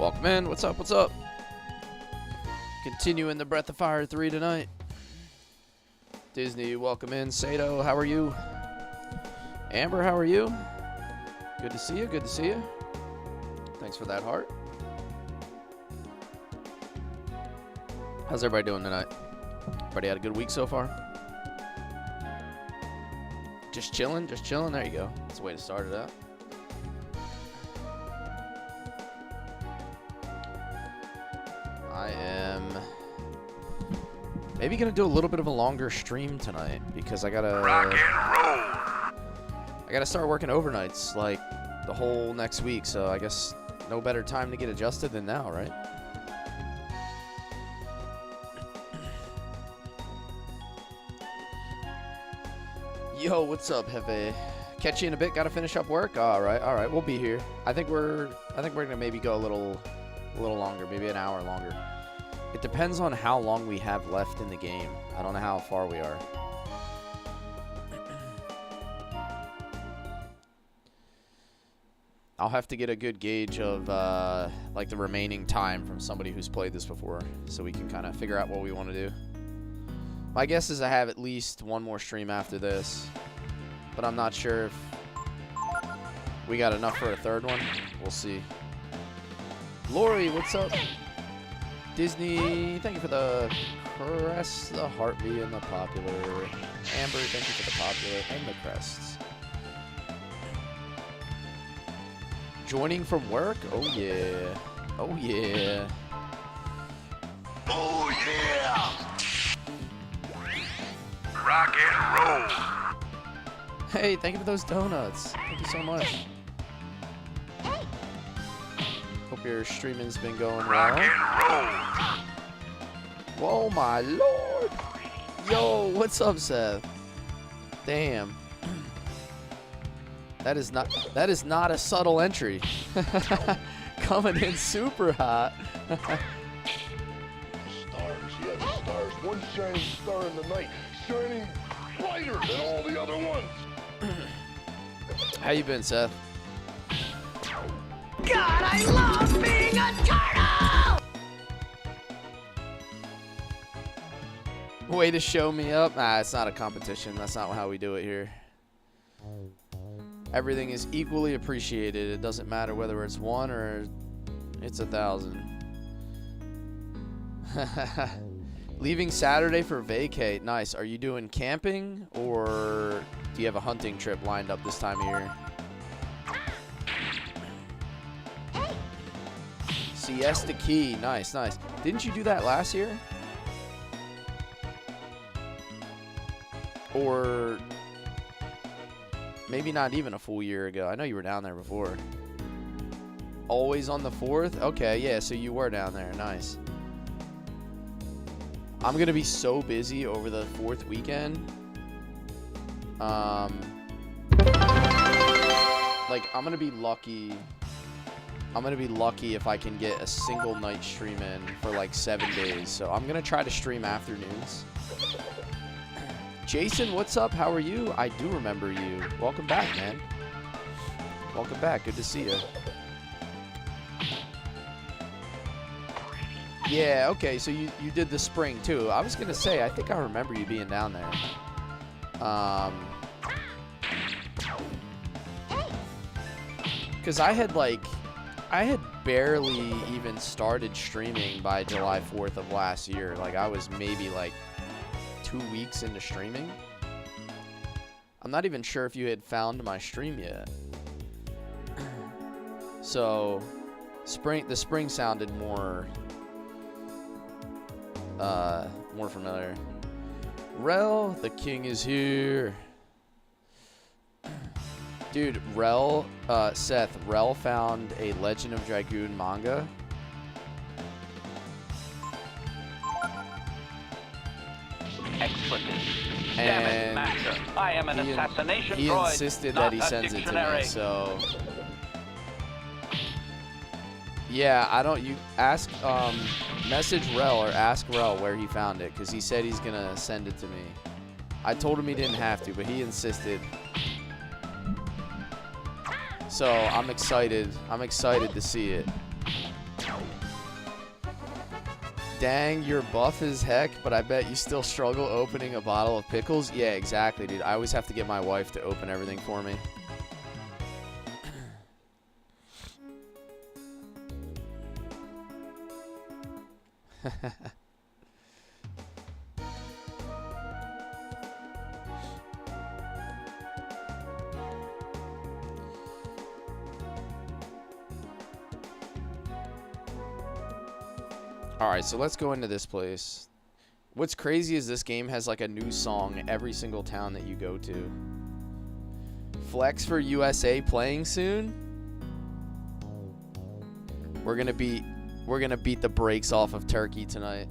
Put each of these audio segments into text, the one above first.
Welcome in. What's up? What's up? Continuing the Breath of Fire 3 tonight. Disney, welcome in. Sato, how are you? Amber, how are you? Good to see you. Good to see you. Thanks for that heart. How's everybody doing tonight? Everybody had a good week so far? Just chilling? Just chilling? There you go. That's a way to start it out. I am maybe gonna do a little bit of a longer stream tonight because I gotta start working overnights like the whole next week, so I guess no better time to get adjusted than now, right? Yo, what's up, Hefe? Catch you in a bit. Gotta finish up work. All right. We'll be here. I think we're gonna maybe go a little longer, maybe an hour longer. It depends on how long we have left in the game. I don't know how far we are. I'll have to get a good gauge of like the remaining time from somebody who's played this before, so we can kind of figure out what we want to do. My guess is I have at least one more stream after this, but I'm not sure if we got enough for a third one. We'll see. Lori, what's up? Disney, thank you for the crest, the heartbeat, and the popular. Amber, thank you for the popular and the crests. Joining from work? Oh yeah. Oh yeah. Oh yeah! Rock and roll! Hey, thank you for those donuts. Thank you so much. Hope your streaming's been going Rock well. and roll! Whoa, my lord! Yo, what's up, Seth? Damn. That is not a subtle entry. Coming in super hot. Stars, yeah, the stars. One shining star in the night, shining brighter than all the other ones. How you been, Seth? God, I love being a turtle! Way to show me up. Nah, it's not a competition. That's not how we do it here. Everything is equally appreciated. It doesn't matter whether it's 1 or it's 1,000. Leaving Saturday for vacate. Nice. Are you doing camping or do you have a hunting trip lined up this time of year? Siesta Key. Nice, nice. Didn't you do that last year? Or maybe not even a full year ago. I know you were down there before. Always on the 4th? Okay, yeah, so you were down there. Nice. I'm going to be so busy over the 4th weekend. Like, I'm going to be lucky. I'm going to be lucky if I can get a single night stream in for like 7 days. So I'm going to try to stream afternoons. Jason, what's up? How are you? I do remember you. Welcome back, man. Welcome back. Good to see you. Yeah, okay, so you did the spring, too. I was going to say, I think I remember you being down there. Because I had barely even started streaming by July 4th of last year. Like, I was maybe, like, 2 weeks into streaming. I'm not even sure if you had found my stream yet. So, the spring sounded more familiar. Rel, the king is here. Dude, Seth, Rel found a Legend of Dragoon manga. Excellent. And Damn it, Master. I am an assassination he droid, insisted not that he a sends it to me, dictionary. so yeah, I don't, you ask, message Rel or ask Rel where he found it, because he said he's gonna send it to me. I told him he didn't have to, but he insisted. So I'm excited to see it. Dang, you're buff as heck, but I bet you still struggle opening a bottle of pickles. Yeah, exactly, dude. I always have to get my wife to open everything for me. Alright, so let's go into this place. What's crazy is this game has like a new song every single town that you go to. Flex for USA playing soon. We're gonna beat the brakes off of Turkey tonight.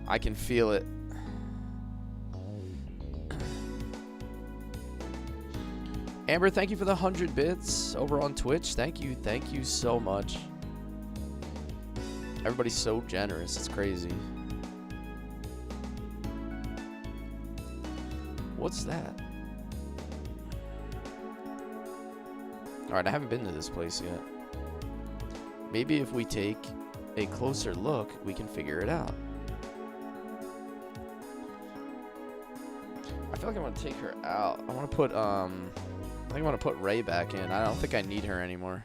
I can feel it. Amber, thank you for the 100 bits over on Twitch. Thank you so much. Everybody's so generous. It's crazy. What's that? Alright, I haven't been to this place yet. Maybe if we take a closer look, we can figure it out. I feel like I want to take her out. I want to put, I think I want to put Ray back in. I don't think I need her anymore.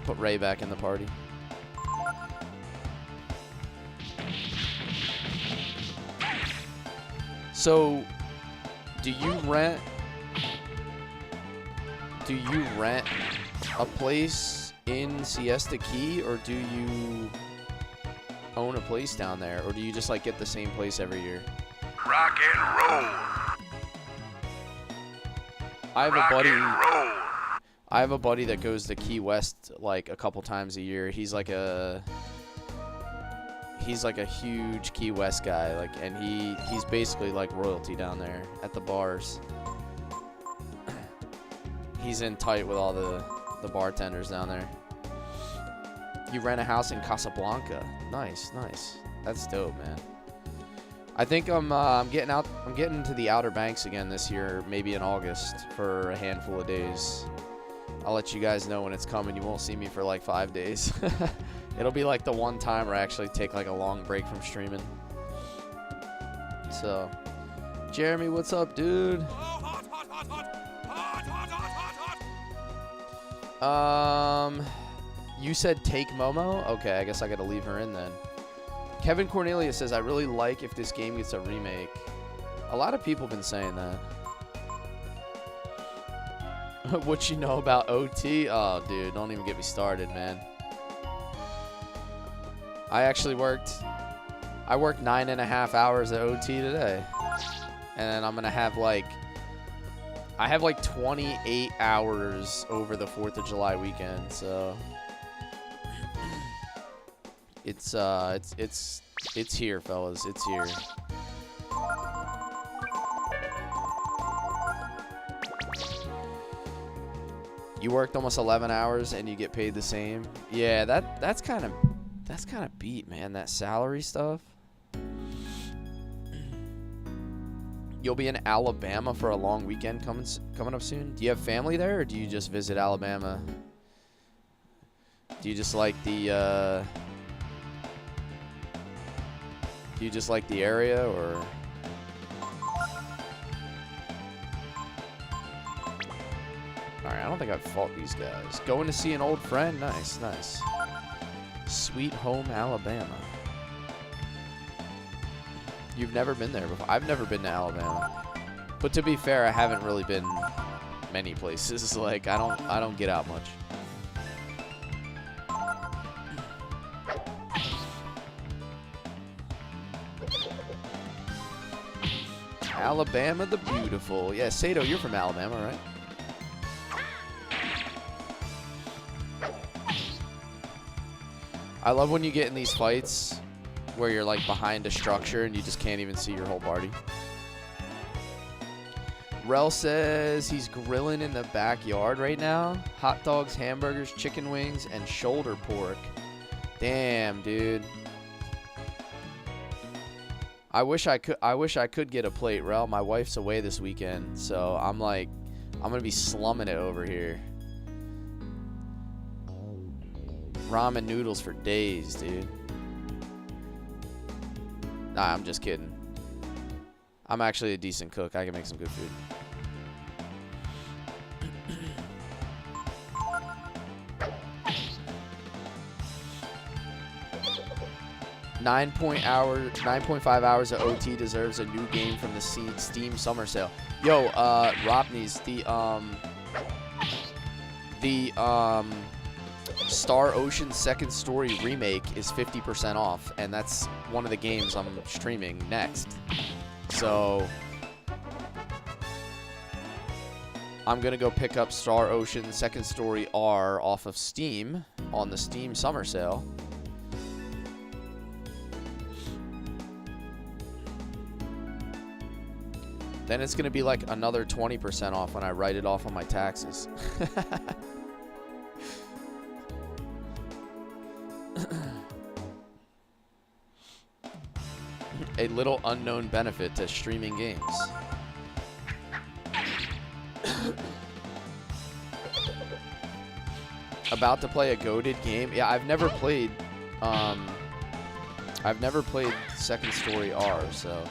Put Ray back in the party. So, do you rent a place in Siesta Key, or do you own a place down there, or do you just like get the same place every year? Rock and roll. I have a buddy that goes to Key West like a couple times a year. He's like a huge Key West guy, like, and he's basically like royalty down there at the bars. He's in tight with all the bartenders down there. You rent a house in Casablanca. Nice. That's dope, man. I think I'm getting to the Outer Banks again this year, maybe in August for a handful of days. I'll let you guys know when it's coming. You won't see me for like 5 days. It'll be like the one time where I actually take like a long break from streaming. So, Jeremy, what's up, dude? You said take Momo? Okay, I guess I gotta leave her in then. Kevin Cornelius says, I really like if this game gets a remake. A lot of people have been saying that. What you know about OT? Oh, dude, don't even get me started, man. I worked 9.5 hours at OT today. And then I'm going to have I have 28 hours over the 4th of July weekend, so it's here, fellas. It's here. You worked almost 11 hours and you get paid the same. Yeah, that's kind of beat, man, that salary stuff. You'll be in Alabama for a long weekend coming up soon. Do you have family there, or do you just visit Alabama? Do you just like the area, or? Alright, I don't think I've fought these guys. Going to see an old friend? Nice. Sweet home Alabama. You've never been there before. I've never been to Alabama. But to be fair, I haven't really been many places. Like, I don't get out much. Alabama the beautiful. Yeah, Sato, you're from Alabama, right? I love when you get in these fights where you're like behind a structure and you just can't even see your whole body. Rel says he's grilling in the backyard right now. Hot dogs, hamburgers, chicken wings, and shoulder pork. Damn, dude. I wish I could get a plate, Rel. My wife's away this weekend, so I'm gonna be slumming it over here. ramen noodles for days, dude. Nah, I'm just kidding. I'm actually a decent cook. I can make some good food. 9.5 hours of OT deserves a new game from the Steam Summer Sale. Yo, Ropneys, the Star Ocean Second Story remake is 50% off, and that's one of the games I'm streaming next. So I'm gonna go pick up Star Ocean Second Story R off of Steam on the Steam Summer Sale. Then it's gonna be like another 20% off when I write it off on my taxes. A little unknown benefit to streaming games. About to play a goated game. Yeah, I've never played Second Story R, so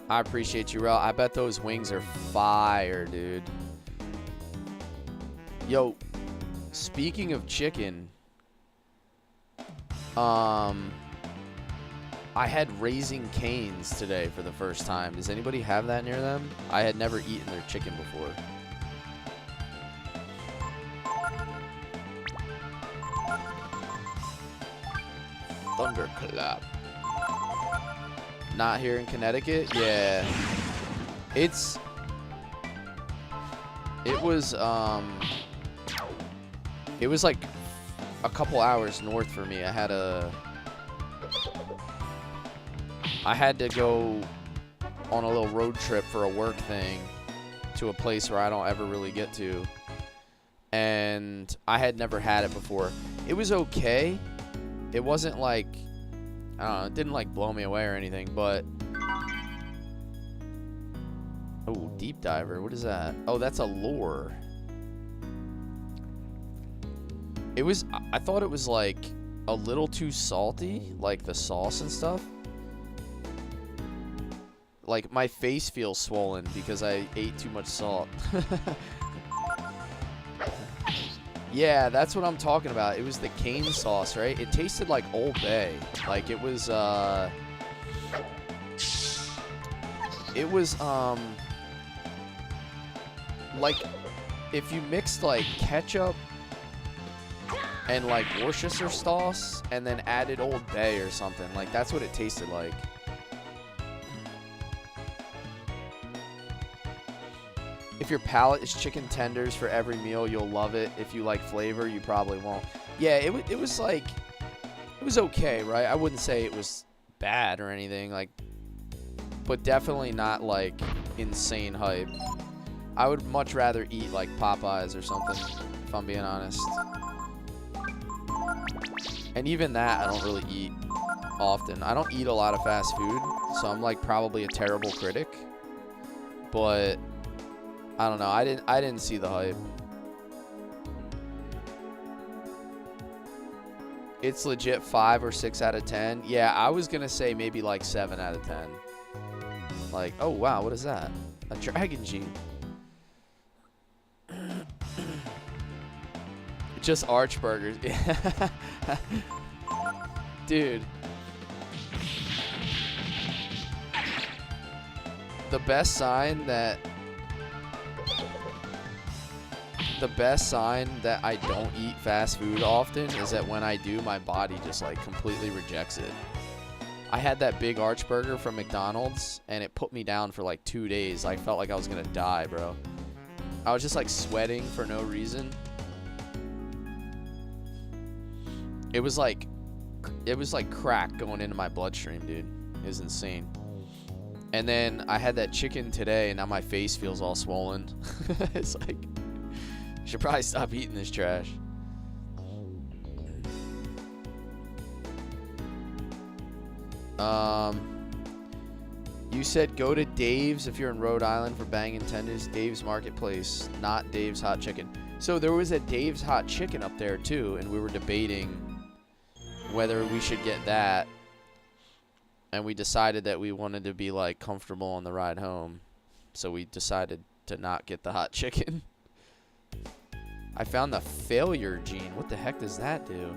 I appreciate you, Rel. I bet those wings are fire, dude. Yo, speaking of chicken, I had Raising Cane's today for the first time. Does anybody have that near them? I had never eaten their chicken before. Thunderclap. Not here in Connecticut? Yeah. It was like a couple hours north for me. I had to go on a little road trip for a work thing to a place where I don't ever really get to. And I had never had it before. It was okay. It wasn't like, I don't know, it didn't like blow me away or anything, but oh, deep diver, what is that? Oh, that's a lure. I thought it was like a little too salty, like the sauce and stuff. Like my face feels swollen because I ate too much salt. Yeah, that's what I'm talking about. It was the cane sauce, right? It tasted like Old Bay. Like it was like if you mixed like ketchup and like Worcestershire sauce and then added Old Bay or something. Like that's what it tasted like. If your palate is chicken tenders for every meal, you'll love it. If you like flavor, you probably won't. Yeah, it was like, it was okay, right? I wouldn't say it was bad or anything, like, but definitely not like insane hype. I would much rather eat like Popeyes or something, if I'm being honest. And even that, I don't really eat often. I don't eat a lot of fast food, so I'm like probably a terrible critic. But I don't know. I didn't see the hype. It's legit 5 or 6 out of 10. Yeah, I was gonna say maybe like 7 out of 10. Like, oh wow, what is that? A Dragon Gene. Just Archburgers. Dude. The best sign that I don't eat fast food often is that when I do, my body just like completely rejects it. I had that big Archburger from McDonald's and it put me down for like 2 days. I felt like I was gonna die, bro. I was just like sweating for no reason. It was like crack going into my bloodstream, dude. It was insane. And then I had that chicken today and now my face feels all swollen. It's like, should probably stop eating this trash. You said go to Dave's if you're in Rhode Island for banging tenders. Dave's Marketplace, not Dave's Hot Chicken. So there was a Dave's Hot Chicken up there too, and we were debating whether we should get that. And we decided that we wanted to be like comfortable on the ride home. So we decided to not get the hot chicken. I found the failure gene. What the heck does that do?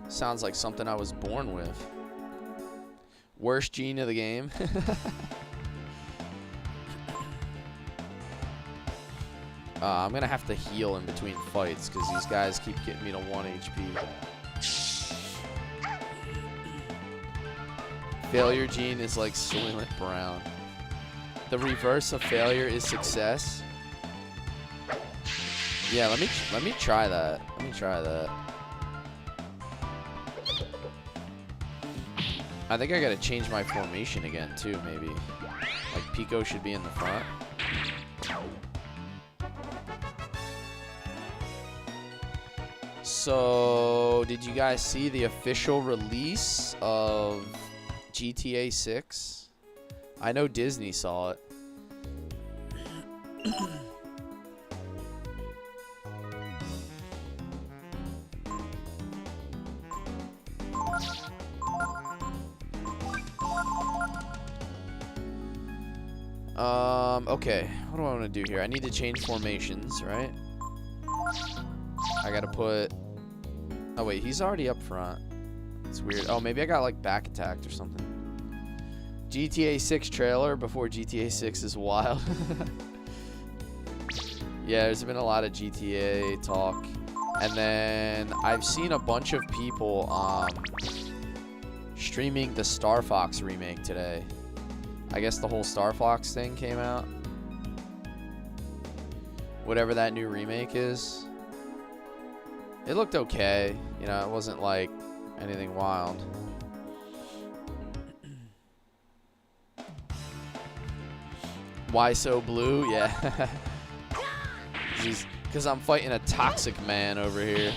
Sounds like something I was born with. Worst gene of the game. I'm going to have to heal in between fights because these guys keep getting me to 1 HP. Failure gene is like Soylent Brown. The reverse of failure is success. Yeah, let me try that. Let me try that. I think I gotta change my formation again too, maybe. Like Pico should be in the front. So, did you guys see the official release of GTA 6? I know Disney saw it. Okay, what do I want to do here? I need to change formations, right? I gotta put... Oh wait, he's already up front. It's weird. Oh, maybe I got like back attacked or something. GTA 6 trailer before GTA 6 is wild. Yeah, there's been a lot of GTA talk. And then I've seen a bunch of people streaming the Star Fox remake today. I guess the whole Star Fox thing came out. Whatever that new remake is. It looked okay. You know, it wasn't like anything wild. Why so blue? Yeah. Because I'm fighting a toxic man over here.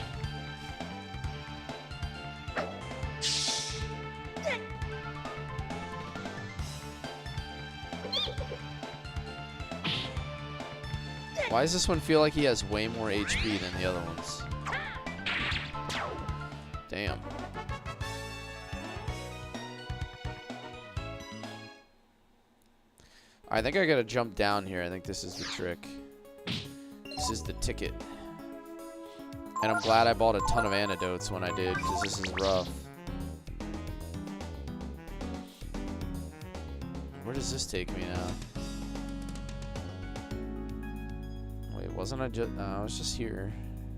Why does this one feel like he has way more HP than the other ones? Damn. I think I gotta jump down here. I think this is the trick. This is the ticket. And I'm glad I bought a ton of antidotes when I did, because this is rough. Where does this take me now? Wait, wasn't I just... I was just here.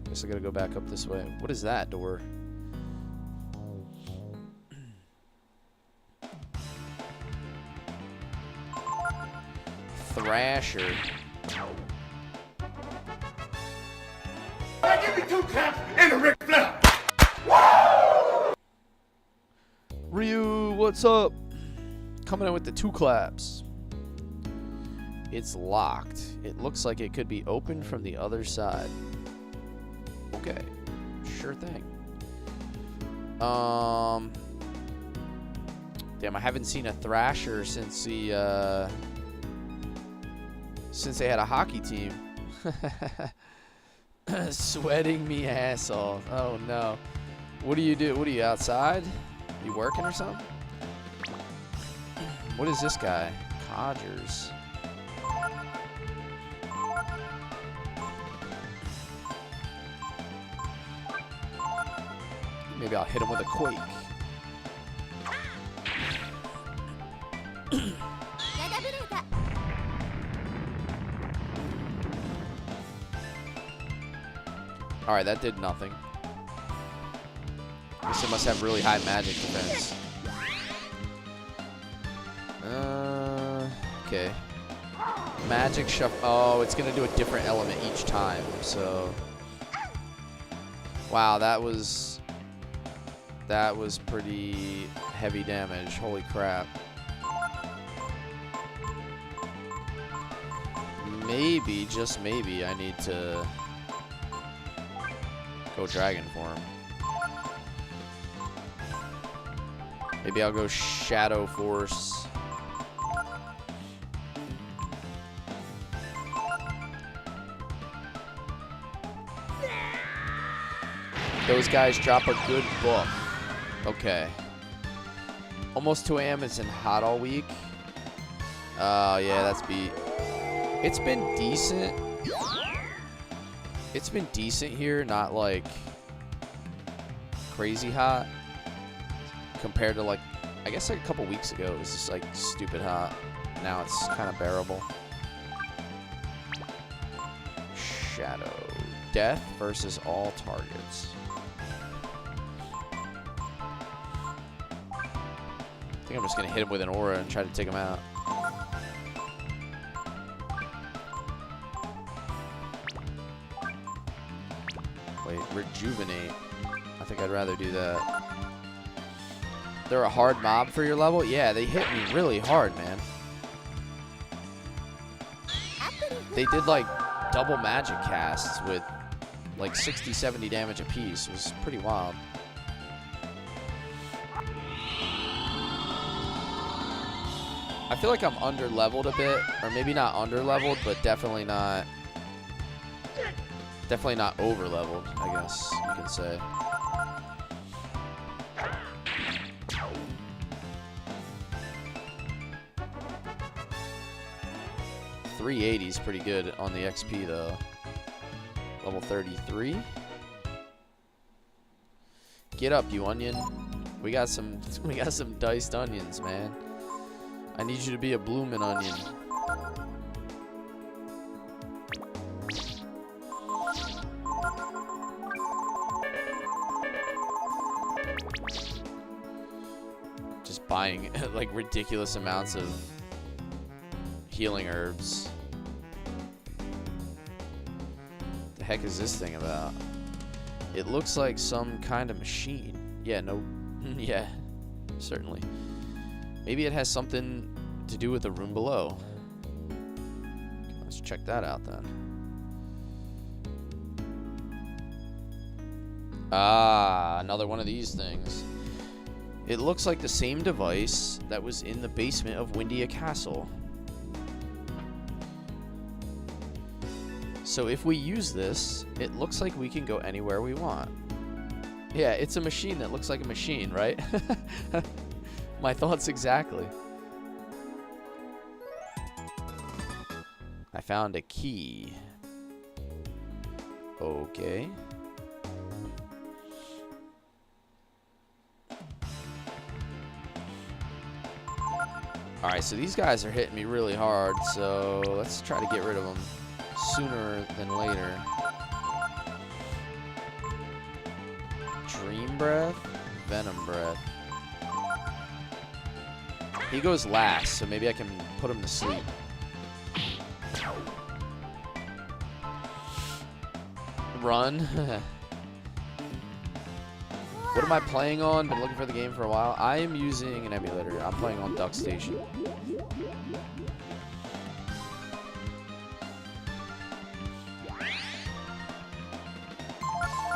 Guess I gotta go back up this way. What is that door? Thrasher. Give me 2 claps and a Ric Flair. Ryu, what's up? Coming in with the 2 claps. It's locked. It looks like it could be opened from the other side. Okay, sure thing. Damn, I haven't seen a Thrasher since the since they had a hockey team. Sweating me ass off. Oh no. What do you do? What are you, outside? You working or something? What is this guy? Codgers. Maybe I'll hit him with a quake. Alright, that did nothing. Guess it must have really high magic defense. Okay. Magic shuffle. Oh, it's gonna do a different element each time, so... Wow, that was pretty heavy damage. Holy crap. Maybe, just maybe, I need to go Dragon Form. Maybe I'll go Shadow Force. Those guys drop a good book. Okay. Almost 2 a.m. It's in hot all week. Yeah, that's beat. It's been decent. It's been decent here, not like crazy hot. Compared to like, I guess like a couple weeks ago, it was just like stupid hot. Now it's kind of bearable. Shadow. Death versus all targets. I think I'm just going to hit him with an aura and try to take him out. Wait, rejuvenate. I think I'd rather do that. They're a hard mob for your level? Yeah, they hit me really hard, man. They did like double magic casts with like 60, 70 damage apiece. It was pretty wild. I feel like I'm under-leveled a bit, or maybe not under-leveled, but definitely not over-leveled, I guess you can say. $380 is pretty good on the XP though. Level 33. Get up, you onion. We got some diced onions, man. I need you to be a bloomin' onion. Just buying like ridiculous amounts of healing herbs. The heck is this thing about? It looks like some kind of machine. Yeah, no. Yeah, certainly. Maybe it has something to do with the room below. Let's check that out then. Ah, another one of these things. It looks like the same device that was in the basement of Windia Castle. So if we use this, it looks like we can go anywhere we want. Yeah, it's a machine that looks like a machine, right? My thoughts exactly. I found a key. Okay. Alright, so these guys are hitting me really hard, so let's try to get rid of them sooner than later. Dream Breath, Venom Breath. He goes last, so maybe I can put him to sleep. Run. What am I playing on? Been looking for the game for a while. I am using an emulator. I'm playing on DuckStation.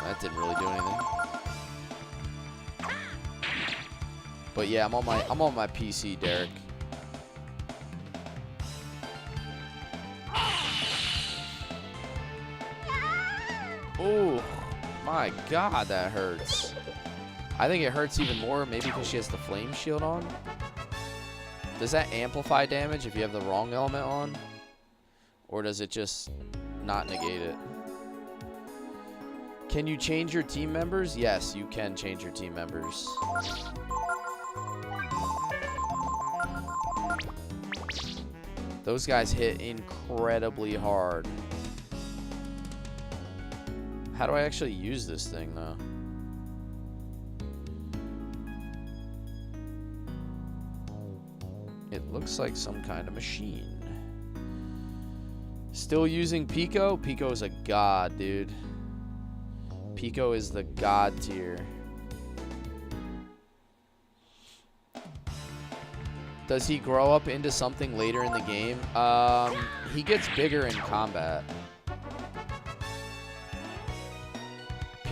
That didn't really do anything. But yeah, I'm on my PC, Derek. Oh my god, that hurts. I think it hurts even more, maybe because she has the flame shield on. Does that amplify damage if you have the wrong element on? Or does it just not negate it? Can you change your team members? Yes, you can change your team members. Those guys hit incredibly hard. How do I actually use this thing, though? It looks like some kind of machine. Still using Pico? Pico is a god, dude. Pico is the god tier. Does he grow up into something later in the game? He gets bigger in combat.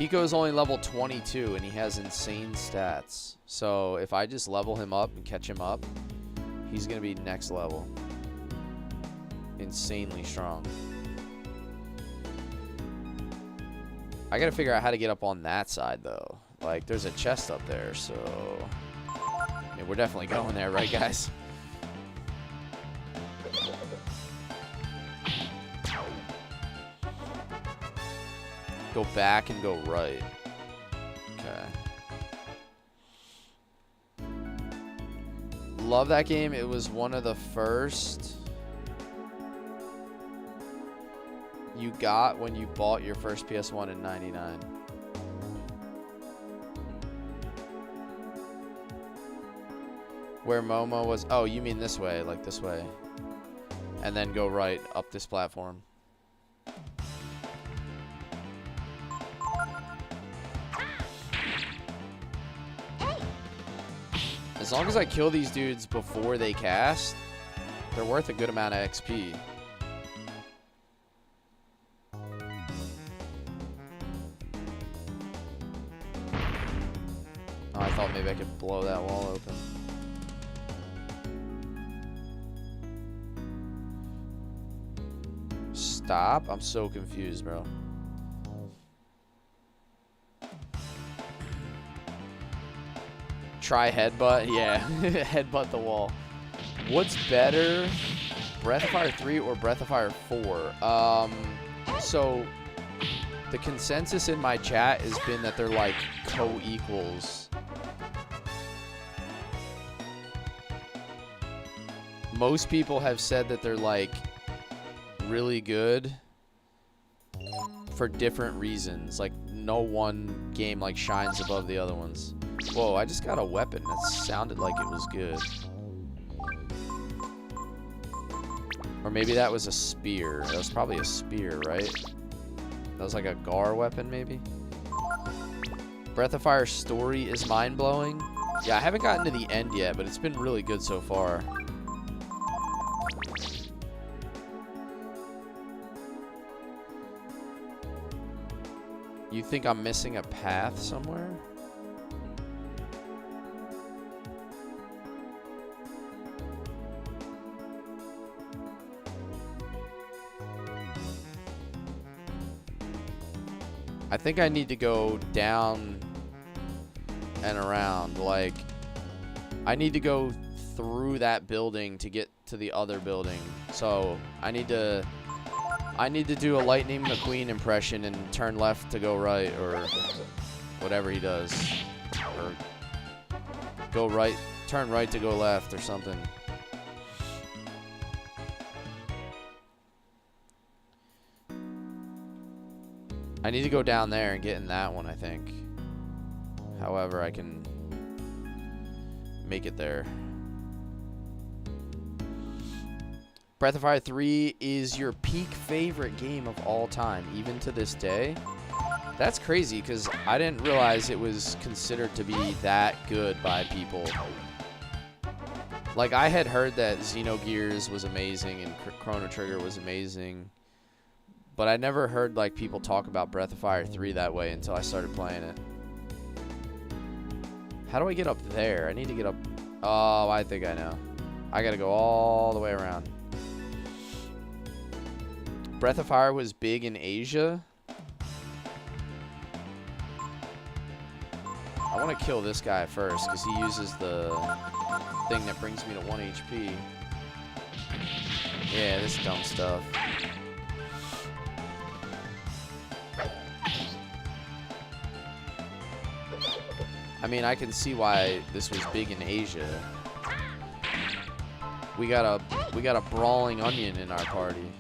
Pico's only level 22, and he has insane stats. So if I just level him up and catch him up, he's going to be next level. Insanely strong. I got to figure out how to get up on that side, though. Like, there's a chest up there, so... I mean, we're definitely going there, right, guys? Go back and go right. Okay. Love that game. It was one of the first you got when you bought your first PS1 in '99. Where Momo was... Oh, you mean this way, like this way. And then go right up this platform. As long as I kill these dudes before they cast, they're worth a good amount of XP. Oh, I thought maybe I could blow that wall open. Stop? I'm so confused, bro. Try headbutt? Yeah, headbutt the wall. What's better, Breath of Fire 3 or Breath of Fire 4? So the consensus in my chat has been that they're like co-equals. Most people have said that they're like really good for different reasons. Like no one game like shines above the other ones. Whoa, I just got a weapon that sounded like it was good. Or maybe that was a spear. That was probably a spear, right? That was like a Gar weapon, maybe? Breath of Fire story is mind-blowing. Yeah, I haven't gotten to the end yet, but it's been really good so far. You think I'm missing a path somewhere? I think I need to go down and around. Like, I need to go through that building to get to the other building. So I need to do a Lightning McQueen impression and turn left to go right, or whatever he does, or go right, turn right to go left, or something. I need to go down there and get in that one, I think. However, I can make it there. Breath of Fire 3 is your peak favorite game of all time, even to this day. That's crazy, because I didn't realize it was considered to be that good by people. Like, I had heard that Xenogears was amazing and Chrono Trigger was amazing. But I never heard like people talk about Breath of Fire 3 that way until I started playing it. How do I get up there? I need to get up... Oh, I think I know. I gotta go all the way around. Breath of Fire was big in Asia. I want to kill this guy first because he uses the thing that brings me to 1 HP. Yeah, this dumb stuff. I mean, I can see why this was big in Asia. We got a brawling onion in our party.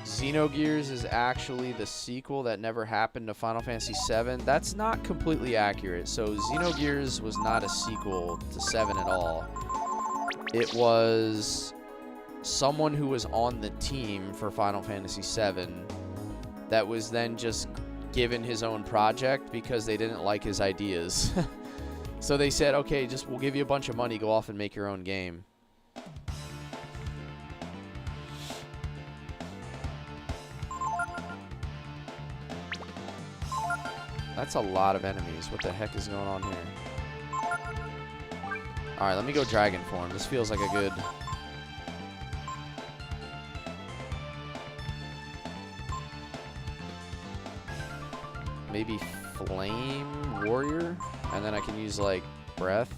Xenogears is actually the sequel that never happened to Final Fantasy VII. That's not completely accurate. So Xenogears was not a sequel to 7 at all. It was someone who was on the team for Final Fantasy VII that was then just given his own project because they didn't like his ideas. So they said, okay, just we'll give you a bunch of money. Go off and make your own game. That's a lot of enemies. What the heck is going on here? Alright, let me go dragon form. This feels like a good... maybe flame warrior? And then I can use, like, breath.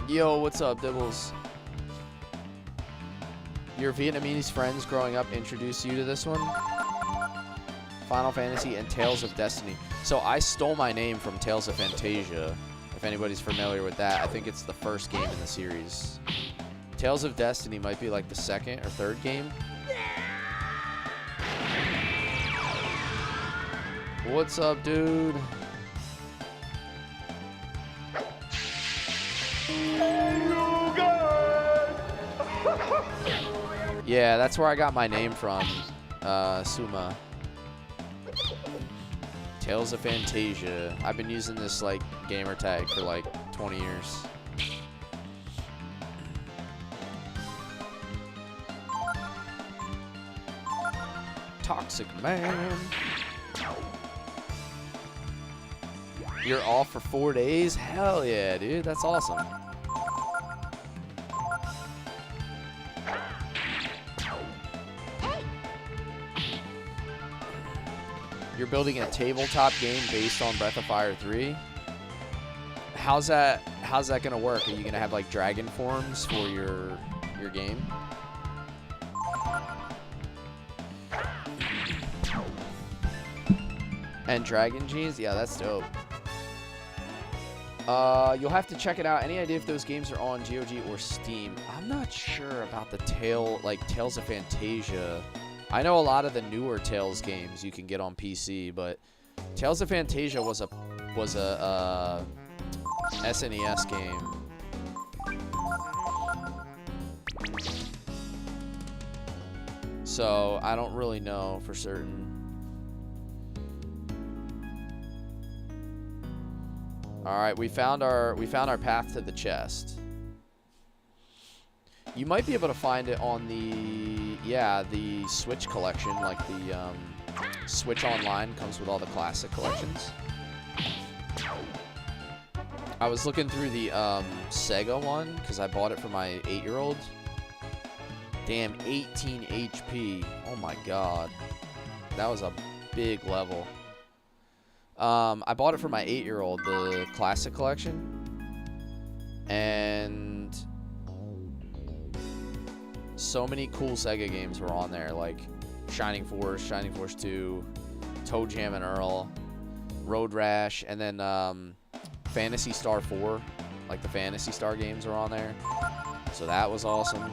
Yo, what's up, Dibbles? Your Vietnamese friends growing up introduced you to this one? Final Fantasy and Tales of Destiny. So I stole my name from Tales of Fantasia, if anybody's familiar with that. I think it's the first game in the series. Tales of Destiny might be like the second or third game. What's up, dude? Yeah, that's where I got my name from, Suma. Tales of Fantasia. I've been using this, like, gamer tag for, like, 20 years. Toxic man. You're off for 4 days? Hell yeah, dude. That's awesome. You're building a tabletop game based on Breath of Fire 3. How's that gonna work? Are you gonna have like dragon forms for your game? And dragon genes? Yeah, that's dope. You'll have to check it out. Any idea if those games are on GOG or Steam? I'm not sure about the Tales of Fantasia. I know a lot of the newer Tales games you can get on PC, but Tales of Fantasia was a SNES game. So I don't really know for certain. All right, we found our path to the chest. You might be able to find it on the Switch collection, like the Switch Online comes with all the classic collections. I was looking through the Sega one because I bought it for my 8-year-old. Damn, 18 HP. Oh my god, that was a big level. I bought it for my 8-year-old, the classic collection, and so many cool Sega games were on there, like Shining Force 2, Toe Jam and Earl, Road Rash, and then Phantasy Star 4, like the Phantasy Star games were on there. So that was awesome.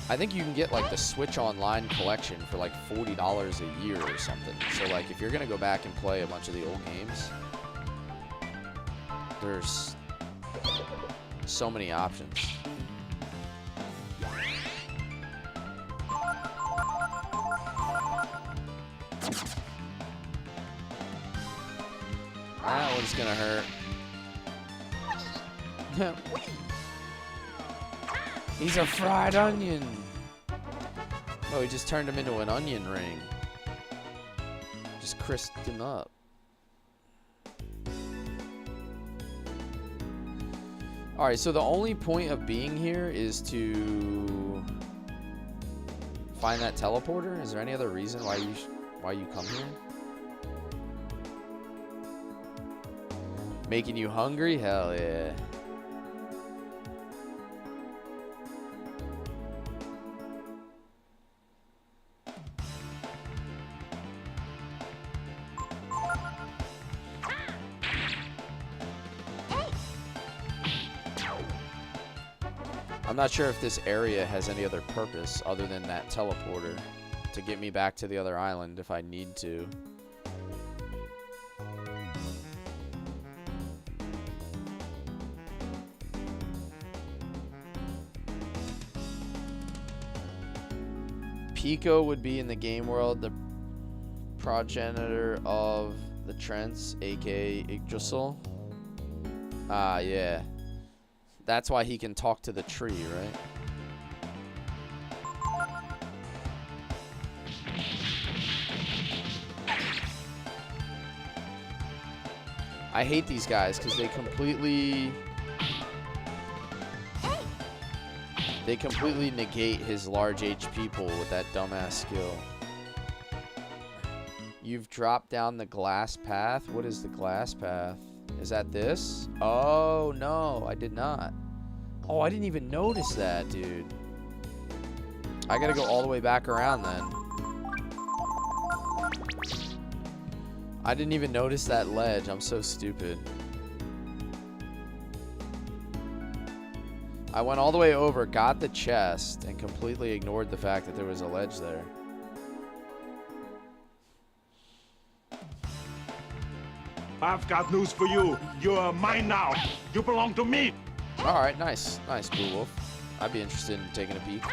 I think you can get like the Switch Online collection for like $40 a year or something. So like if you're gonna go back and play a bunch of the old games, there's so many options. That one's gonna hurt. He's a fried onion. Oh, he just turned him into an onion ring. Just crisped him up. Alright, so the only point of being here is to find that teleporter. Is there any other reason why you come here? Making you hungry? Hell yeah. I'm not sure if this area has any other purpose other than that teleporter to get me back to the other island if I need to. Pico would be in the game world the progenitor of the Trents, aka Yggdrasil. Ah, yeah. That's why he can talk to the tree, right? I hate these guys because they completely negate his large HP pool with that dumbass skill. You've dropped down the glass path. What is the glass path? Is that this? Oh, no, I did not. Oh, I didn't even notice that, dude. I gotta go all the way back around then. I didn't even notice that ledge. I'm so stupid. I went all the way over, got the chest, and completely ignored the fact that there was a ledge there. I've got news for you. You're mine now. You belong to me. Alright, nice. Nice, Blue Wolf. I'd be interested in taking a peek.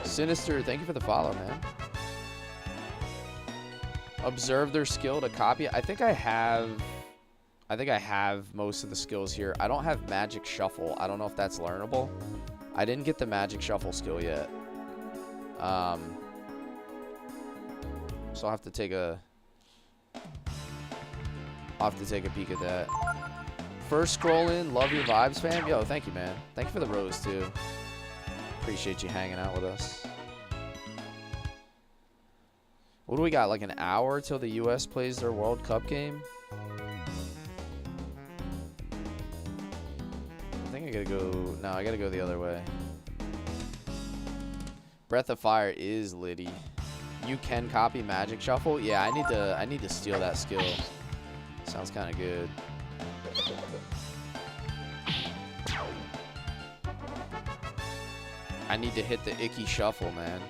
Sinister, thank you for the follow, man. Observe their skill to copy. I think I have most of the skills here. I don't have Magic Shuffle. I don't know if that's learnable. I didn't get the Magic Shuffle skill yet. So I'll have to take a peek at that. First scroll in, love your vibes, fam. Yo, thank you, man. Thank you for the rose too. Appreciate you hanging out with us. What do we got? Like an hour till the US plays their World Cup game? I think I gotta go. No, I gotta go the other way. Breath of Fire is litty. You can copy Magic Shuffle. Yeah, I need to steal that skill. Sounds kind of good. I need to hit the icky shuffle, man.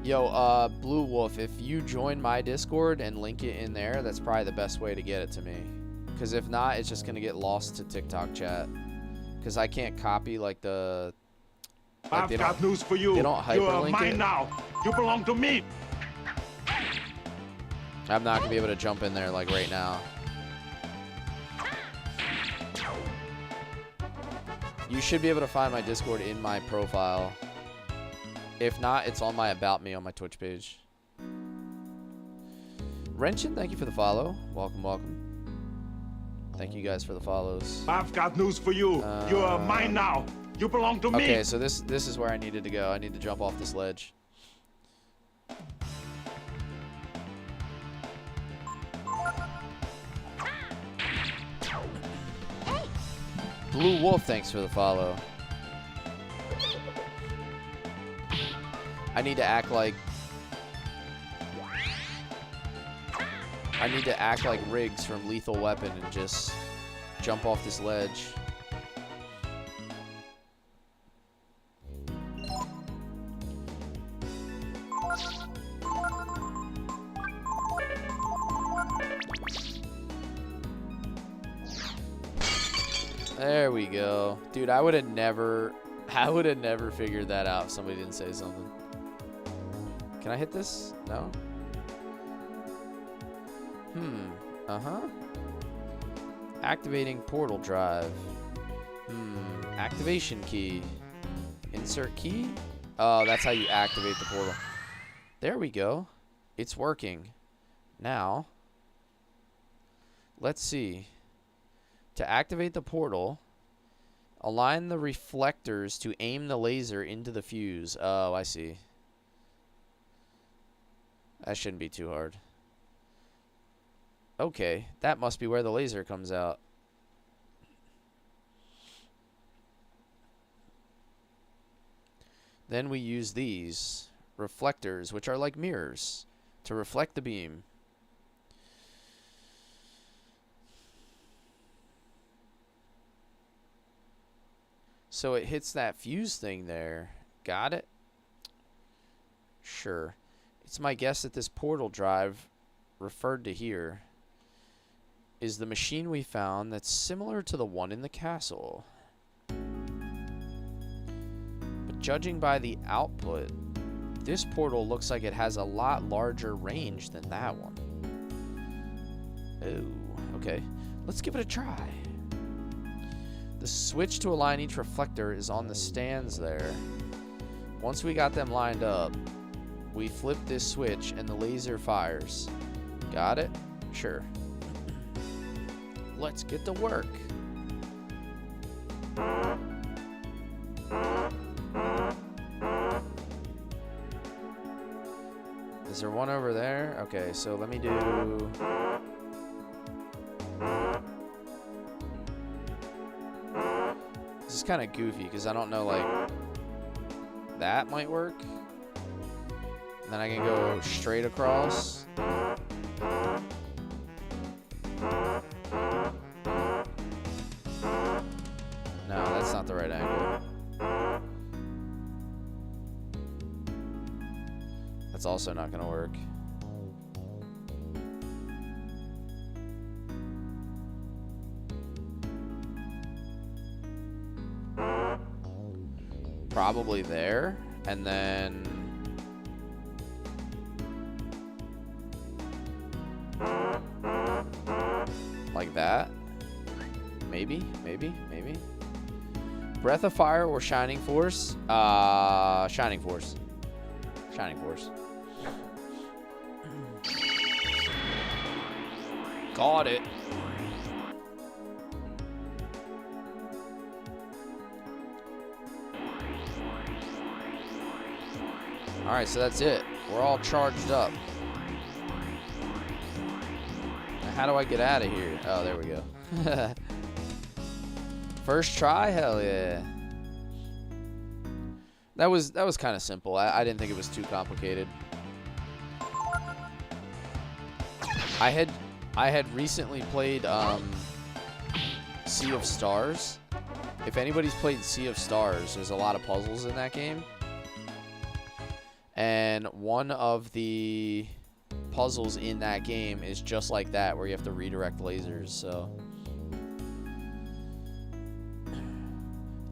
Yo, Blue Wolf, if you join my Discord and link it in there, that's probably the best way to get it to me. Because if not, it's just going to get lost to TikTok chat. Because I can't copy, like, the... Like, I've got news for you. They don't hyperlink You're mine it. now. You belong to me. I'm not going to be able to jump in there, like, right now. You should be able to find my Discord in my profile. If not, it's on my About Me on my Twitch page. Wrenchin, thank you for the follow. Welcome, welcome. Thank you guys for the follows. I've got news for you. You're mine now. You belong to me. Okay, so this is where I needed to go. I need to jump off this ledge. Blue Wolf, thanks for the follow. I need to act like Riggs from Lethal Weapon and just jump off this ledge. There we go. Dude, I would have never figured that out if somebody didn't say something. Can I hit this? No? Uh-huh. Activating portal drive. Activation key. Insert key? Oh, that's how you activate the portal. There we go. It's working. Now, let's see. To activate the portal, align the reflectors to aim the laser into the fuse. Oh, I see. That shouldn't be too hard. Okay, that must be where the laser comes out. Then we use these reflectors, which are like mirrors, to reflect the beam. So it hits that fuse thing there. Got it? Sure. It's my guess that this portal drive referred to here is the machine we found that's similar to the one in the castle. judging by the output, this portal looks like it has a lot larger range than that one. Oh, okay. Let's give it a try. The switch to align each reflector is on the stands there. Once we got them lined up, we flip this switch and the laser fires. Got it? Sure. Let's get to work. Is there one over there? Okay, so let me do... This is kind of goofy because I don't know, like... That might work. And then I can go straight across. No, that's not the right angle. That's also not going to work. Probably there, and then like that. Maybe. Breath of Fire or Shining Force? Shining Force. Got it. Alright, so that's it. We're all charged up. Now how do I get out of here? Oh, there we go. First try? Hell yeah. That was kind of simple. I didn't think it was too complicated. I had recently played Sea of Stars. If anybody's played Sea of Stars, there's a lot of puzzles in that game. And one of the puzzles in that game is just like that, where you have to redirect lasers, so.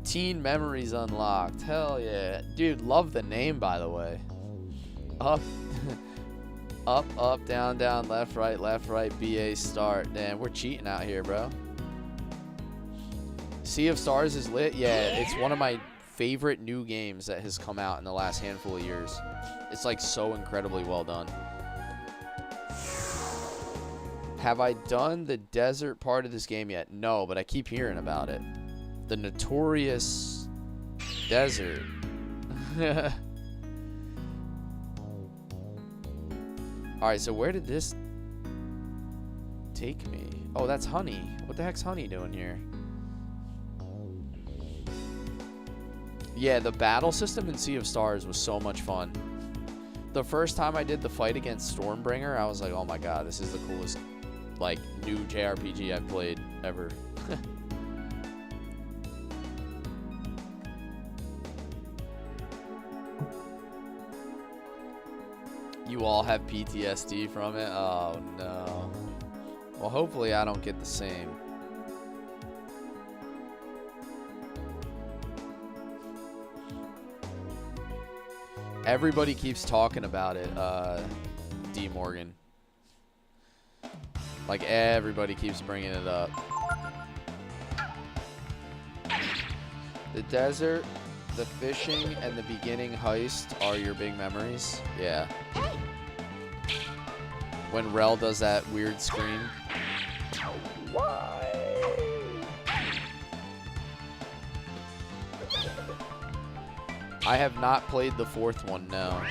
Teen Memories unlocked. Hell yeah. Dude, love the name, by the way. Up, up, down, down, left, right, BA, start. Damn, we're cheating out here, bro. Sea of Stars is lit. Yeah, it's one of my favorite new games that has come out in the last handful of years. It's like so incredibly well done. Have I done the desert part of this game yet? No, but I keep hearing about it. The notorious desert. Alright, so where did this take me? Oh, that's Honey. What the heck's Honey doing here? Yeah, the battle system in Sea of Stars was so much fun. The first time I did the fight against Stormbringer, I was like, oh my god, this is the coolest, like, new JRPG I've played ever. You all have PTSD from it? Oh, no. Well, hopefully I don't get the same. Everybody keeps talking about it, D. Morgan. Like, everybody keeps bringing it up. The desert, the fishing, and the beginning heist are your big memories? Yeah. When Rel does that weird scream. Why? I have not played the fourth one, no.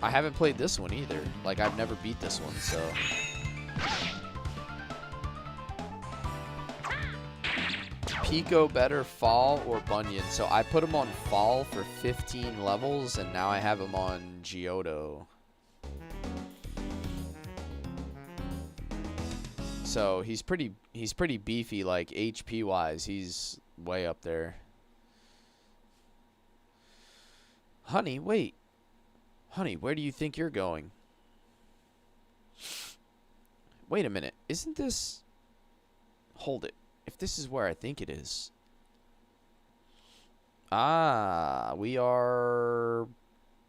I haven't played this one either. Like, I've never beat this one, so. Pico better Fall or Bunyan? So I put him on Fall for 15 levels, and now I have him on Giotto. So he's pretty beefy, like HP wise. He's way up there. Honey, wait. Honey, where do you think you're going? Wait a minute. Isn't this... Hold it. If this is where I think it is... Ah, we are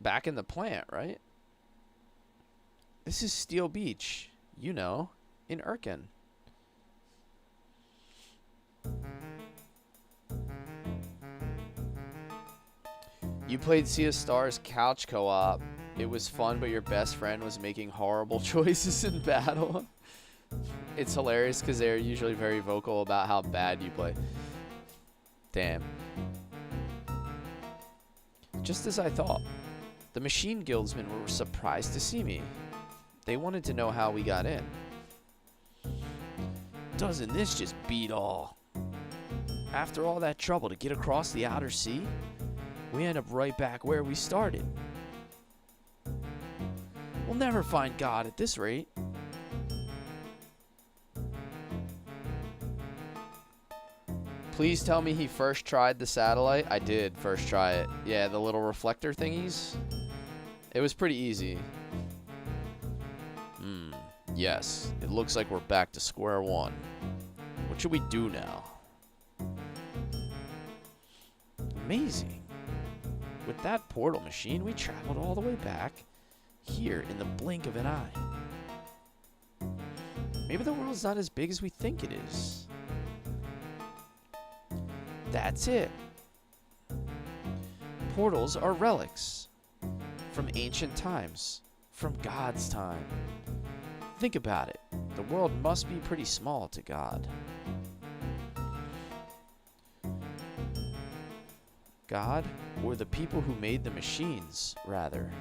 back in the plant, right? This is Steel Beach, you know, in Irken. You played Sea of Stars couch co-op. It was fun, but your best friend was making horrible choices in battle. It's hilarious because they're usually very vocal about how bad you play. Damn. Just as I thought. The machine guildsmen were surprised to see me. They wanted to know how we got in. Doesn't this just beat all? After all that trouble to get across the outer sea, we end up right back where we started. We'll never find God at this rate. Please tell me he first tried the satellite. I did first try it. Yeah, the little reflector thingies. It was pretty easy. Yes, it looks like we're back to square one. What should we do now? Amazing. With that portal machine, we traveled all the way back here in the blink of an eye. Maybe the world's not as big as we think it is. That's it. Portals are relics from ancient times, from God's time. Think about it. The world must be pretty small to God. God, or the people who made the machines, rather,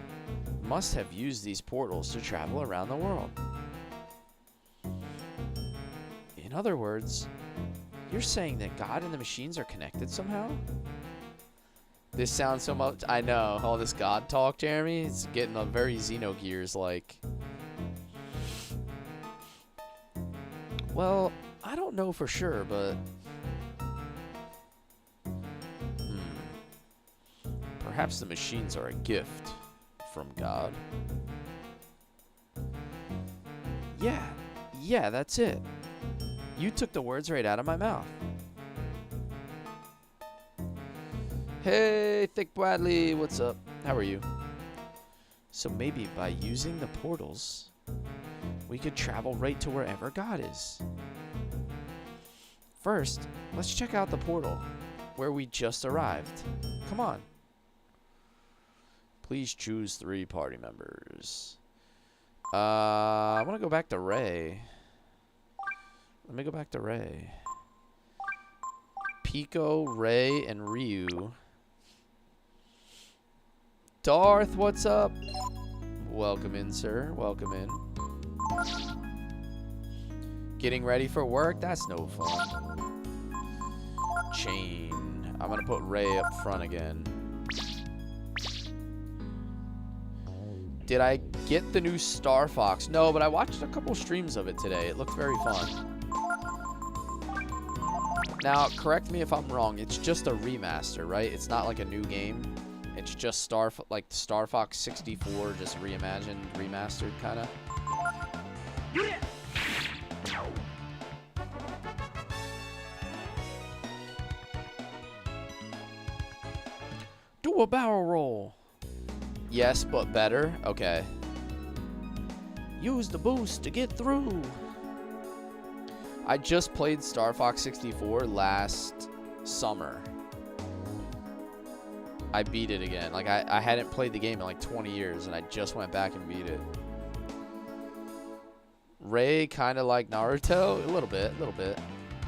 must have used these portals to travel around the world. In other words, you're saying that God and the machines are connected somehow? This sounds so much... I know, all this God talk, Jeremy. It's getting a very Xenogears-like. Well, I don't know for sure, but... Perhaps the machines are a gift from God. Yeah, that's it. You took the words right out of my mouth. Hey, Thick Bradley, what's up? How are you? So maybe by using the portals, we could travel right to wherever God is. First, let's check out the portal where we just arrived. Come on. Please choose 3 party members. I want to go back to Ray. Let me go back to Ray. Pico, Ray, and Ryu. Darth, what's up? Welcome in, sir. Welcome in. Getting ready for work? That's no fun. Chain. I'm going to put Ray up front again. Did I get the new Star Fox? No, but I watched a couple streams of it today. It looked very fun. Now, correct me if I'm wrong. It's just a remaster, right? It's not like a new game. It's just Star Fox 64, just reimagined, remastered, kind of. Do a barrel roll. Yes, but better. Okay. Use the boost to get through. I just played Star Fox 64 last summer. I beat it again. Like, I hadn't played the game in like 20 years, and I just went back and beat it. Ray kind of like Naruto? A little bit,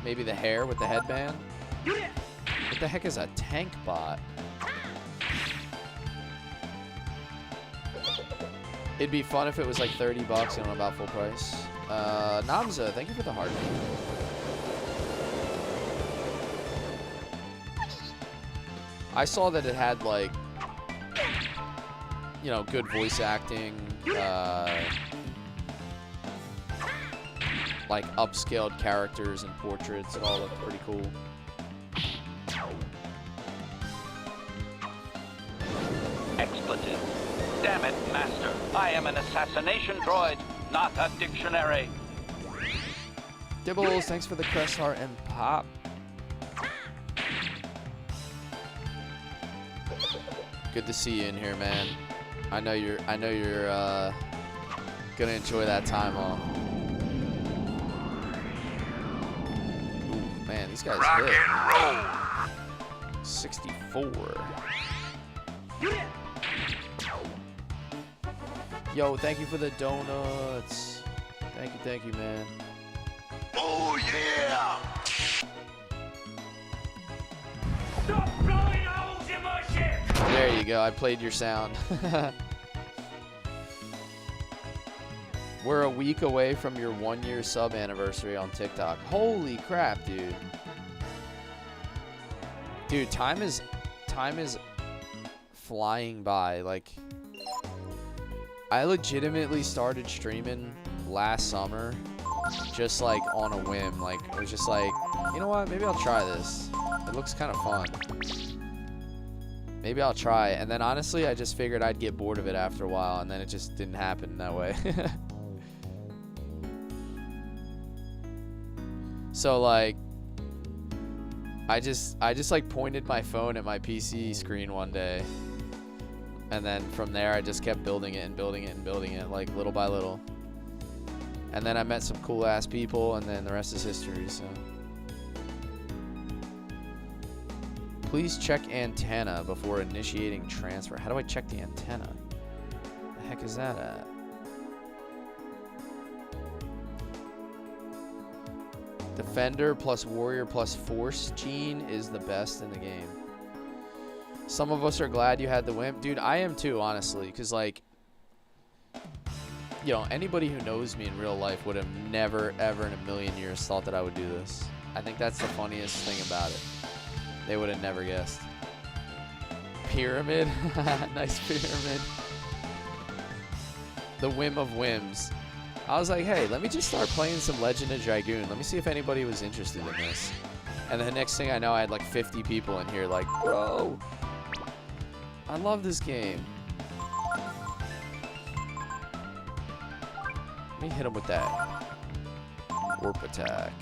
Maybe the hair with the headband. What the heck is a tank bot? It'd be fun if it was like 30 bucks and about full price. Namza, thank you for the heart. I saw that it had like, you know, good voice acting, like upscaled characters and portraits. It all looked pretty cool. Expletive. Damn it, Master. I am an assassination droid, not a dictionary. Dibbles, thanks for the crest heart and pop. Good to see you in here, man. I know you're gonna enjoy that time off. Ooh, man, these guys Rock hit. and roll. 64. Yo, thank you for the donuts. Thank you, man. Oh yeah. Stop blowing holes in my ship! There you go. I played your sound. We're a week away from your 1-year sub anniversary on TikTok. Holy crap, dude. Dude, time is flying by. Like, I legitimately started streaming last summer just like on a whim. Like, I was just like, you know what? Maybe I'll try this. It looks kind of fun. Maybe I'll try. And then honestly, I just figured I'd get bored of it after a while, and then it just didn't happen that way. So like, I just like pointed my phone at my PC screen one day, and then from there I just kept building it and building it and building it, like little by little. And then I met some cool ass people, and then the rest is history. So please check antenna before initiating transfer. How do I check the antenna? The heck is that at? Defender plus warrior plus force gene is the best in the game. Some of us are glad you had the wimp. Dude, I am too, honestly, because like, you know, anybody who knows me in real life would have never ever in a million years thought that I would do this. I think that's the funniest thing about it. They would have never guessed. Pyramid. Nice pyramid. The whim of whims. I was like, hey, let me just start playing some Legend of Dragoon. Let me see if anybody was interested in this. And the next thing I know, I had like 50 people in here like, bro, I love this game. Let me hit him with that warp attack.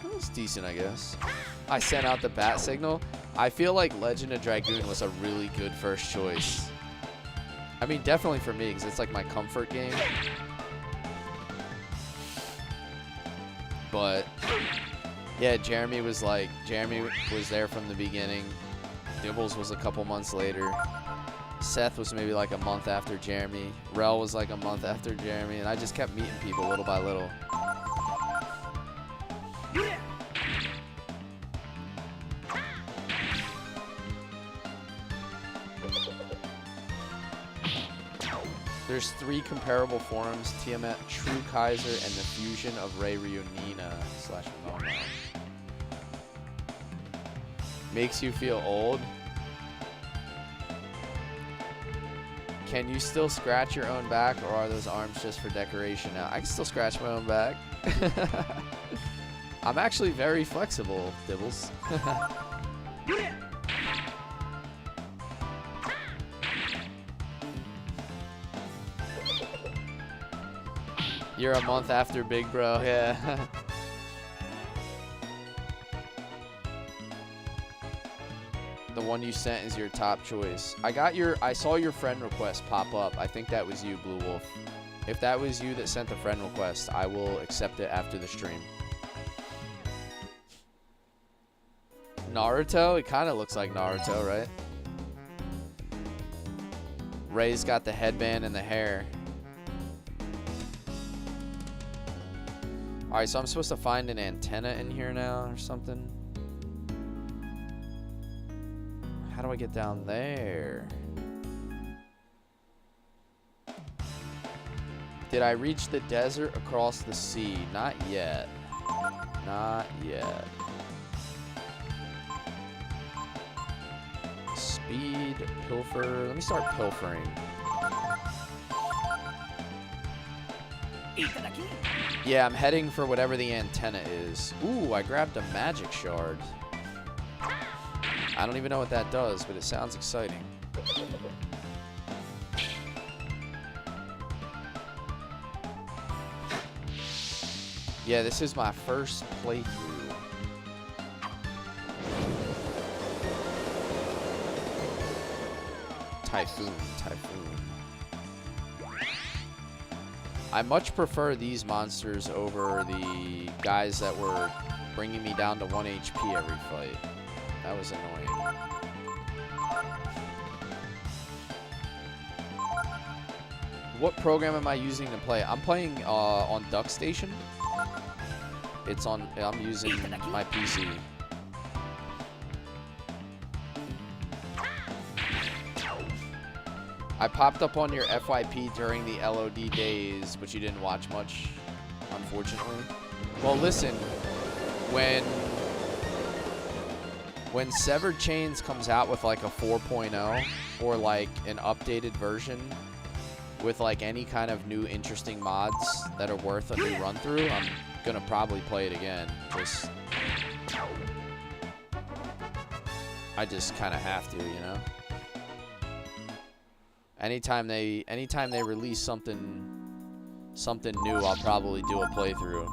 That was decent, I guess. I sent out the bat signal. I feel like Legend of Dragoon was a really good first choice. I mean, definitely for me, because it's like my comfort game. But yeah, Jeremy was there from the beginning. Dibbles was a couple months later. Seth was maybe like a month after Jeremy. Rel was like a month after Jeremy. And I just kept meeting people little by little. There's 3 comparable forums: Tiamat, True Kaiser, and the fusion of Rei Ryunina / Momo. Makes you feel old. Can you still scratch your own back, or are those arms just for decoration now? I can still scratch my own back. I'm actually very flexible, Dibbles. You're a month after Big Bro, yeah. The one you sent is your top choice. I saw your friend request pop up. I think that was you, Blue Wolf. If that was you that sent the friend request, I will accept it after the stream. Naruto? It kind of looks like Naruto, right? Ray's got the headband and the hair. Alright, so I'm supposed to find an antenna in here now or something. How do I get down there? Did I reach the desert across the sea? Not yet. Not yet. Speed, pilfer. Let me start pilfering. Yeah, I'm heading for whatever the antenna is. Ooh, I grabbed a magic shard. I don't even know what that does, but it sounds exciting. Yeah, this is my first playthrough. Typhoon. I much prefer these monsters over the guys that were bringing me down to 1 HP every fight. That was annoying. What program am I using to play? I'm playing on DuckStation. It's on. I'm using my PC. I popped up on your FYP during the LOD days, but you didn't watch much, unfortunately. Well, listen, when Severed Chains comes out with like a 4.0 or like an updated version with like any kind of new interesting mods that are worth a new run through, I'm gonna probably play it again. I just kind of have to, you know. Anytime they release something new, I'll probably do a playthrough.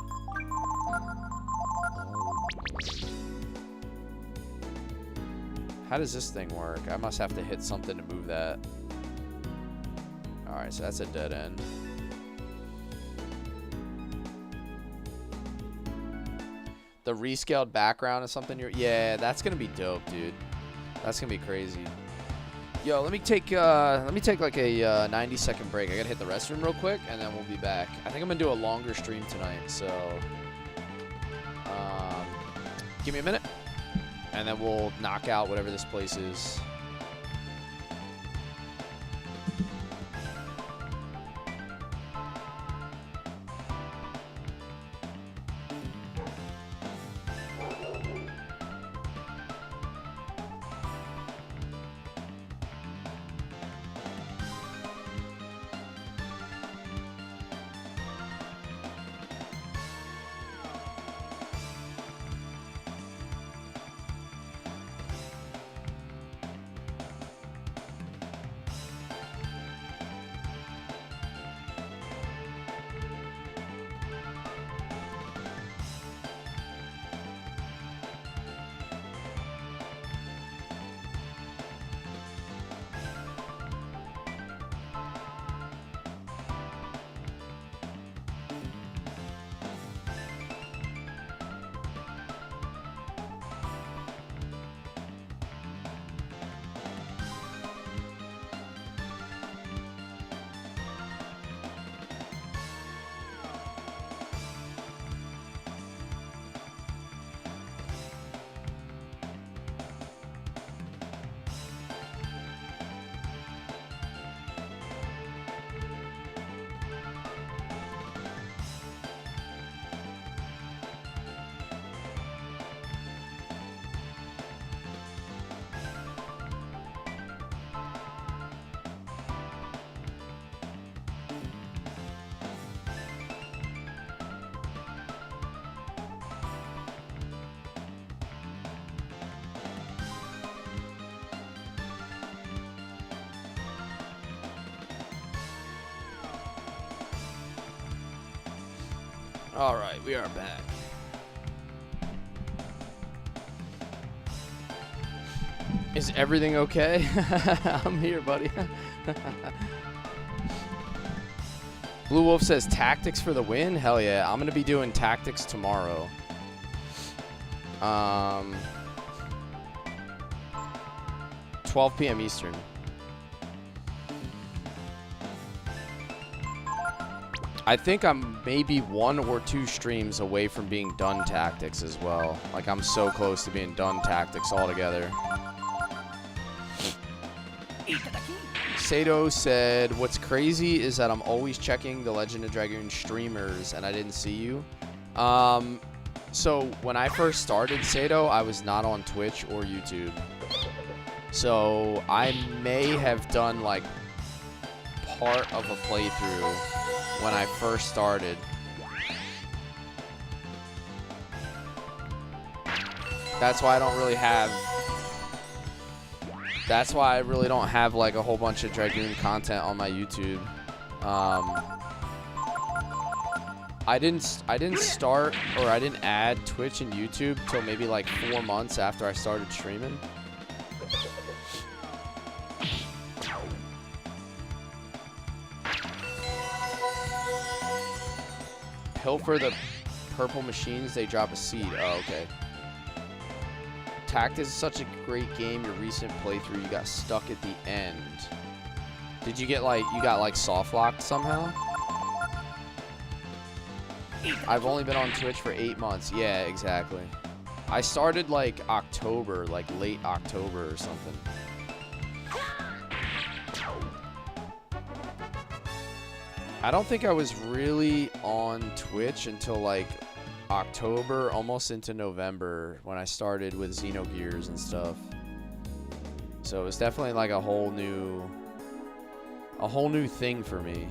How does this thing work? I must have to hit something to move that. Alright, so that's a dead end. The rescaled background is something yeah, that's gonna be dope, dude. That's gonna be crazy. Yo, let me take like a 90-second break. I gotta hit the restroom real quick, and then we'll be back. I think I'm gonna do a longer stream tonight, so give me a minute, and then we'll knock out whatever this place is. All right, we are back. Is everything okay? I'm here, buddy. Blue Wolf says tactics for the win. Hell yeah, I'm gonna be doing tactics tomorrow. 12 p.m. Eastern. I think I'm maybe 1 or 2 streams away from being done tactics as well. Like, I'm so close to being done tactics altogether. Sato said, what's crazy is that I'm always checking the Legend of Dragoon streamers and I didn't see you. So when I first started Sato, I was not on Twitch or YouTube. So I may have done like part of a playthrough when I first started. That's why I don't really have... That's why I really don't have like a whole bunch of Dragoon content on my YouTube. I didn't start, or I didn't add Twitch and YouTube till maybe like 4 months after I started streaming. Pilfer the purple machines, they drop a seed. Oh, okay. Tactics is such a great game. Your recent playthrough, you got stuck at the end. Did you get like, you got like soft locked somehow? I've only been on Twitch for 8 months. Yeah, exactly. I started like October, like late October or something. I don't think I was really on Twitch until like October, almost into November, when I started with Xenogears and stuff. So it was definitely like a whole new thing for me.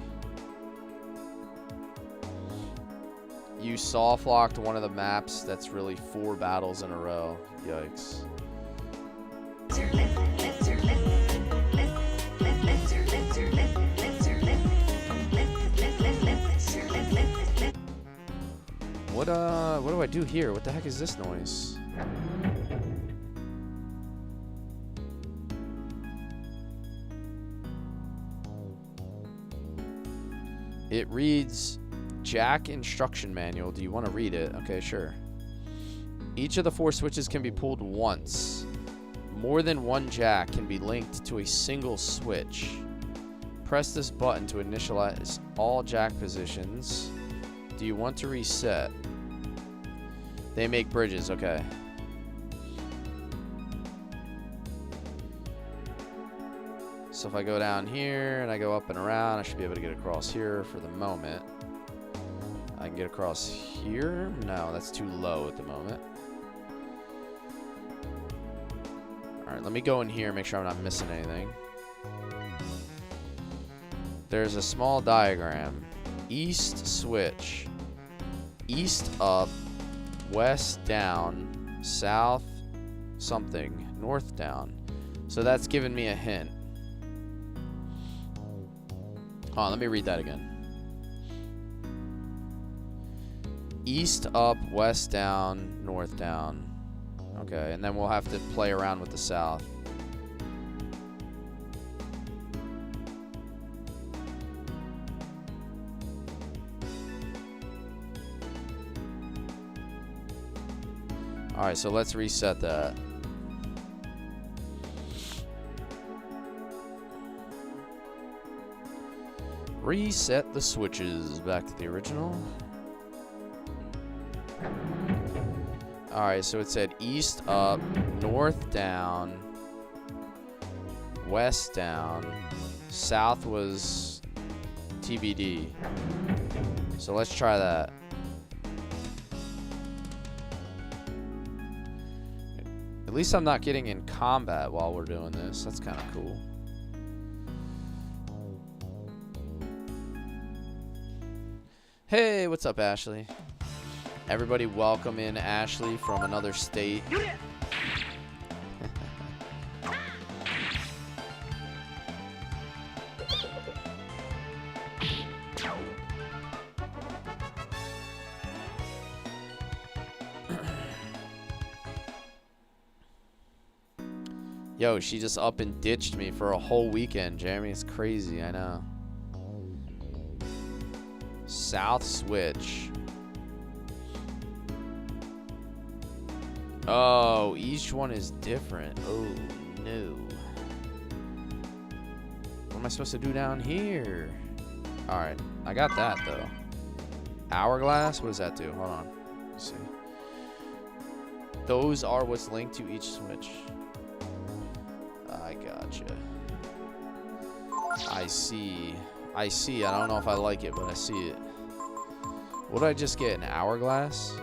You soft locked one of the maps that's really 4 battles in a row. Yikes. What do I do here? What the heck is this noise? It reads Jack instruction manual. Do you want to read it? Okay, sure. Each of the 4 switches can be pulled once. More than one jack can be linked to a single switch. Press this button to initialize all jack positions. Do you want to reset? They make bridges, okay. So if I go down here and I go up and around, I should be able to get across here for the moment. I can get across here. No, that's too low at the moment. Alright, let me go in here and make sure I'm not missing anything. There's a small diagram. East switch. East up. West down. South something. North down. So that's giving me a hint. Hold on, let me read that again. East up, west down, north down. Okay, and then we'll have to play around with the south. Alright, so let's reset that. Reset the switches back to the original. Alright, so it said east up, north down, west down, south was TBD. So let's try that. At least I'm not getting in combat while we're doing this. That's kind of cool. Hey, what's up, Ashley? Everybody welcome in Ashley from another state. Yo, she just up and ditched me for a whole weekend, Jeremy. It's crazy, I know. South switch. Oh, each one is different. Oh, no. What am I supposed to do down here? Alright, I got that, though. Hourglass? What does that do? Hold on. Let's see. Those are what's linked to each switch. I gotcha. I see. I see. I don't know if I like it, but I see it. What did I just get? An hourglass?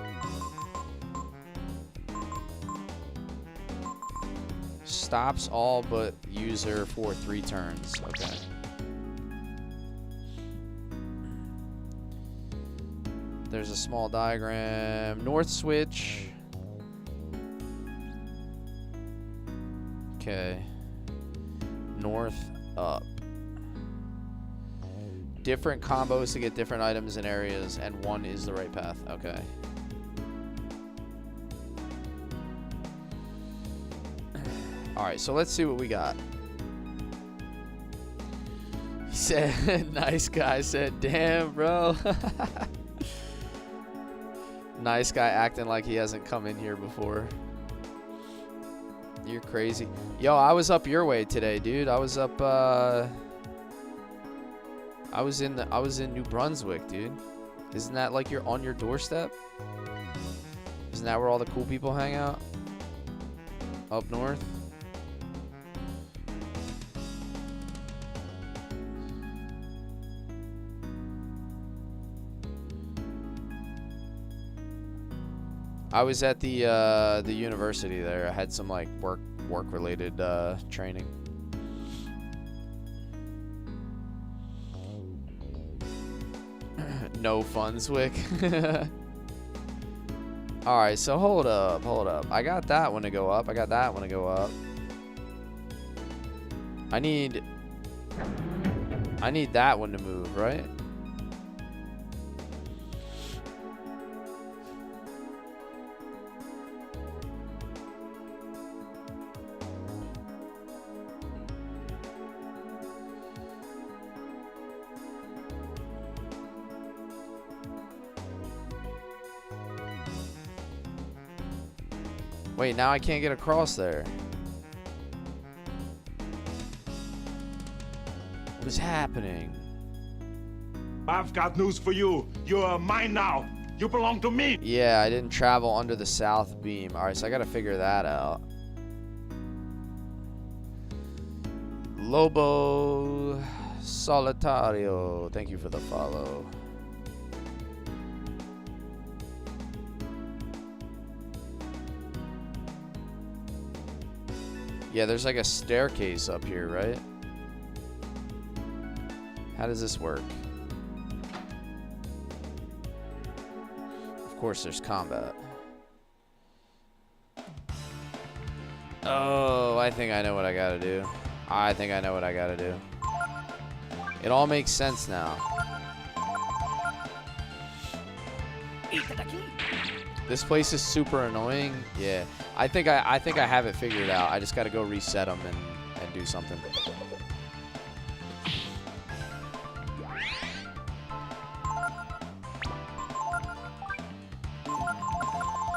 Stops all but user for 3 turns. Okay. There's a small diagram. North switch. Okay. North up. different combos to get different items in areas, and one is the right path. Okay. Alright, so let's see what we got. He said, nice guy said, damn, bro. Nice guy acting like he hasn't come in here before. You're crazy. Yo, I was up your way today, dude. I was up, I was in New Brunswick, dude. Isn't that like you're on your doorstep? Isn't that where all the cool people hang out? Up north? I was at the university there. I had some like work related training. No Funswick. All right, so hold up. I got that one to go up. I need that one to move, right? Wait, now I can't get across there. What is happening? I've got news for you. You're mine now. You belong to me. Yeah, I didn't travel under the south beam. Alright, so I gotta figure that out. Lobo Solitario. Thank you for the follow. Yeah, there's like a staircase up here, right? How does this work? Of course, there's combat. Oh, I think I know what I gotta do. It all makes sense now. This place is super annoying. Yeah, I think I have it figured out. I just got to go reset them and do something.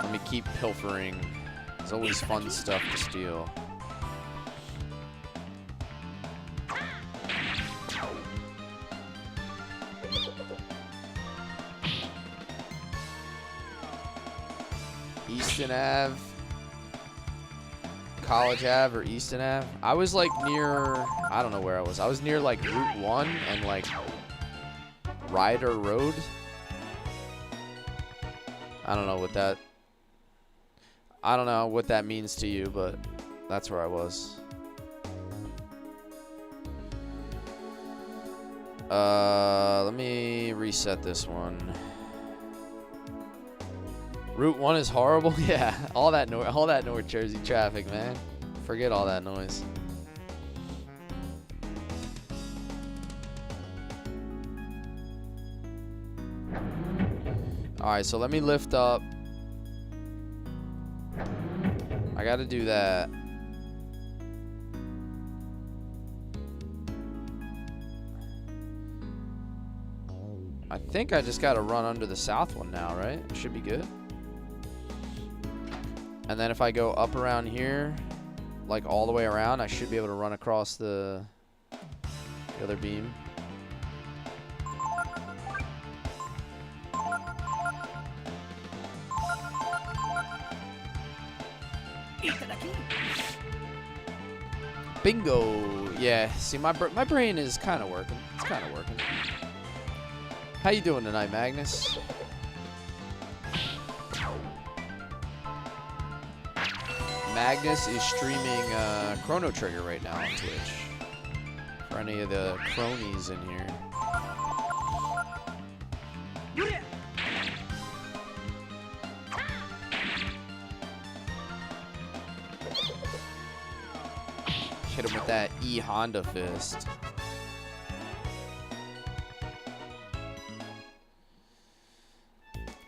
Let me keep pilfering. There's always fun stuff to steal. Easton Ave, College Ave, or Easton Ave. I was like near, I don't know where I was. I was near like Route 1 and like Ryder Road. I don't know what that means to you, but that's where I was. Let me reset this one. Route 1 is horrible. Yeah, all that North Jersey traffic, man. Forget all that noise. All right, so let me lift up. I got to do that. I think I just got to run under the south one now, right? Should be good. And then if I go up around here, like all the way around, I should be able to run across the other beam. Bingo. Yeah, see, my brain is kind of working. It's kind of working. How you doing tonight, Magnus? Magnus is streaming Chrono Trigger right now on Twitch. For any of the cronies in here. Hit him with that E Honda fist.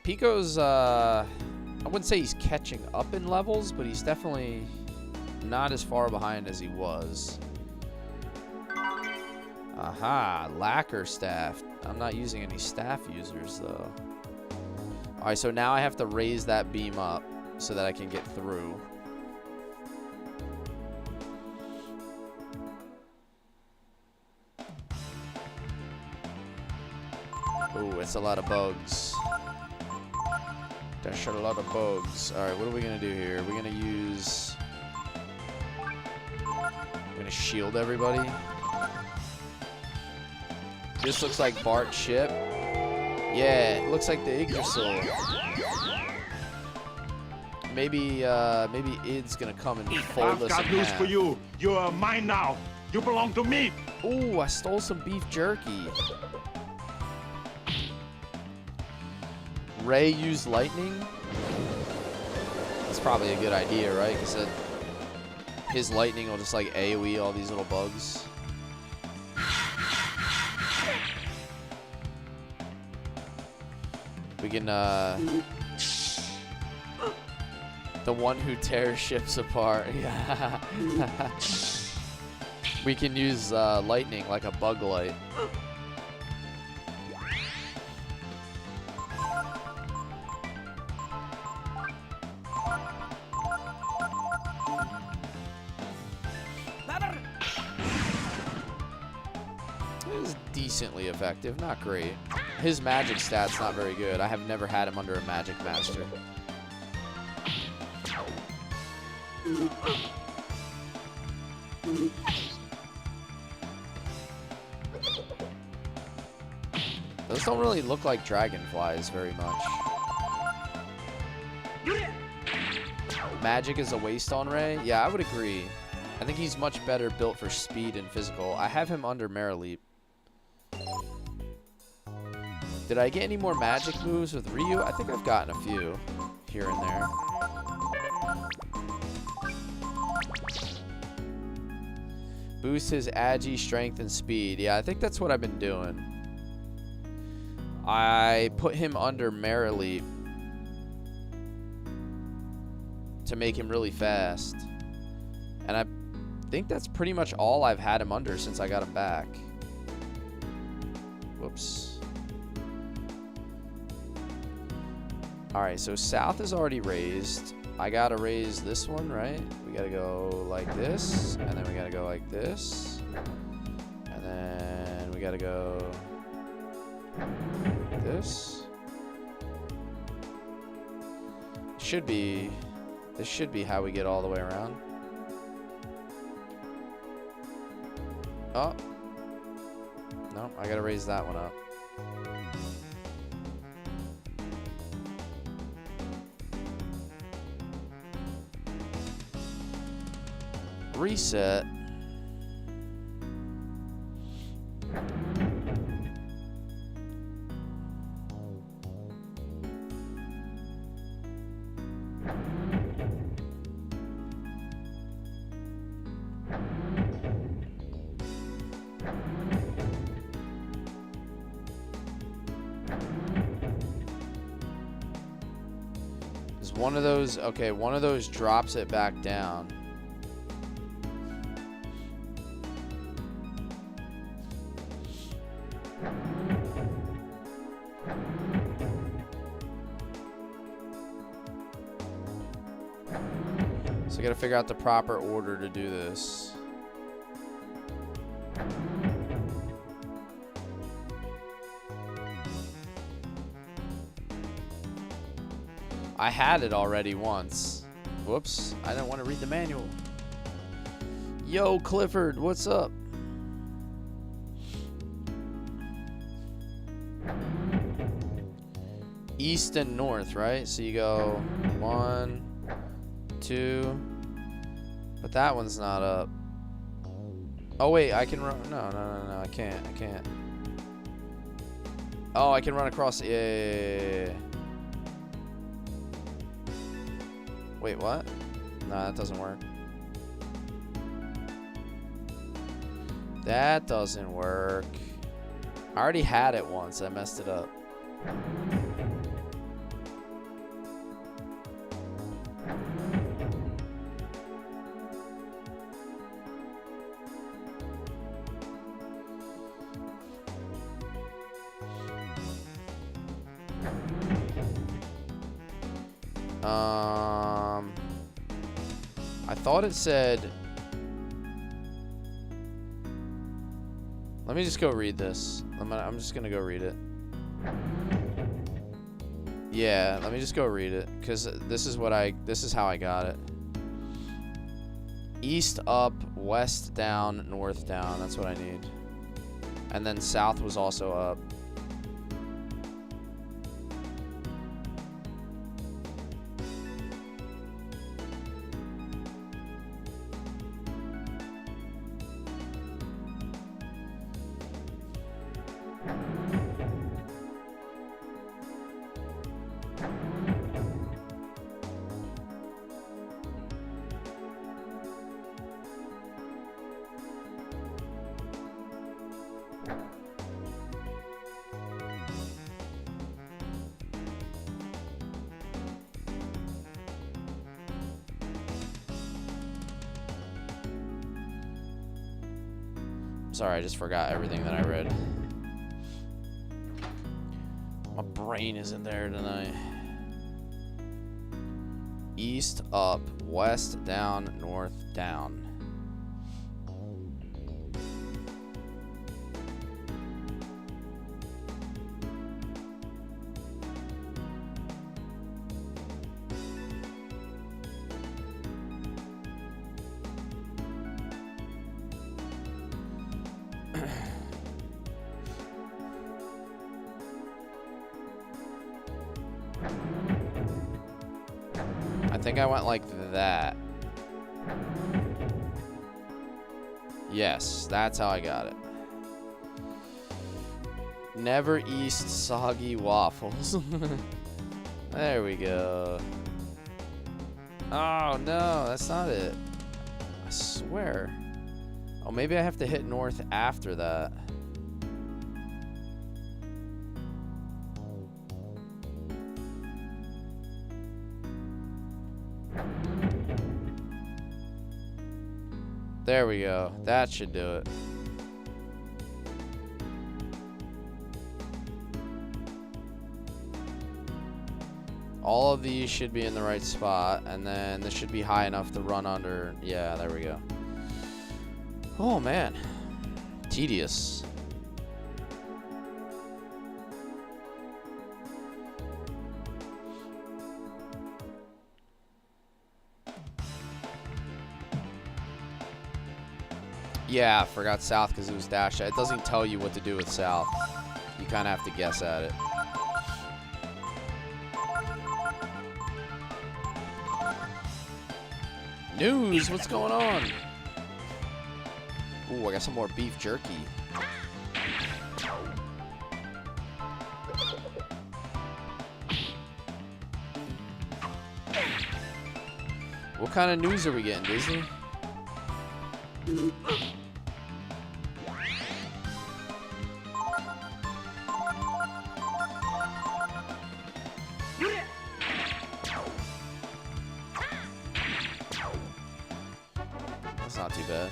Pico's, I wouldn't say he's catching up in levels, but he's definitely not as far behind as he was. Aha, lacquer staff. I'm not using any staff users, though. All right, so now I have to raise that beam up so that I can get through. Ooh, it's a lot of bugs. That's a lot of bugs. All right, what are we gonna do here? We're gonna use... We're gonna shield everybody. This looks like Bart's ship. Yeah, it looks like the Yggdrasil. Maybe Id's gonna come and fold us in half. I've got news for you. You're mine now. You belong to me. Ooh, I stole some beef jerky. Ray used lightning. That's probably a good idea, right? Because his lightning will just like AoE all these little bugs. We can, the one who tears ships apart. Yeah. We can use lightning like a bug light. It is decently effective, not great. His magic stat's not very good. I have never had him under a magic master. Those don't really look like dragonflies very much. Magic is a waste on Ray? Yeah, I would agree. I think he's much better built for speed and physical. I have him under Marileap. Did I get any more magic moves with Ryu? I think I've gotten a few here and there. Boost his agi, strength, and speed. Yeah, I think that's what I've been doing. I put him under Marileap to make him really fast. And I think that's pretty much all I've had him under since I got him back. Whoops. Alright, so south is already raised. I gotta raise this one, right? We gotta go like this, and then we gotta go like this. And then we gotta go like this. This should be how we get all the way around. Oh. No, I gotta raise that one up. Reset. Is one of those, okay, one of those drops it back down. So I gotta figure out the proper order to do this. I had it already once. Whoops, I didn't want to read the manual. Yo, Clifford, what's up? East and north, right? So you go 1, 2, but that one's not up. Oh wait, I can run. No, I can't. Oh, I can run across. Yeah. Wait, what? No, that doesn't work. That doesn't work. I already had it once. I messed it up. I thought it said... Let me just go read this. I'm just gonna go read it. Yeah, let me just go read it, because this is how I got it. East up, west down, north down. That's what I need. And then south was also up. Sorry, I just forgot everything that I read. My brain isn't there tonight. East up, west down, north down. I think I went like that. Yes, that's how I got it. Never east soggy waffles. There we go. Oh no, that's not it. I swear. Oh, maybe I have to hit north after that. There we go. That should do it. All of these should be in the right spot, and then this should be high enough to run under. Yeah, there we go. Oh, man. Tedious. Yeah, I forgot south because it was dashed. It doesn't tell you what to do with south. You kind of have to guess at it. News, what's going on? Ooh, I got some more beef jerky. What kind of news are we getting, Disney? That's not too bad.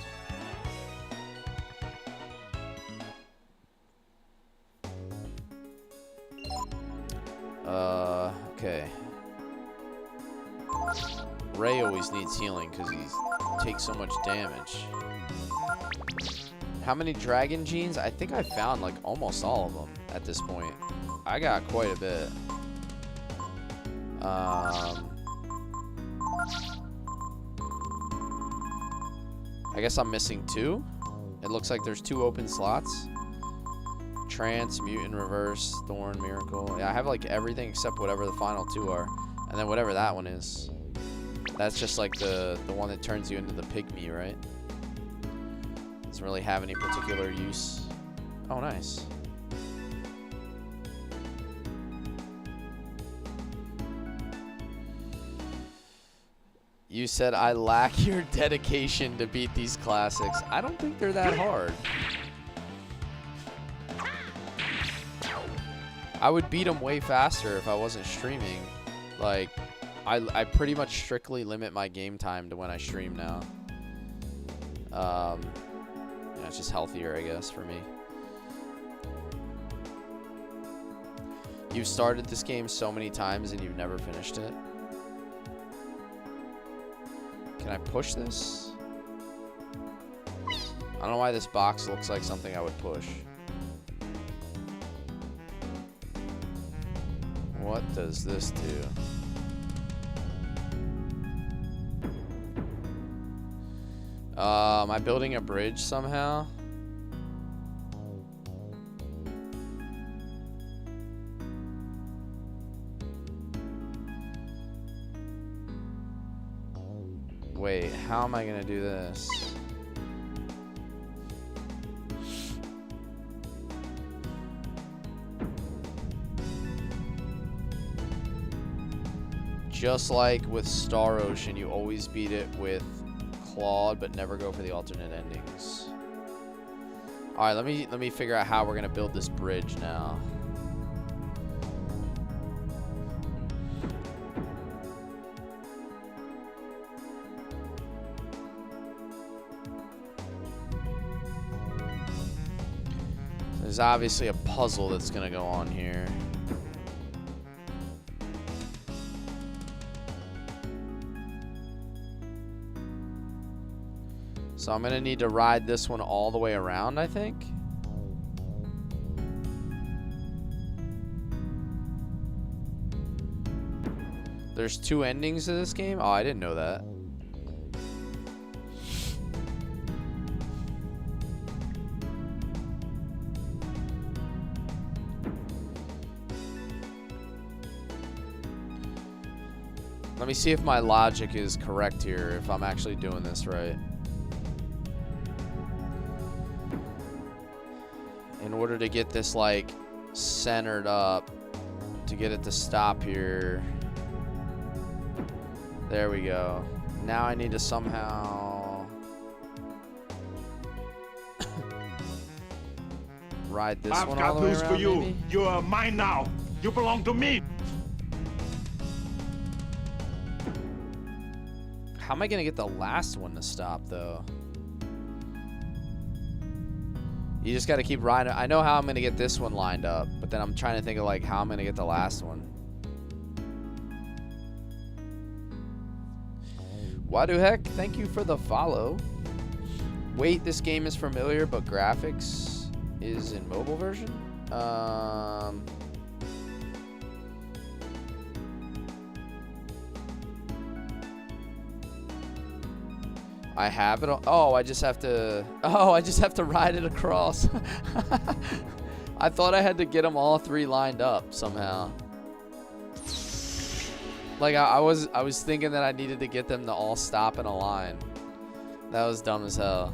Okay. Ray always needs healing because he takes so much damage. How many dragon genes? I think I found like almost all of them at this point. I got quite a bit. I guess I'm missing 2. It looks like there's 2 open slots. Trance, Mutant, Reverse, Thorn, Miracle. Yeah, I have like everything except whatever the final 2 are. And then whatever that one is. That's just like the one that turns you into the pygmy, right? Doesn't really have any particular use. Oh, nice. You said I lack your dedication to beat these classics. I don't think they're that hard. I would beat them way faster if I wasn't streaming. Like, I pretty much strictly limit my game time to when I stream now. Yeah, it's just healthier, I guess, for me. You've started this game so many times and you've never finished it. Can I push this? I don't know why this box looks like something I would push. What does this do? Am I building a bridge somehow? Wait, how am I gonna do this? Just like with Star Ocean, you always beat it with Claude, but never go for the alternate endings. All right, let me figure out how we're gonna build this bridge now. There's obviously a puzzle that's gonna go on here. So I'm gonna need to ride this one all the way around, I think. There's 2 endings to this game? Oh, I didn't know that. Let me see if my logic is correct here, if I'm actually doing this right. In order to get this like centered up, to get it to stop here. There we go. Now I need to somehow ride this I've one all got the way news around, for you. maybe? You are mine now. You belong to me. How am I gonna get the last one to stop though? You just gotta keep riding. I know how I'm gonna get this one lined up, but then I'm trying to think of like how I'm gonna get the last one. Wadu Heck, thank you for the follow. Wait, this game is familiar, but graphics is in mobile version? I have it. Oh, I just have to. Oh, I just have to ride it across. I thought I had to get them all 3 lined up somehow. Like I was thinking that I needed to get them to all stop in a line. That was dumb as hell.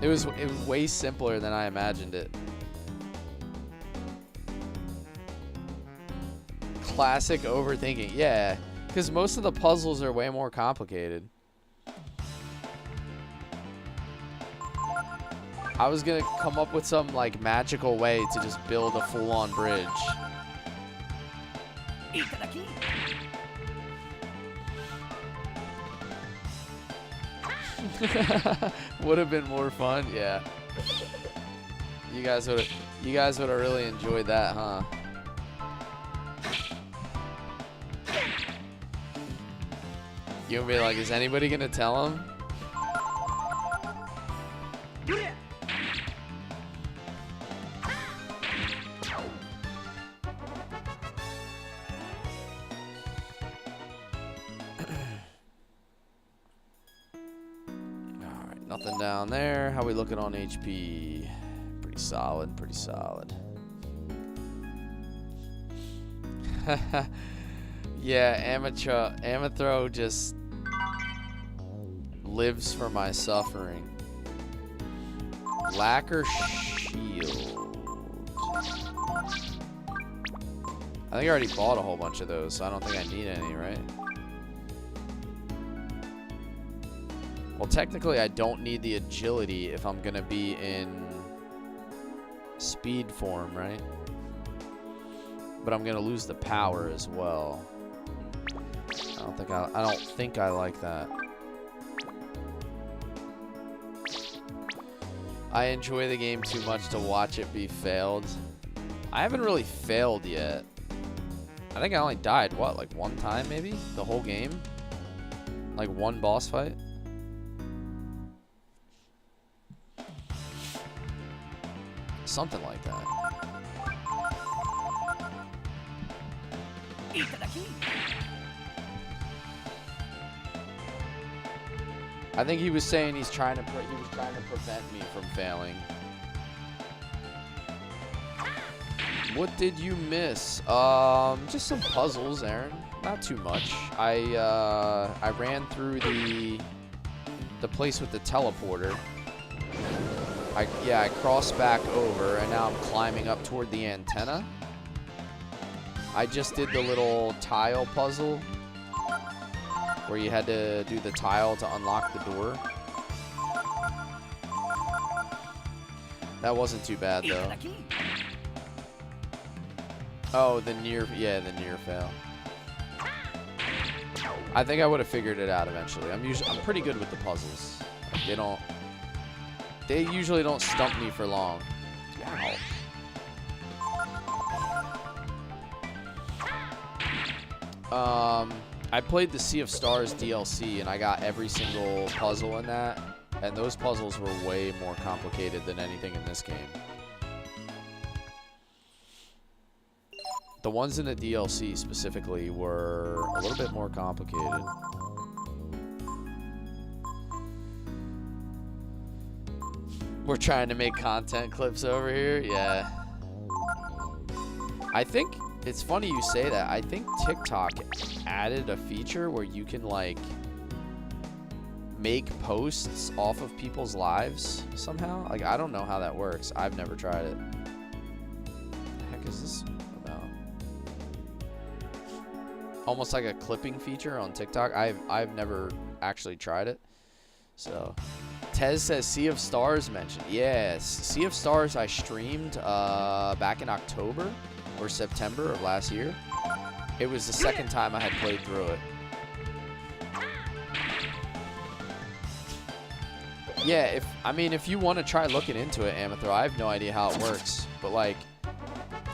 It was way simpler than I imagined it. Classic overthinking. Yeah, because most of the puzzles are way more complicated. I was gonna come up with some like magical way to just build a full-on bridge. Would have been more fun, yeah. You guys would have really enjoyed that, huh? You would be like, is anybody gonna tell him? Nothing down there. How we looking on HP? Pretty solid, pretty solid. Yeah, Amathro just lives for my suffering. Lacquer shield. I think I already bought a whole bunch of those, so I don't think I need any, right? Well, technically, I don't need the agility if I'm gonna be in speed form, right? But I'm gonna lose the power as well. I don't think I like that. I enjoy the game too much to watch it be failed. I haven't really failed yet. I think I only died, what, like 1 time maybe? The whole game? Like one boss fight? Something like that. I think he was saying he was trying to prevent me from failing. What did you miss? Just some puzzles, Aaron. Not too much. I ran through the place with the teleporter. I crossed back over, and now I'm climbing up toward the antenna. I just did the little tile puzzle where you had to do the tile to unlock the door. That wasn't too bad though. Oh, the near fail. I think I would have figured it out eventually. I'm pretty good with the puzzles. Like, they usually don't stump me for long. Wow. I played the Sea of Stars DLC and I got every single puzzle in that, and those puzzles were way more complicated than anything in this game. The ones in the DLC specifically were a little bit more complicated. We're trying to make content clips over here. Yeah. I think it's funny you say that. I think TikTok added a feature where you can like make posts off of people's lives somehow. Like, I don't know how that works. I've never tried it. What the heck is this about? Almost like a clipping feature on TikTok. I've never actually tried it. So Tez says Sea of Stars mentioned. Yes, Sea of Stars I streamed back in October or September of last year. It was the second time I had played through it. Yeah, if you want to try looking into it, Amethyr, I have no idea how it works. But like,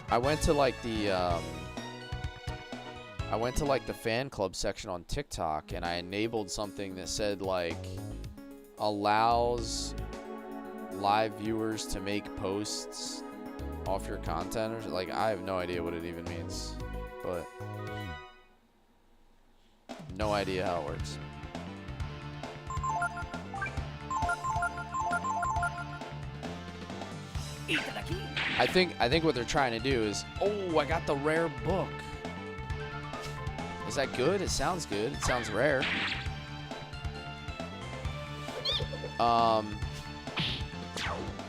I went to like the fan club section on TikTok, and I enabled something that said like allows live viewers to make posts off your content, or like, I have no idea what it even means, but no idea how it works. I think what they're trying to do is, oh, I got the rare book. Is that good? It sounds good. It sounds rare.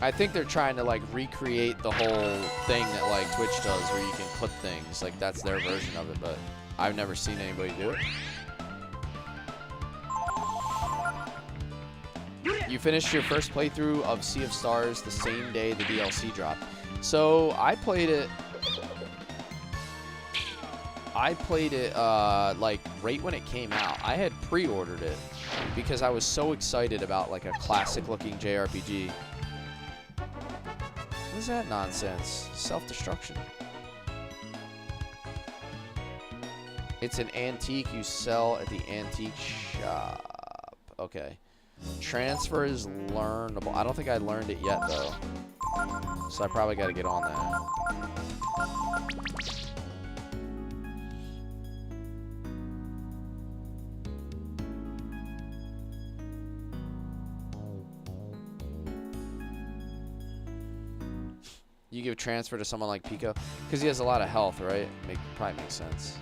I think they're trying to like recreate the whole thing that like Twitch does, where you can clip things. Like, that's their version of it, but I've never seen anybody do it. You finished your first playthrough of Sea of Stars the same day the DLC dropped. So I played it like right when it came out. I had pre-ordered it because I was so excited about like a classic looking JRPG. What is that nonsense? Self-destruction. It's an antique you sell at the antique shop. Okay. Transfer is learnable. I don't think I learned it yet though, so I probably got to get on that. You give transfer to someone like Pico because he has a lot of health, right? Probably makes sense.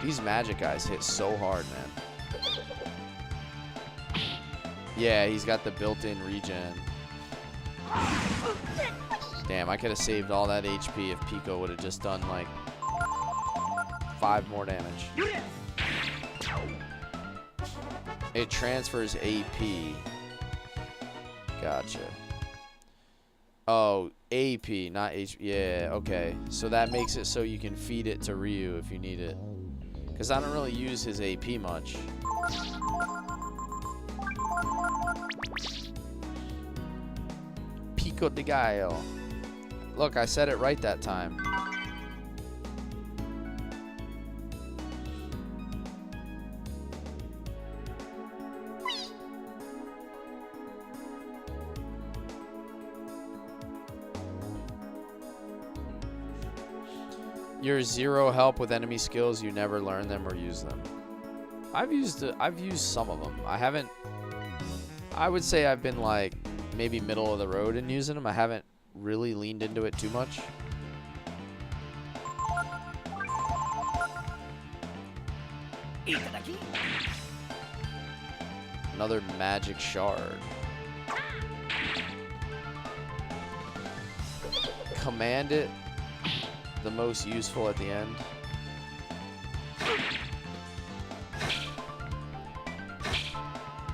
These magic guys hit so hard, man. Yeah, he's got the built-in regen. Damn, I could have saved all that HP if Pico would have just done like 5 more damage. It transfers AP. Gotcha. Oh, AP, not HP. Yeah, okay. So that makes it so you can feed it to Ryu if you need it. Because I don't really use his AP much. Pico. Pico de Gallo. Look, I said it right that time. You're zero help with enemy skills. You never learn them or use them. I've used some of them. I haven't. I would say I've been like maybe middle of the road in using them. I haven't really leaned into it too much. Another magic shard. Command it. The most useful at the end.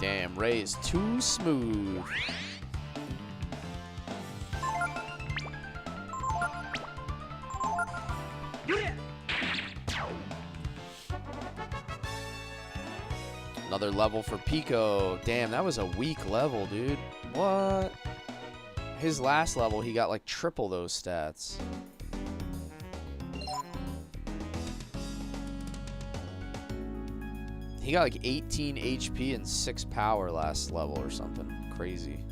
Damn, Ray is too smooth. Another level for Pico. Damn, that was a weak level, dude. What? His last level, he got like triple those stats. He got like 18 HP and 6 power last level or something crazy.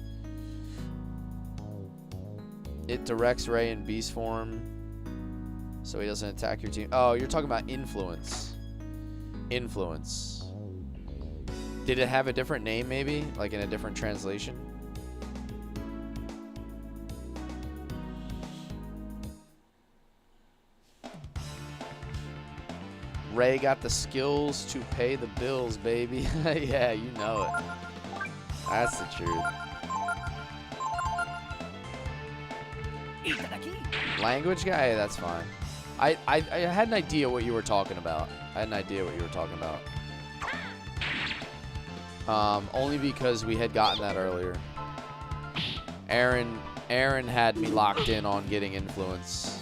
It directs Ray in beast form so he doesn't attack your team. Oh, you're talking about influence. Influence. Did it have a different name maybe? Like in a different translation? Ray got the skills to pay the bills, baby. Yeah, you know it. That's the truth. Language guy? Hey, that's fine. I had an idea what you were talking about. Only because we had gotten that earlier. Aaron had me locked in on getting influence.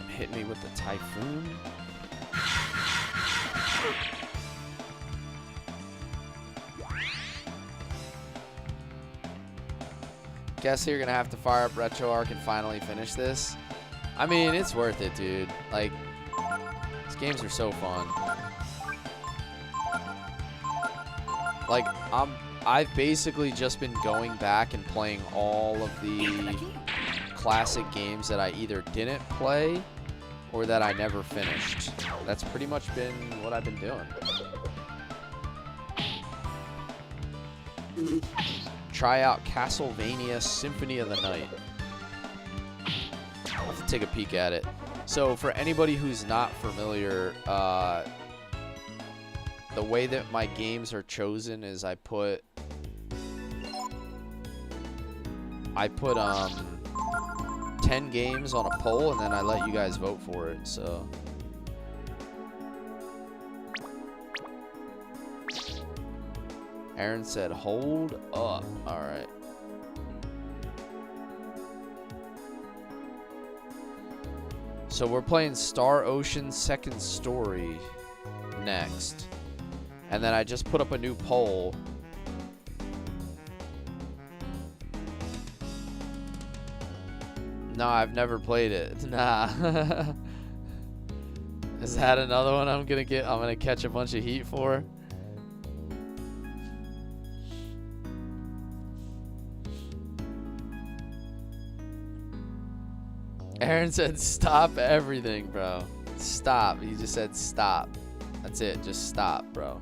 Hit me with the typhoon. Guess you're gonna have to fire up RetroArch and finally finish this. I mean, it's worth it, dude. Like, these games are so fun. Like, I've basically just been going back and playing all of the classic games that I either didn't play or that I never finished. That's pretty much been what I've been doing. Try out Castlevania Symphony of the Night. I'll have to take a peek at it. So for anybody who's not familiar, the way that my games are chosen is I put 10 games on a poll, and then I let you guys vote for it, so. Aaron said, hold up. All right. So we're playing Star Ocean Second Story next. And then I just put up a new poll. No, I've never played it. Nah. Is that another one I'm gonna catch a bunch of heat for? Aaron said stop everything, bro. Stop. He just said stop. That's it. Just stop, bro.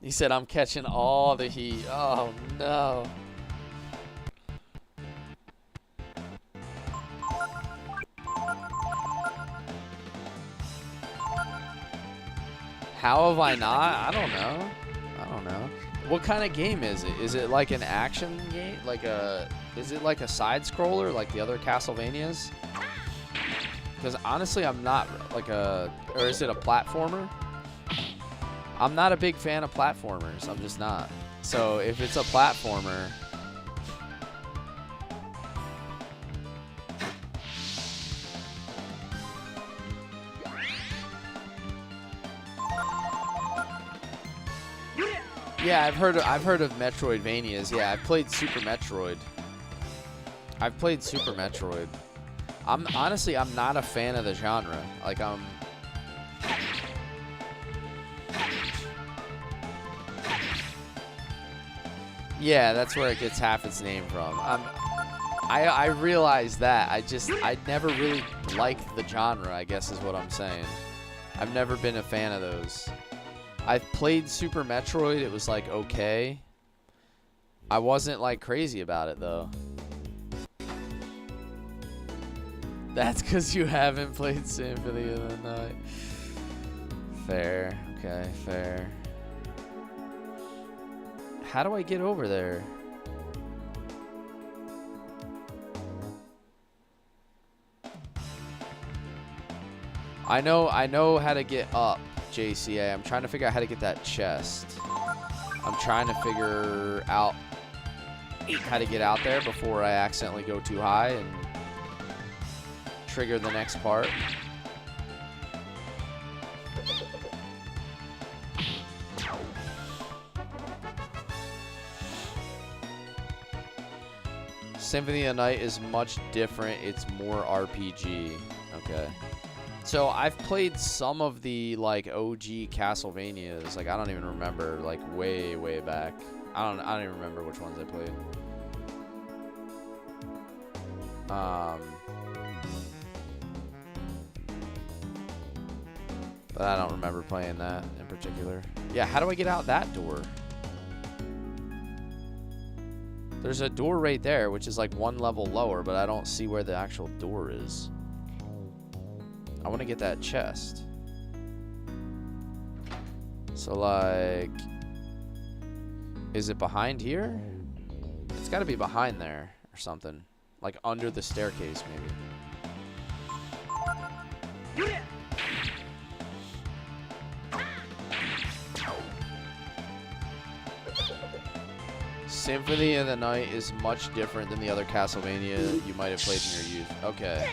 He said I'm catching all the heat. Oh, no. How have I not? I don't know. What kind of game is it? Is it like an action game? Is it like a side scroller like the other Castlevanias? Because honestly, I'm not or is it a platformer? I'm not a big fan of platformers. I'm just not. So if it's a platformer, Yeah, I've heard of Metroidvanias. Yeah, I've played Super Metroid. I'm not a fan of the genre. Like yeah, that's where it gets half its name from. I realize that. I never really liked the genre, I guess is what I'm saying. I've never been a fan of those. I've played Super Metroid. It was like okay. I wasn't like crazy about it though. That's because you haven't played Symphony of the Night. Fair. Okay, fair. How do I get over there? I know how to get up, JCA. I'm trying to figure out how to get that chest. I'm trying to figure out how to get out there before I accidentally go too high and trigger the next part. Symphony of the Night is much different. It's more RPG. Okay. So I've played some of the like OG Castlevanias. Like I don't even remember, like way back. I don't even remember which ones I played. But I don't remember playing that in particular. Yeah, how do I get out that door? There's a door right there, which is like one level lower, but I don't see where the actual door is. I want to get that chest. So like, is it behind here? It's got to be behind there or something. Like under the staircase, maybe. Symphony of the Night is much different than the other Castlevania you might have played in your youth. Okay.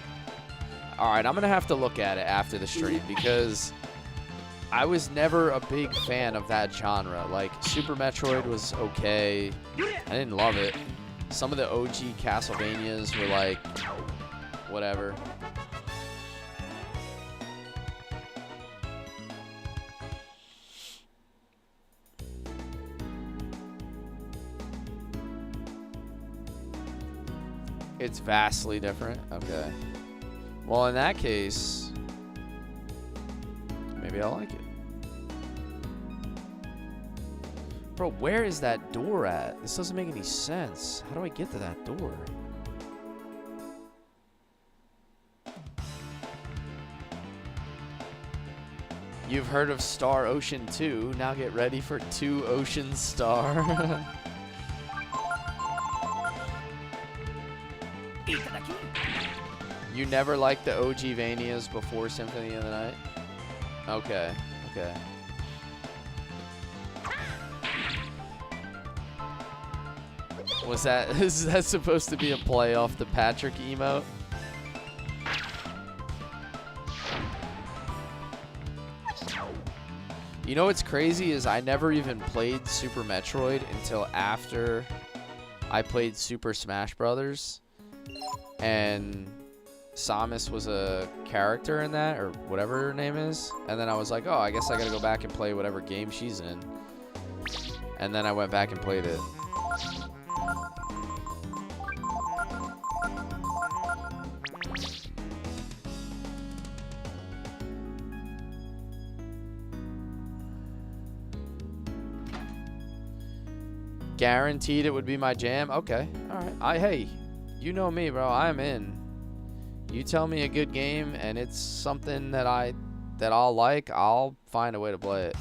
Alright, I'm going to have to look at it after the stream because I was never a big fan of that genre. Like, Super Metroid was okay. I didn't love it. Some of the OG Castlevanias were like, whatever. It's vastly different. Okay. Well, in that case, maybe I like it. Bro, where is that door at? This doesn't make any sense. How do I get to that door? You've heard of Star Ocean 2. Now get ready for 2 Ocean Star. You never liked the OG Vanias before Symphony of the Night? Okay, okay. Is that supposed to be a play off the Patrick emote? You know what's crazy is I never even played Super Metroid until after I played Super Smash Brothers. And Samus was a character in that, or whatever her name is. And then I was like, oh, I guess I gotta go back and play whatever game she's in. And then I went back and played it. Guaranteed it would be my jam? Okay, alright. Hey, you know me, bro. I'm in. You tell me a good game and it's something that I'll like, I'll find a way to play it.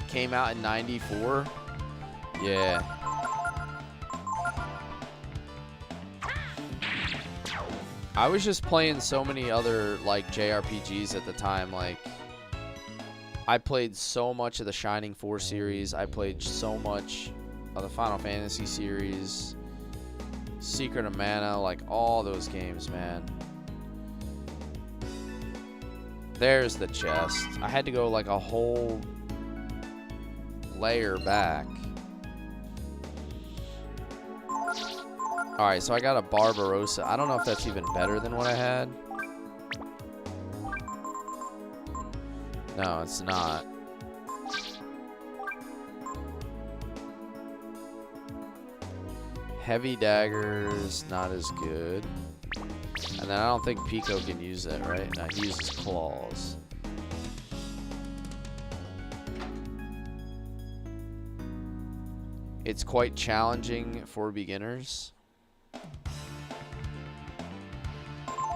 Came out in '94. Yeah. I was just playing so many other like JRPGs at the time, like I played so much of the Shining 4 series. I played so much of the Final Fantasy series. Secret of Mana, like all those games, man. There's the chest. I had to go like a whole layer back. Alright, so I got a Barbarossa. I don't know if that's even better than what I had. No, it's not. Heavy daggers, not as good. And then I don't think Pico can use that, right? No, he uses claws. It's quite challenging for beginners.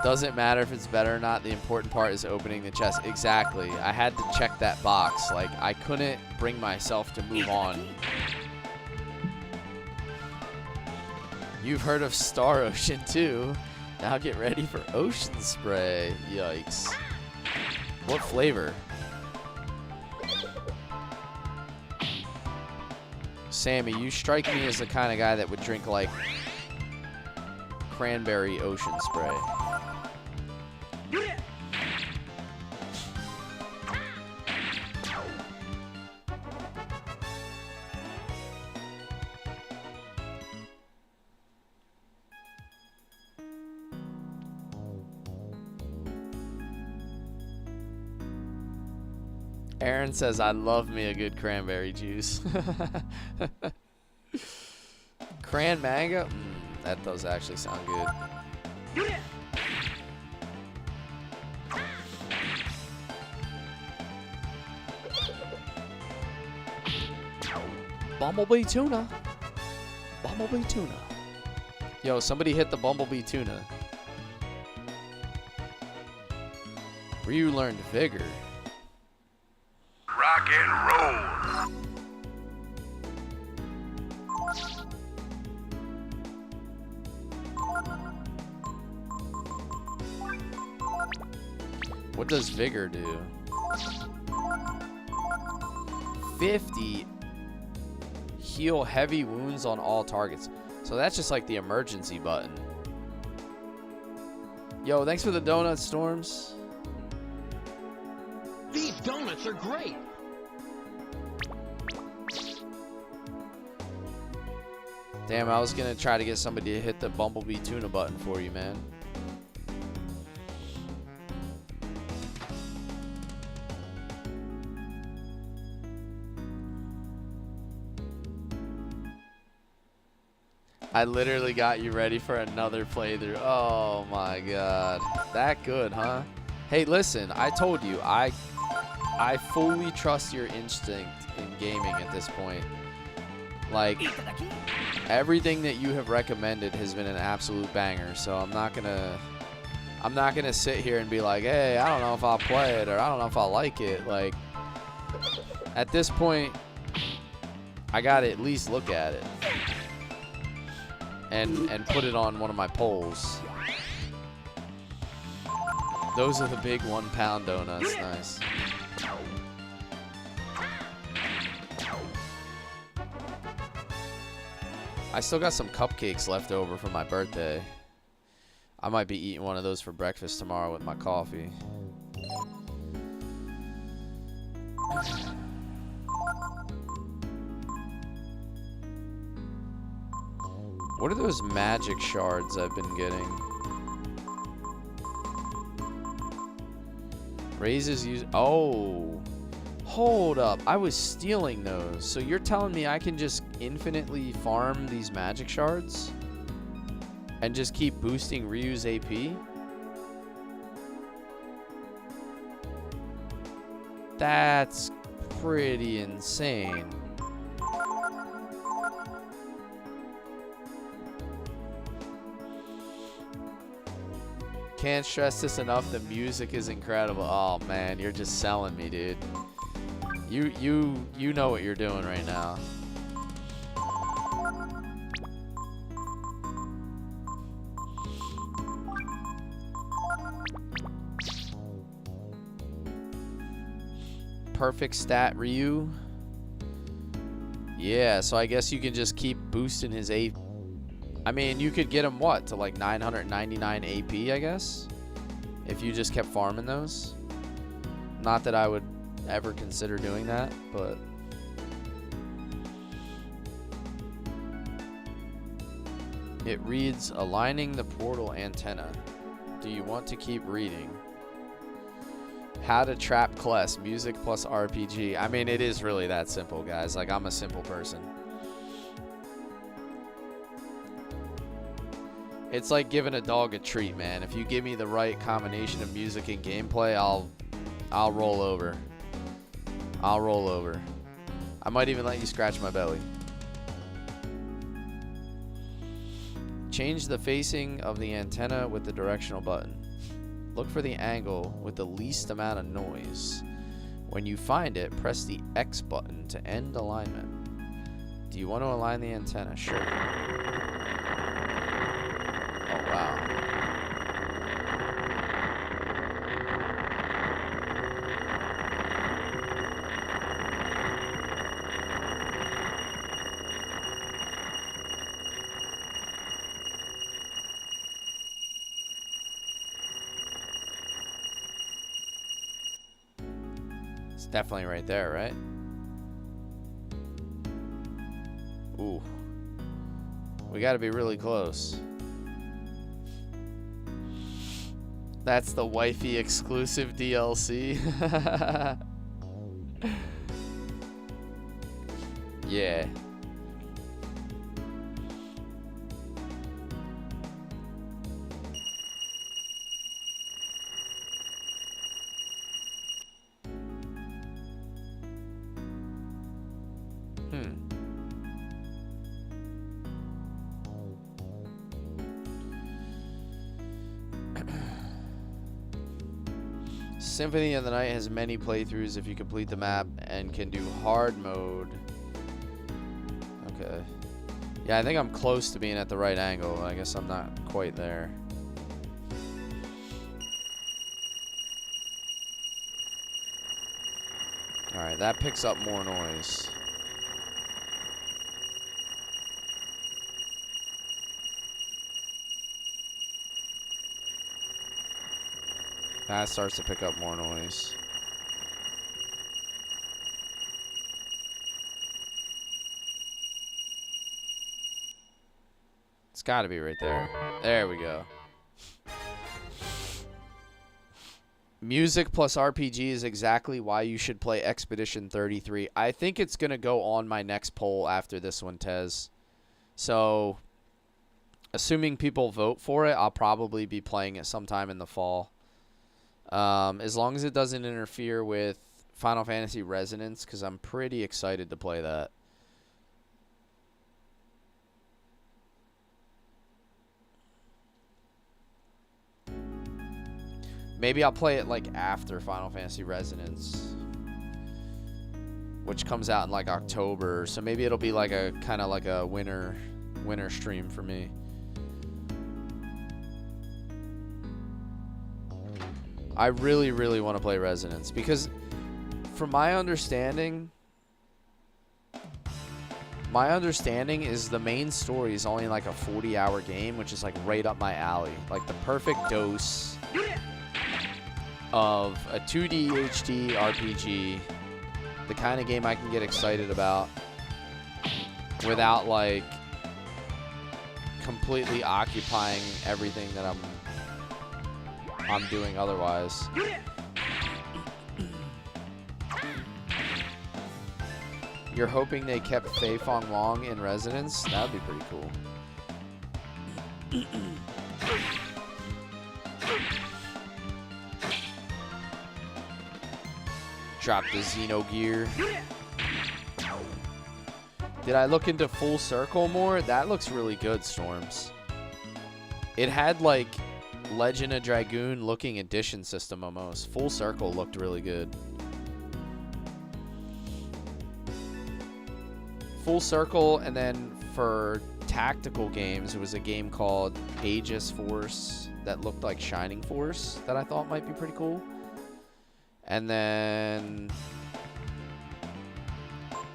Doesn't matter if it's better or not. The important part is opening the chest. Exactly. I had to check that box. Like, I couldn't bring myself to move on. You've heard of Star Ocean too. Now get ready for Ocean Spray. Yikes. What flavor? Sammy, you strike me as the kind of guy that would drink like cranberry Ocean Spray. Aaron says, I love me a good cranberry juice. Cran mango? That does actually sound good. Bumblebee tuna. Bumblebee tuna. Yo, somebody hit the bumblebee tuna. Ryu learned vigor. Rock and roll. What does vigor do? 50. Heal heavy wounds on all targets. So that's just like the emergency button. Yo, thanks for the donut, Storms. These donuts are great. Damn, I was gonna try to get somebody to hit the bumblebee tuna button for you, man. I literally got you ready for another playthrough. Oh my god. That good, huh? Hey, listen, I told you, I fully trust your instinct in gaming at this point. Like, everything that you have recommended has been an absolute banger, so I'm not gonna sit here and be like, hey, I don't know if I'll play it, or I don't know if I'll like it. Like, at this point, I gotta at least look at it. And put it on one of my polls. Those are the big 1 pound donuts. Nice. I still got some cupcakes left over from my birthday. I might be eating one of those for breakfast tomorrow with my coffee. What are those magic shards I've been getting? Raises use. Oh, hold up. I was stealing those. So you're telling me I can just infinitely farm these magic shards? And just keep boosting Ryu's AP? That's pretty insane. Can't stress this enough. The music is incredible. Oh man, you're just selling me, dude. You know what you're doing right now. perfect stat Ryu. Yeah, so I guess you can just keep boosting his AP. I mean, you could get him, what, to like 999 AP, I guess? If you just kept farming those. Not that I would ever consider doing that, but... It reads, aligning the portal antenna. Do you want to keep reading? How to trap Kless, music plus RPG. I mean, it is really that simple, guys. Like, I'm a simple person. It's like giving a dog a treat, man. If you give me the right combination of music and gameplay, I'll roll over. I'll roll over. I might even let you scratch my belly. Change the facing of the antenna with the directional button. Look for the angle with the least amount of noise. When you find it, press the X button to end alignment. Do you want to align the antenna? Sure. Oh, wow. It's definitely right there, right? Ooh. We gotta be really close. That's the wifey exclusive DLC. Yeah. Symphony of the Night has many playthroughs if you complete the map and can do hard mode. Okay. Yeah, I think I'm close to being at the right angle. I guess I'm not quite there. Alright, that picks up more noise. That starts to pick up more noise. It's got to be right there. There we go. Music plus RPG is exactly why you should play Expedition 33. I think it's going to go on my next poll after this one, Tez. So, assuming people vote for it, I'll probably be playing it sometime in the fall. As long as it doesn't interfere with Final Fantasy Resonance, because I'm pretty excited to play that. Maybe I'll play it like after Final Fantasy Resonance, which comes out in like October. So maybe it'll be like a kind of like a winter stream for me. I really, really want to play Resonance because from my understanding is the main story is only like a 40-hour game, which is like right up my alley. Like the perfect dose of a 2D HD RPG, the kind of game I can get excited about without like completely occupying everything that I'm doing otherwise. You're hoping they kept Fei Fong Long in Resonance? That would be pretty cool. Drop the Xenogear. Did I look into Full Circle more? That looks really good, Storms. It had like Legend of Dragoon looking edition system almost. Full Circle looked really good. Full Circle, and then for tactical games, it was a game called Aegis Force that looked like Shining Force that I thought might be pretty cool. And then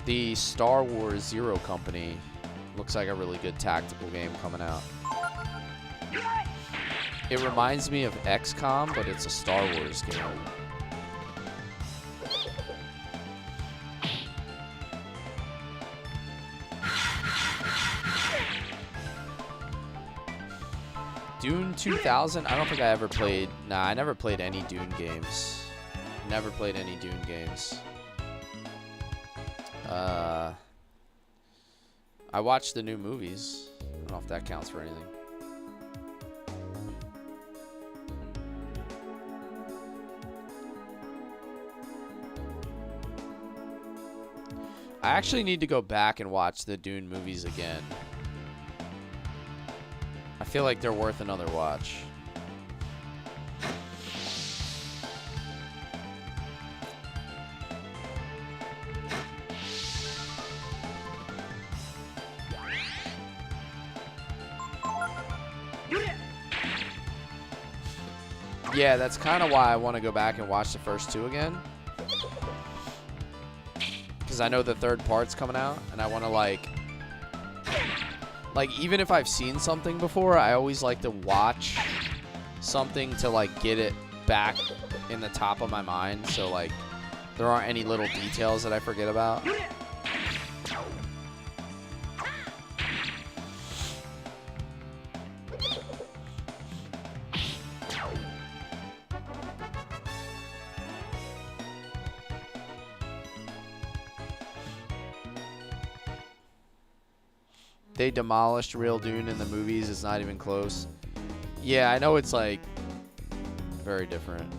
The Star Wars Zero Company looks like a really good tactical game coming out. It reminds me of XCOM, but it's a Star Wars game. Dune 2000? I don't think I ever played... Nah, I never played any Dune games. Never played any Dune games. I watched the new movies. I don't know if that counts for anything. I actually need to go back and watch the Dune movies again. I feel like they're worth another watch. Yeah, that's kind of why I want to go back and watch the first two again. Because I know the third part's coming out, and I want to, like, even if I've seen something before, I always like to watch something to, like, get it back in the top of my mind. So, like, there aren't any little details that I forget about. They demolished Real Dune in the movies. It's not even close. Yeah, I know it's like very different.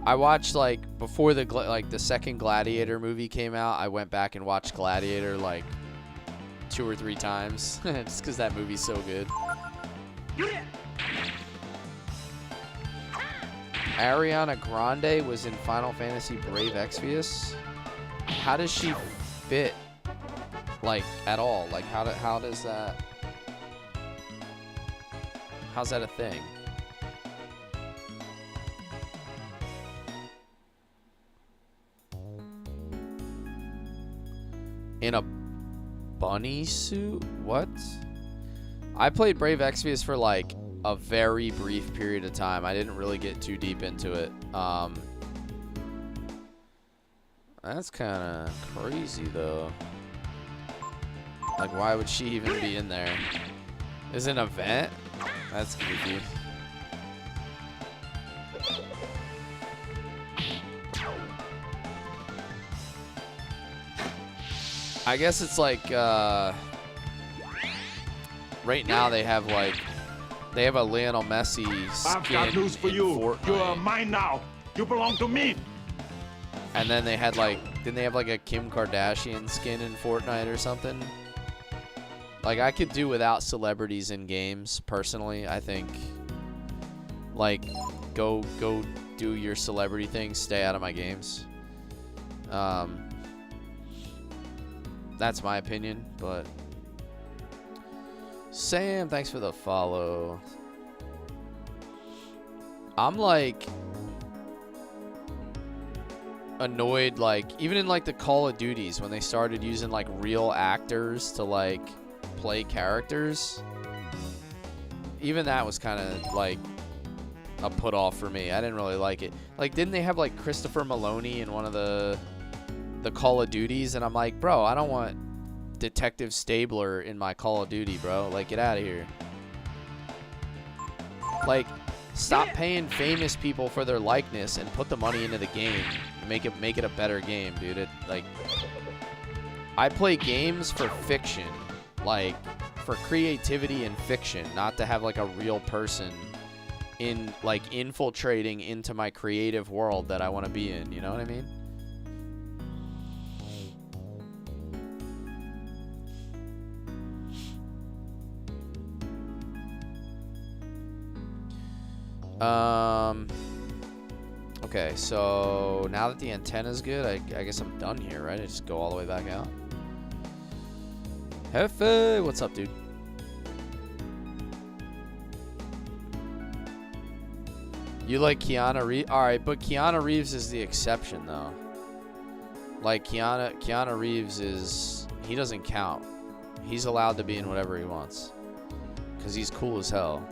I watched like before the second Gladiator movie came out. I went back and watched Gladiator like 2 or 3 times just because that movie's so good. Ariana Grande was in Final Fantasy Brave Exvius. How does she fit, like, at all? Like, how does that... How's that a thing? In a bunny suit? What? I played Brave Exvius for, like, a very brief period of time. I didn't really get too deep into it. That's kind of crazy, though. Like, why would she even be in there? Is it an event? That's goofy. I guess it's like, right now they have, like, they have a Lionel Messi skin. I've got news for you. Fortnite. You are mine now. You belong to me. And then they had like, didn't they have like a Kim Kardashian skin in Fortnite or something? Like, I could do without celebrities in games, personally. I think, like, go do your celebrity thing. Stay out of my games. That's my opinion, but... Sam, thanks for the follow. I'm like annoyed, like even in like the Call of Duties when they started using like real actors to like play characters. Even that was kind of like a put off for me. I didn't really like it. Like, didn't they have like Christopher Maloney in one of the Call of Duties? And I'm like, bro, I don't want Detective Stabler in my Call of Duty, bro. Like, get out of here. Like, stop paying famous people for their likeness and put the money into the game. Make it a better game, dude. I play games for fiction, like for creativity and fiction, not to have like a real person in like infiltrating into my creative world that I want to be in. You know what I mean? Okay, so now that the antenna's good, I guess I'm done here, right? I just go all the way back out. Hefe, what's up, dude? You like Keanu Reeves? All right, but Keanu Reeves is the exception, though. Like, Keanu Reeves is... He doesn't count. He's allowed to be in whatever he wants. Because he's cool as hell.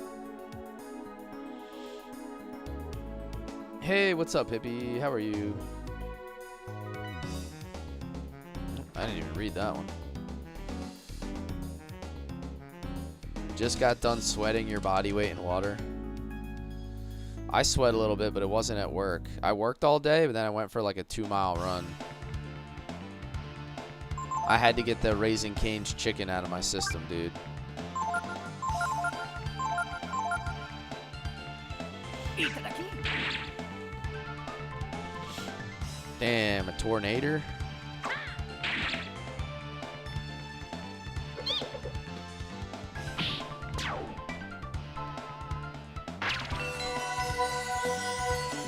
Hey, what's up, hippie? How are you? I didn't even read that one. Just got done sweating your body weight in water. I sweat a little bit, but it wasn't at work. I worked all day, but then I went for like a 2-mile run. I had to get the Raising Cane's chicken out of my system, dude. Damn, a tornado.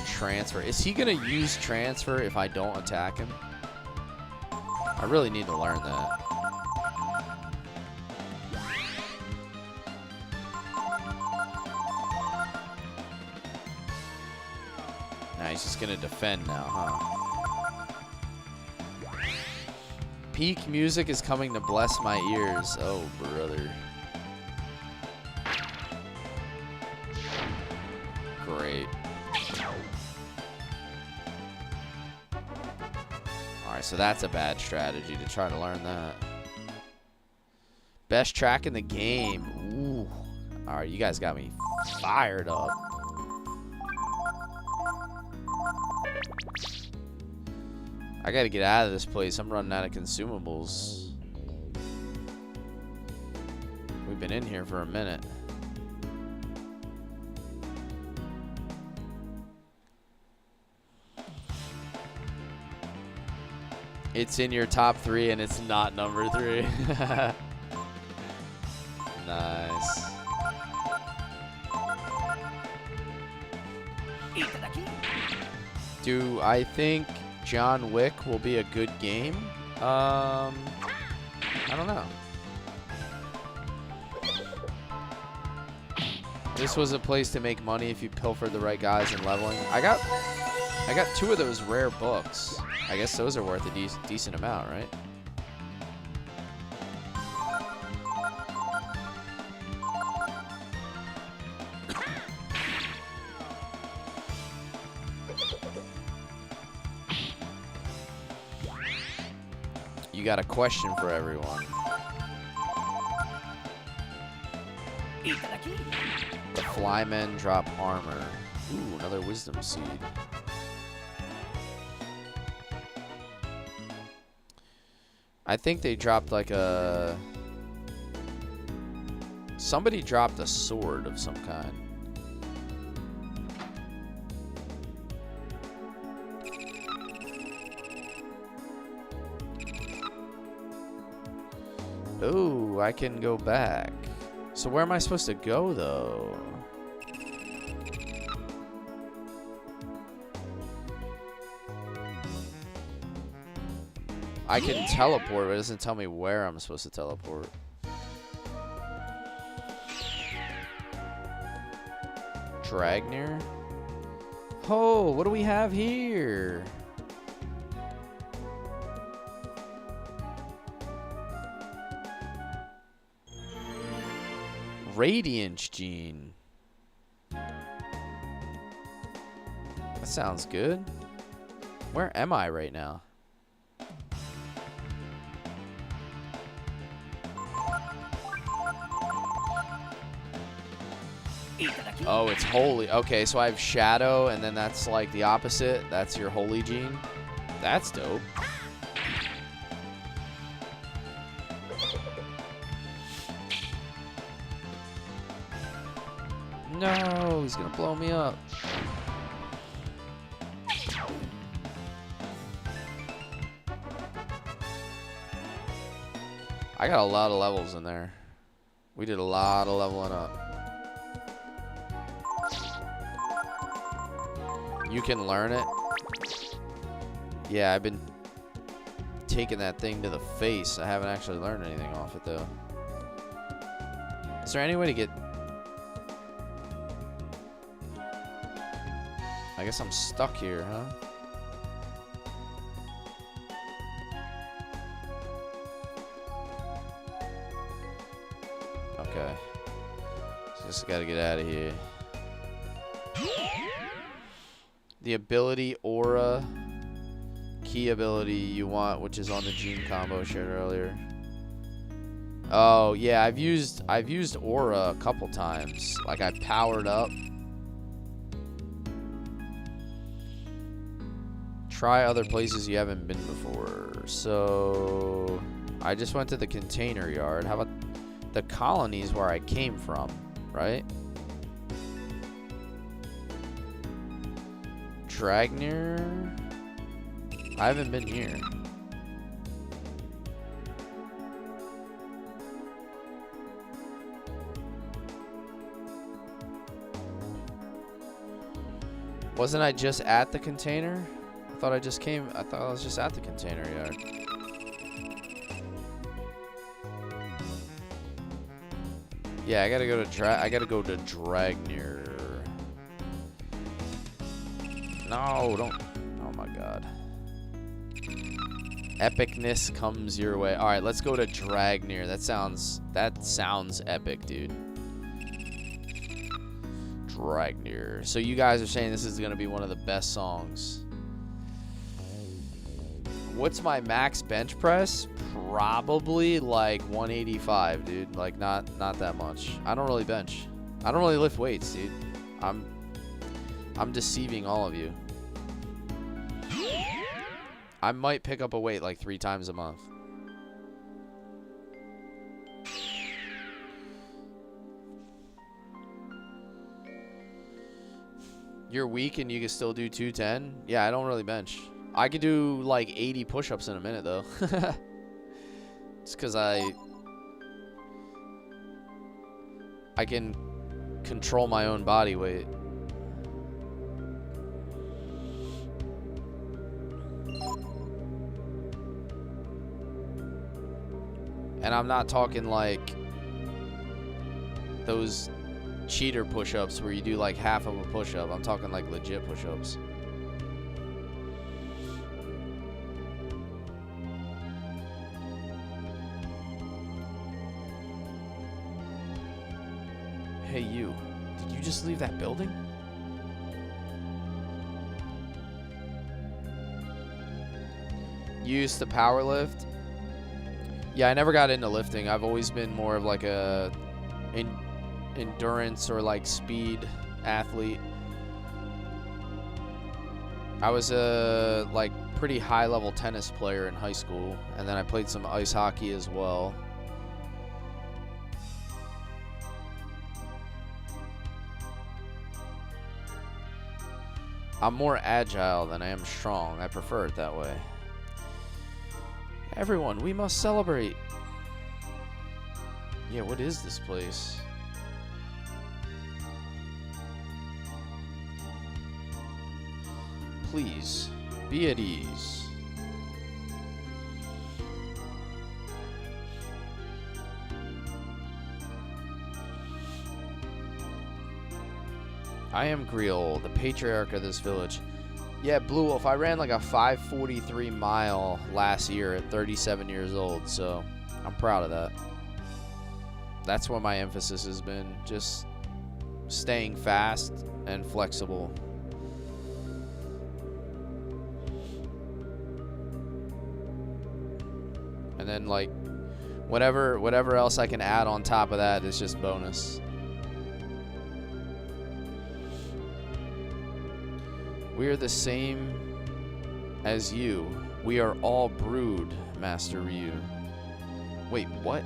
Transfer. Is he gonna use transfer if I don't attack him? I really need to learn that. Nah, he's just gonna defend now, huh? Peak music is coming to bless my ears. Oh, brother. Great. Alright, so that's a bad strategy to try to learn that. Best track in the game. Ooh. Alright, you guys got me fired up. I gotta get out of this place. I'm running out of consumables. We've been in here for a minute. It's in your top 3 and it's not number 3. Nice. Do I think John Wick will be a good game? I don't know. This was a place to make money if you pilfered the right guys and leveling. I got 2 of those rare books. I guess those are worth a decent amount, right? You got a question for everyone. The flymen drop armor. Ooh, another wisdom seed. I think they dropped like a... Somebody dropped a sword of some kind. Ooh, I can go back. So where am I supposed to go, though? I can teleport, but it doesn't tell me where I'm supposed to teleport. Dragnir? Oh, what do we have here? Radiance Gene. That sounds good. Where am I right now? Oh, it's holy. Okay, so I have Shadow, and then that's like the opposite. That's your holy gene. That's dope. No, he's gonna blow me up. I got a lot of levels in there. We did a lot of leveling up. You can learn it. Yeah, I've been taking that thing to the face. I haven't actually learned anything off it, though. Is there any way to get... I guess I'm stuck here, huh? Okay. Just gotta get out of here. The ability aura key ability you want, which is on the Gene combo shared earlier. Oh yeah, I've used aura a couple times. Like I powered up. Try other places you haven't been before. So I just went to the container yard. How about the colonies where I came from, right? Dragnir? I haven't been here. Wasn't I just at the container? I thought I was just at the container yard. Yeah, I gotta go to Dragnir. No, don't. Oh my god. Epicness comes your way. All right, let's go to Dragnir. That sounds epic, dude. Dragnir. So you guys are saying this is gonna be one of the best songs. What's my max bench press? Probably like 185, dude. Like not that much. I don't really bench. I don't really lift weights, dude. I'm deceiving all of you. I might pick up a weight like 3 times a month. You're weak and you can still do 210? Yeah, I don't really bench. I could do like 80 push-ups in a minute though. It's because I can control my own body weight. And I'm not talking like those cheater push-ups where you do like half of a push-up. I'm talking like legit push-ups. Hey you, did you just leave that building? You used to power lift? Yeah, I never got into lifting. I've always been more of like a endurance or like speed athlete. I was a like pretty high level tennis player in high school, and then I played some ice hockey as well. I'm more agile than I am strong. I prefer it that way. Everyone, we must celebrate. Yeah, what is this place? Please, be at ease. I am Griel, the patriarch of this village. Yeah, Blue Wolf, I ran like a 5:43 mile last year at 37 years old, so I'm proud of that. That's where my emphasis has been, just staying fast and flexible. And then like whatever else I can add on top of that is just bonus. We are the same as you. We are all brood, Master Ryu. Wait, what?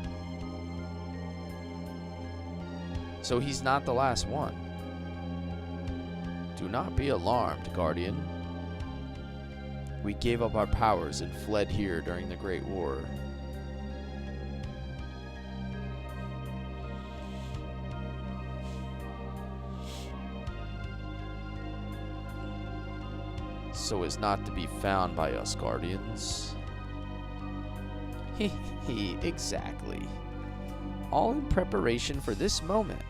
So he's not the last one. Do not be alarmed, Guardian. We gave up our powers and fled here during the Great War. So as not to be found by us Guardians. Exactly. All in preparation for this moment.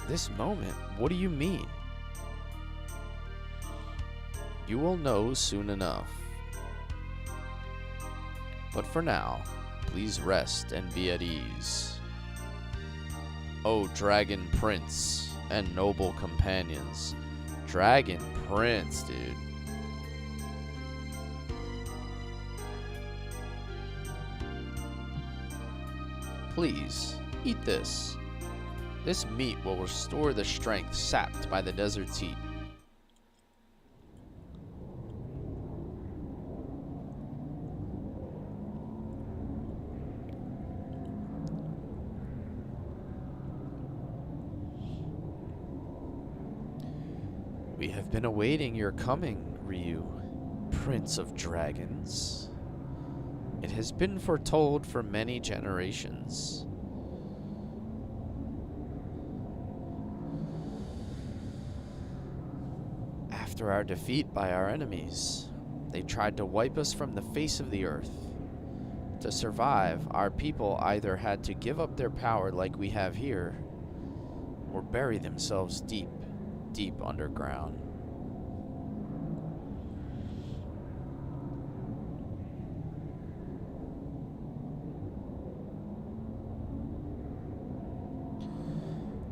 This moment? What do you mean? You will know soon enough. But for now, please rest and be at ease. O Dragon Prince and noble companions. Dragon Prince, dude. Please, eat this. This meat will restore the strength sapped by the desert's heat. We have been awaiting your coming, Ryu, Prince of Dragons. It has been foretold for many generations. After our defeat by our enemies, they tried to wipe us from the face of the earth. To survive, our people either had to give up their power like we have here, or bury themselves deep, deep underground.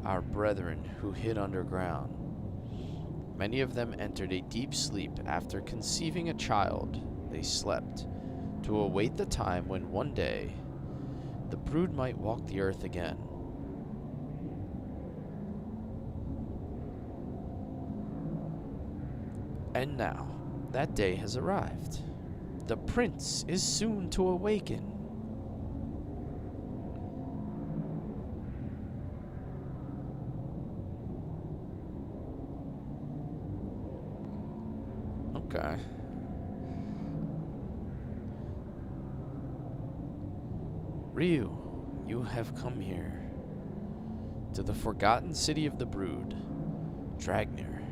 Our brethren who hid underground, many of them entered a deep sleep after conceiving a child. They slept to await the time when one day the brood might walk the earth again. And now, that day has arrived. The prince is soon to awaken. Okay. Ryu, you have come here to the forgotten city of the brood, Dragnir.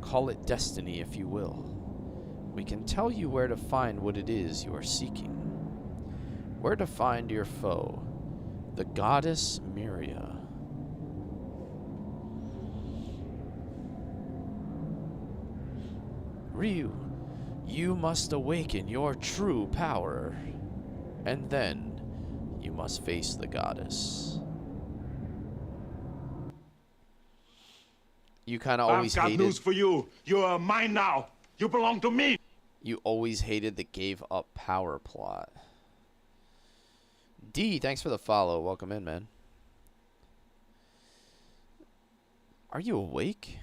Call it destiny if you will. We can tell you where to find what it is you are seeking. Where to find your foe, the goddess Miria. Ryu, you must awaken your true power, and then you must face the goddess. You kind of always I've got hated. news for you. You are mine now. You belong to me. You always hated the gave up power plot. D, thanks for the follow. Welcome in, man. Are you awake?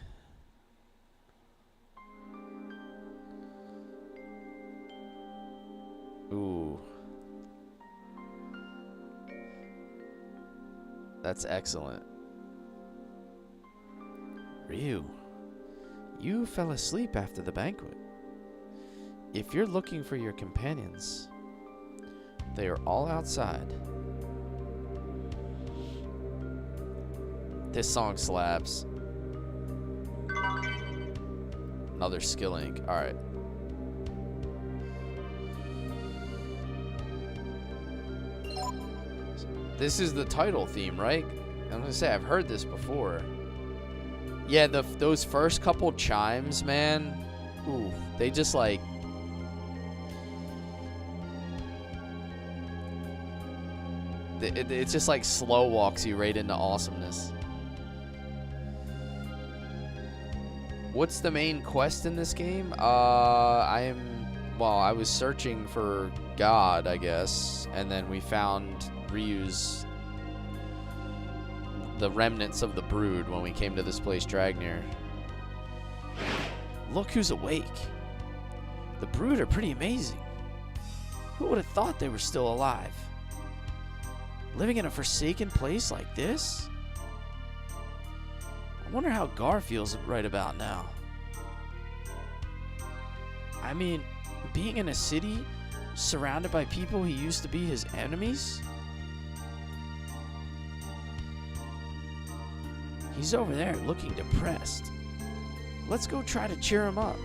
Ooh. That's excellent. Ryu, you fell asleep after the banquet. If you're looking for your companions, they are all outside. This song slaps. Another skill ink. Alright. This is the title theme, right? I'm gonna say I've heard this before. Yeah, those first couple chimes, man. Ooh, they just like. It's just like slow walks you right into awesomeness. What's the main quest in this game? I was searching for God, I guess, and then we found Ryu's, the remnants of the brood when we came to this place, Dragnir. Look who's awake. The brood are pretty amazing. Who would have thought they were still alive? Living in a forsaken place like this? I wonder how Gar feels right about now. I mean, being in a city surrounded by people he used to be his enemies? He's over there looking depressed. Let's go try to cheer him up.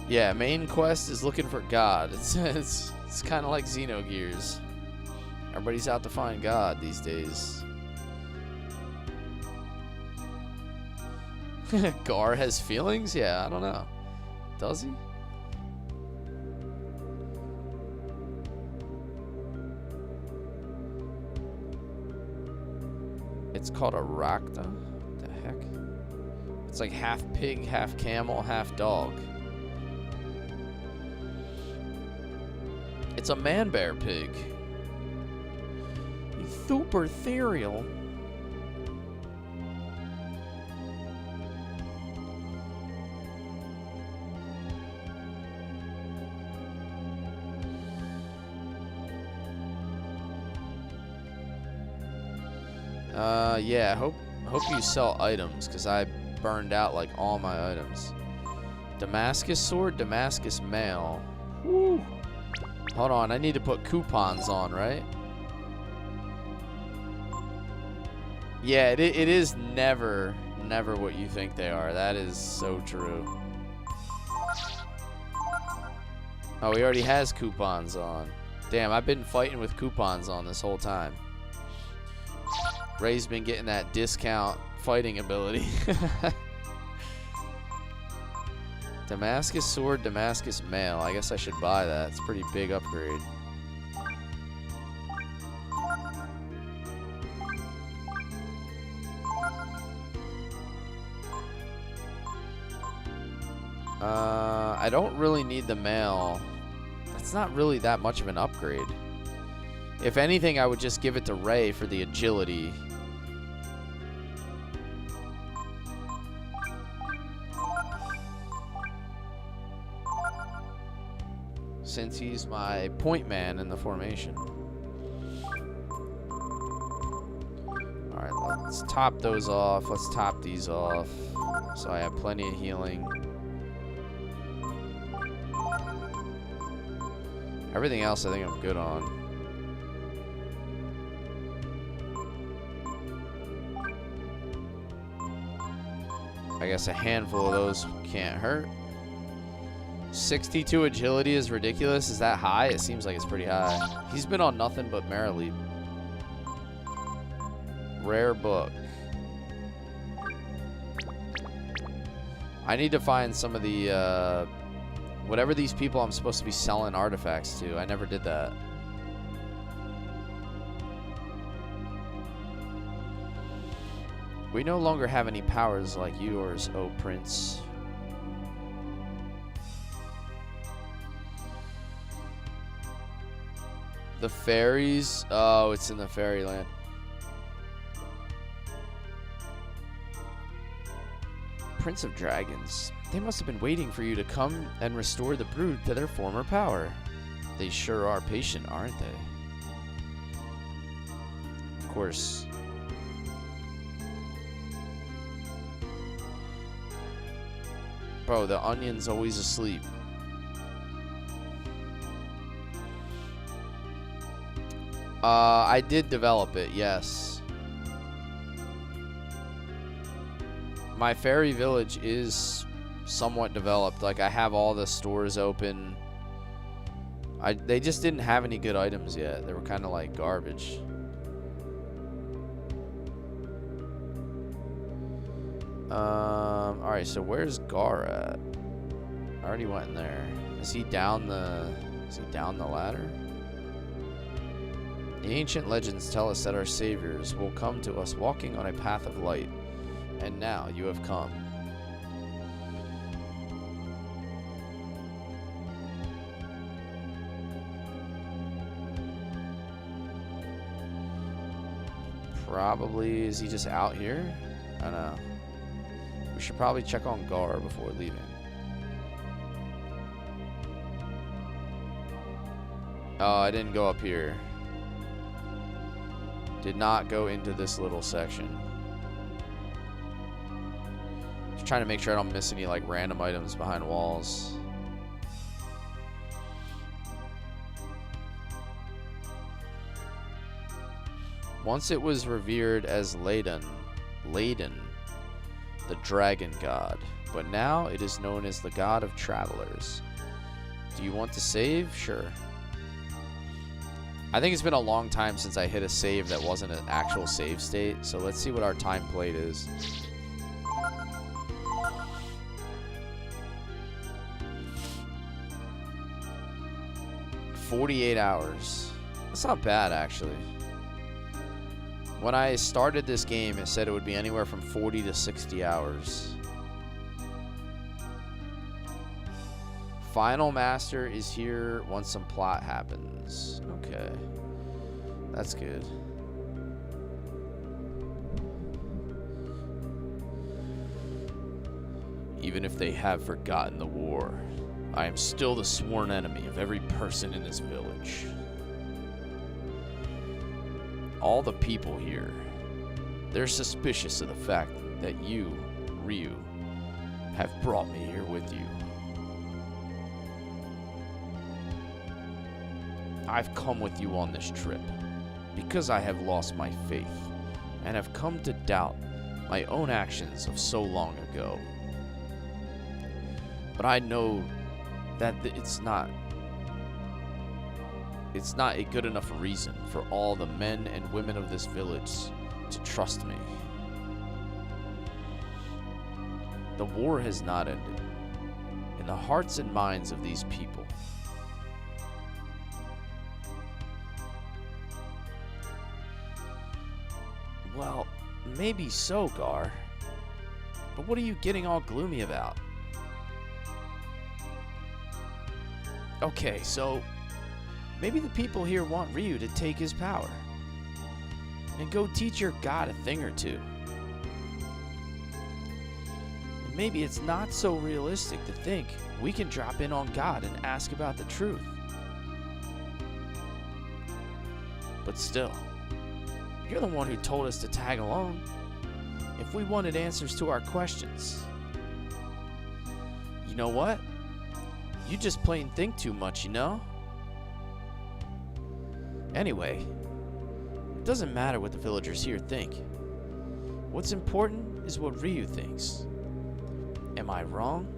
Yeah, main quest is looking for God. It's It's kind of like Xenogears. Everybody's out to find God these days. Gar has feelings? Yeah, I don't know. Does he? It's called a Rakta? What the heck? It's like half pig, half camel, half dog. It's a man-bear pig. Super ethereal. Yeah, hope you sell items, because I burned out like all my items. Damascus sword, Damascus mail. Woo. Hold on, I need to put coupons on, right? Yeah, it is never what you think they are. That is so true. Oh, he already has coupons on. Damn, I've been fighting with coupons on this whole time. Ray's been getting that discount fighting ability. Damascus sword, Damascus mail. I guess I should buy that. It's a pretty big upgrade. I don't really need the mail. That's not really that much of an upgrade. If anything, I would just give it to Ray for the agility. Since he's my point man in the formation. Alright, let's top those off. Let's top these off. So I have plenty of healing. Everything else I think I'm good on. I guess a handful of those can't hurt. 62 agility is ridiculous. Is that high? It seems like it's pretty high. He's been on nothing but Marileap. Rare book. I need to find some of the whatever these people I'm supposed to be selling artifacts to. I never did that. We no longer have any powers like yours, O Prince. The fairies? Oh, it's in the fairyland. Prince of Dragons. They must have been waiting for you to come and restore the brood to their former power. They sure are patient, aren't they? Of course. Bro, the onion's always asleep. I did develop it, yes. My fairy village is somewhat developed. Like, I have all the stores open. They just didn't have any good items yet. They were kind of like garbage. Alright, so where's Gar at? I already went in there. Is he down the ladder? The ancient legends tell us that our saviors will come to us walking on a path of light. And now you have come. Probably, is he just out here? I don't know. We should probably check on Gar before leaving. Oh, I didn't go up here. Did not go into this little section. Just trying to make sure I don't miss any like random items behind walls. Once it was revered as Ladin, the dragon god, but now it is known as the god of travelers. Do you want to save? Sure. I think it's been a long time since I hit a save that wasn't an actual save state. So let's see what our time played is. $48 hours. That's not bad, actually. When I started this game, it said it would be anywhere from 40 to 60 hours. Final Master is here once some plot happens. Okay. That's good. Even if they have forgotten the war, I am still the sworn enemy of every person in this village. All the people here, they're suspicious of the fact that you, Ryu, have brought me here with you. I've come with you on this trip because I have lost my faith and have come to doubt my own actions of so long ago. But I know that it's not a good enough reason for all the men and women of this village to trust me. The war has not ended in the hearts and minds of these people. Well, maybe so, Gar. But what are you getting all gloomy about? Okay, so maybe the people here want Ryu to take his power and go teach your god a thing or two. And maybe it's not so realistic to think we can drop in on God and ask about the truth. But still, you're the one who told us to tag along if we wanted answers to our questions. You know what? You just plain think too much, you know? Anyway, it doesn't matter what the villagers here think. What's important is what Ryu thinks. Am I wrong?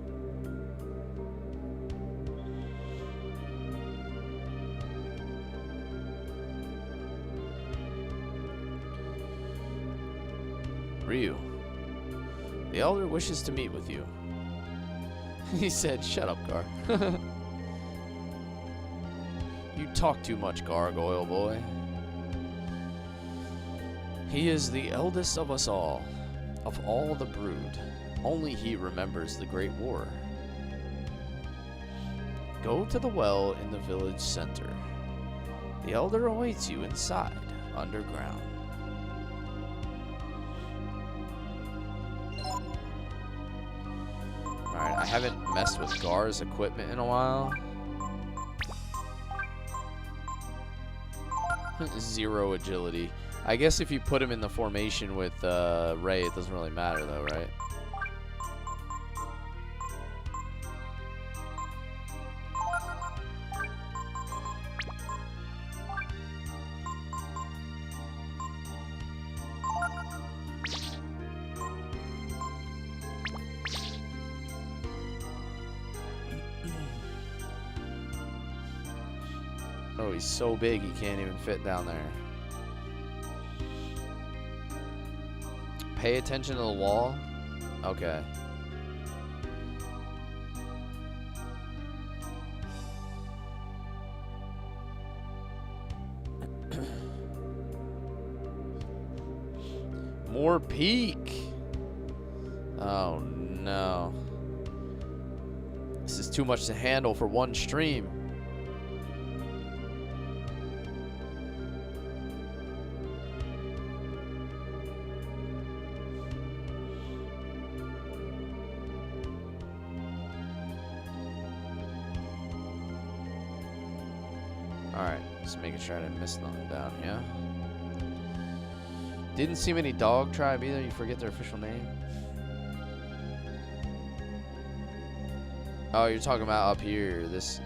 Ryu, the Elder wishes to meet with you. He said, shut up, Gar. You talk too much, Gargoyle boy. He is the eldest of us all, of all the brood. Only he remembers the Great War. Go to the well in the village center. The Elder awaits you inside, underground. Alright, I haven't messed with Gar's equipment in a while. 0 agility. I guess if you put him in the formation with Ray, it doesn't really matter though, right? Oh, he's so big he can't even fit down there. Pay attention to the wall? Okay. More peak. Oh no. This is too much to handle for one stream. Alright, just making sure I didn't miss nothing down here. Didn't see many dog tribe either. You forget their official name. Oh, you're talking about up here, this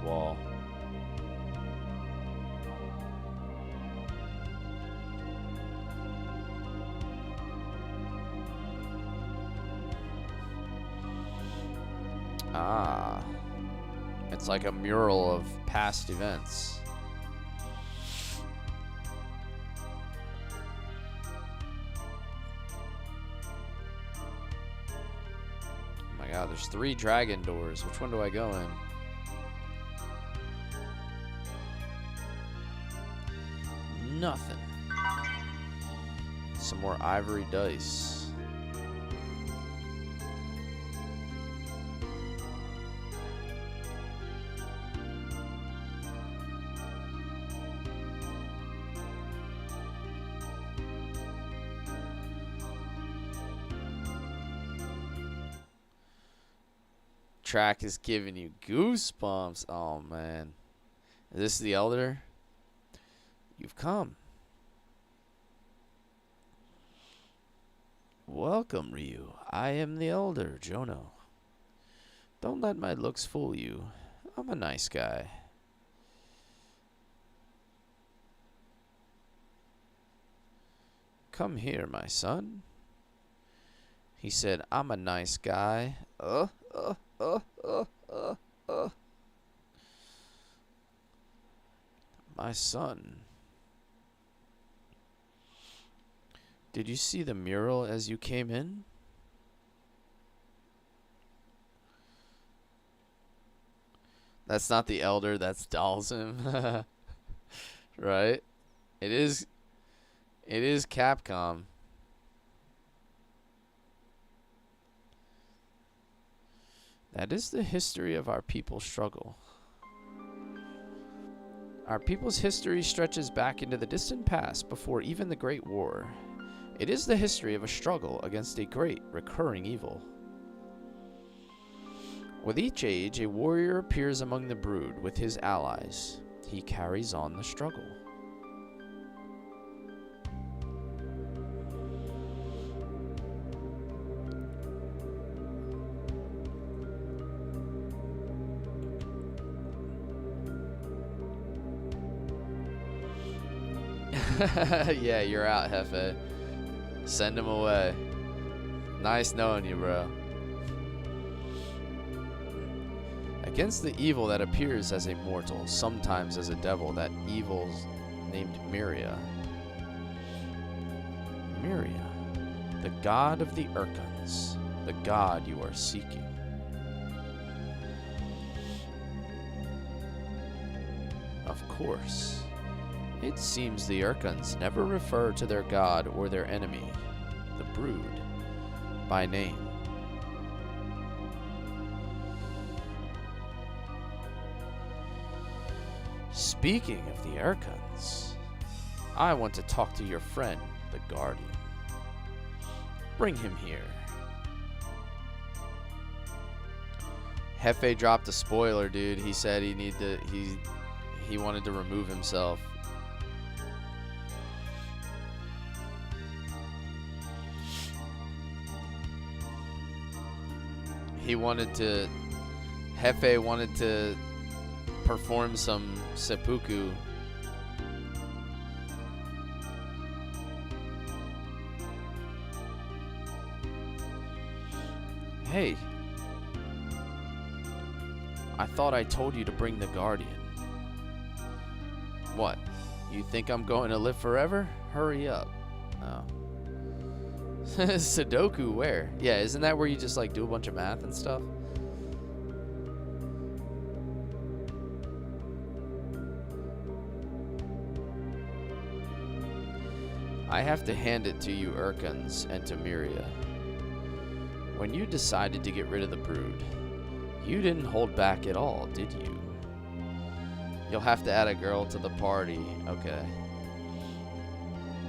wall. Ah. It's like a mural of past events. God, there's 3 dragon doors. Which one do I go in? Nothing. Some more ivory dice. Track is giving you goosebumps. Oh man. Is this the Elder? You've come. Welcome, Ryu. I am the Elder, Jono. Don't let my looks fool you. I'm a nice guy. Come here, my son. He said, I'm a nice guy. My son. Did you see the mural as you came in? That's not the Elder, that's Dalsim. Right? It is Capcom. That is the history of our people's struggle. Our people's history stretches back into the distant past before even the Great War. It is the history of a struggle against a great recurring evil. With each age, a warrior appears among the brood with his allies. He carries on the struggle. Yeah, you're out, Hefe. Send him away. Nice knowing you, bro. Against the evil that appears as a mortal, sometimes as a devil, that evil's named Myria. Myria, the god of the Urkans, the god you are seeking. Of course. It seems the Urkans never refer to their god or their enemy, the Brood, by name. Speaking of the Urkans, I want to talk to your friend, the Guardian. Bring him here. Hefe dropped a spoiler, dude. He said he wanted to remove himself. Hefe wanted to perform some seppuku. Hey, I thought I told you to bring the Guardian. What? You think I'm going to live forever? Hurry up. Oh. Sudoku where? Yeah, isn't that where you just like do a bunch of math and stuff? I have to hand it to you Urkans and to Myria. When you decided to get rid of the Brood, you didn't hold back at all, did you? You'll have to add a girl to the party, okay.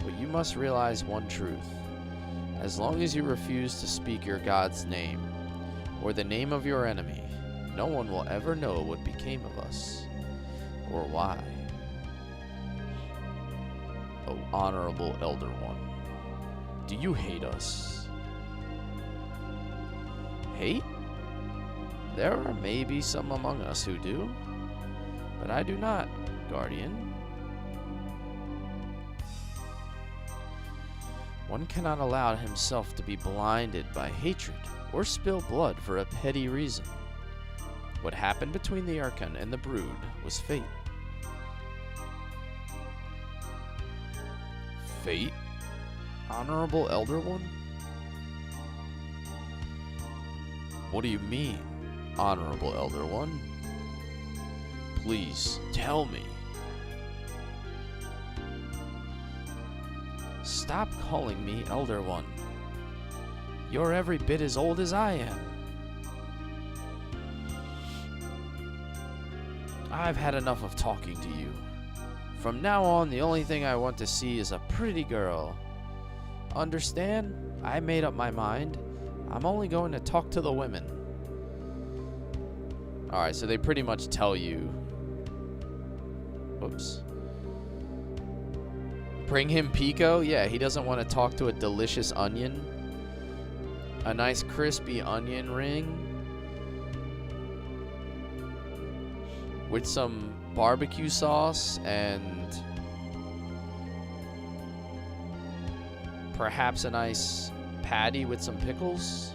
But you must realize one truth. As long as you refuse to speak your god's name, or the name of your enemy, no one will ever know what became of us, or why. Oh, honorable Elder One, do you hate us? Hate? There are maybe some among us who do, but I do not, Guardian. One cannot allow himself to be blinded by hatred or spill blood for a petty reason. What happened between the Urkan and the Brood was fate. Fate? Honorable Elder One? What do you mean, Honorable Elder One? Please, tell me. Stop calling me Elder One. You're every bit as old as I am. I've had enough of talking to you. From now on, the only thing I want to see is a pretty girl. Understand? I made up my mind. I'm only going to talk to the women. Alright, so they pretty much tell you. Whoops. Bring him Pico? Yeah, he doesn't want to talk to a delicious onion. A nice crispy onion ring. With some barbecue sauce and perhaps a nice patty with some pickles.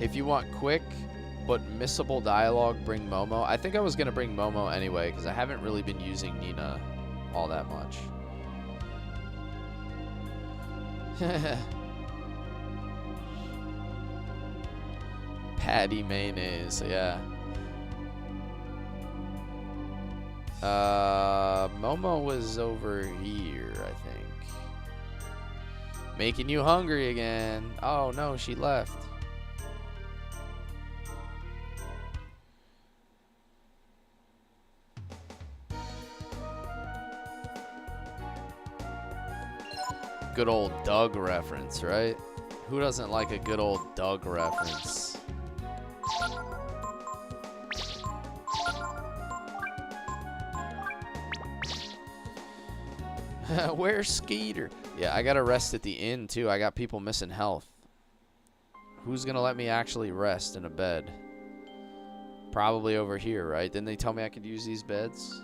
If you want quick but missable dialogue, bring Momo. I think I was going to bring Momo anyway because I haven't really been using Nina all that much. Patty mayonnaise, yeah. Momo was over here, I think. Making you hungry again. Oh no, she left. Good old Doug reference, right? Who doesn't like a good old Doug reference? Where's Skeeter? Yeah, I gotta rest at the inn too. I got people missing health. Who's gonna let me actually rest in a bed? Probably over here, right? Didn't they tell me I could use these beds?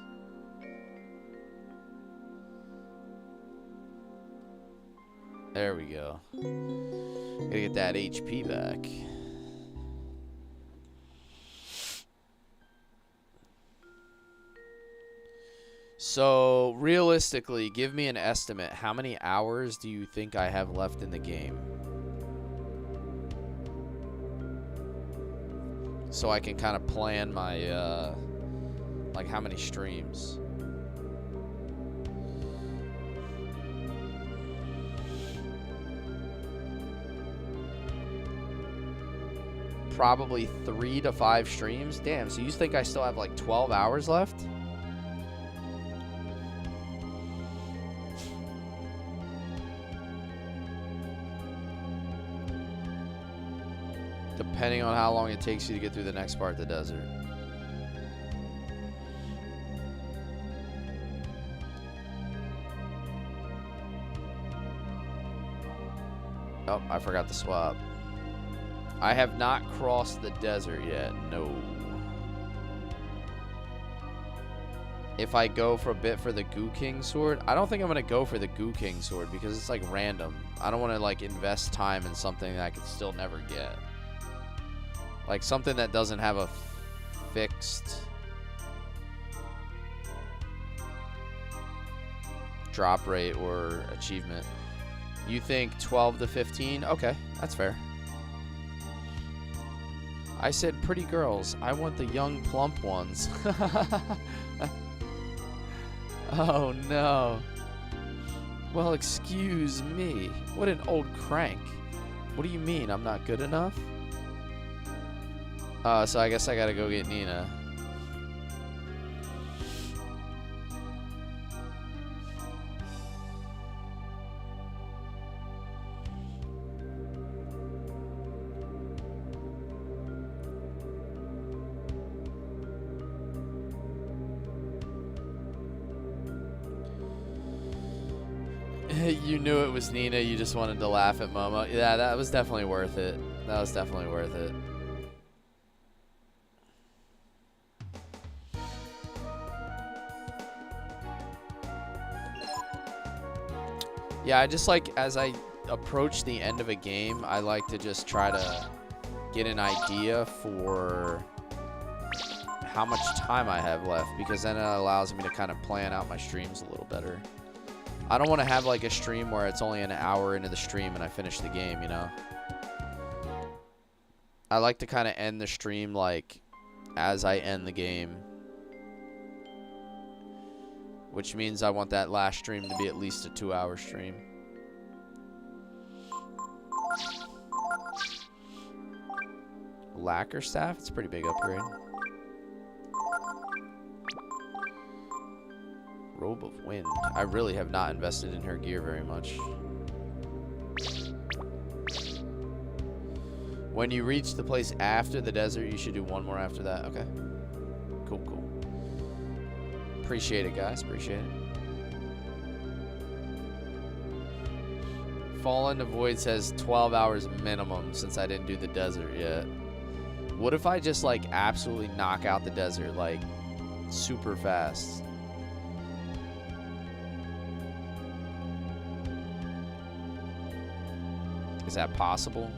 There we go. Gotta get that HP back. So, realistically, give me an estimate. How many hours do you think I have left in the game? So I can kind of plan my, like how many streams. Probably 3 to 5 streams. Damn, so you think I still have like 12 hours left? Depending on how long it takes you to get through the next part of the desert. Oh, I forgot to swap. I have not crossed the desert yet. No. If I go for a bit for the Goo King sword, I don't think I'm going to go for the Goo King sword because it's like random. I don't want to like invest time in something that I could still never get. Like something that doesn't have a fixed drop rate or achievement. You think 12 to 15? Okay, that's fair. I said pretty girls. I want the young plump ones. Oh no. Well, excuse me. What an old crank. What do you mean I'm not good enough? So I guess I gotta go get Nina. You knew it was Nina, you just wanted to laugh at Momo. Yeah, that was definitely worth it. That was definitely worth it. Yeah, I just like, as I approach the end of a game, I like to just try to get an idea for how much time I have left, because then it allows me to kind of plan out my streams a little better. I don't want to have like a stream where it's only an hour into the stream and I finish the game, you know? I like to kind of end the stream like as I end the game. Which means I want that last stream to be at least a 2-hour stream. Lacquer staff? It's a pretty big upgrade. Robe of Wind. I really have not invested in her gear very much. When you reach the place after the desert, you should do one more after that. Okay. Cool, cool. Appreciate it, guys. Appreciate it. Fall into Void says 12 hours minimum since I didn't do the desert yet. What if I just, like, absolutely knock out the desert, like, super fast? Is that possible?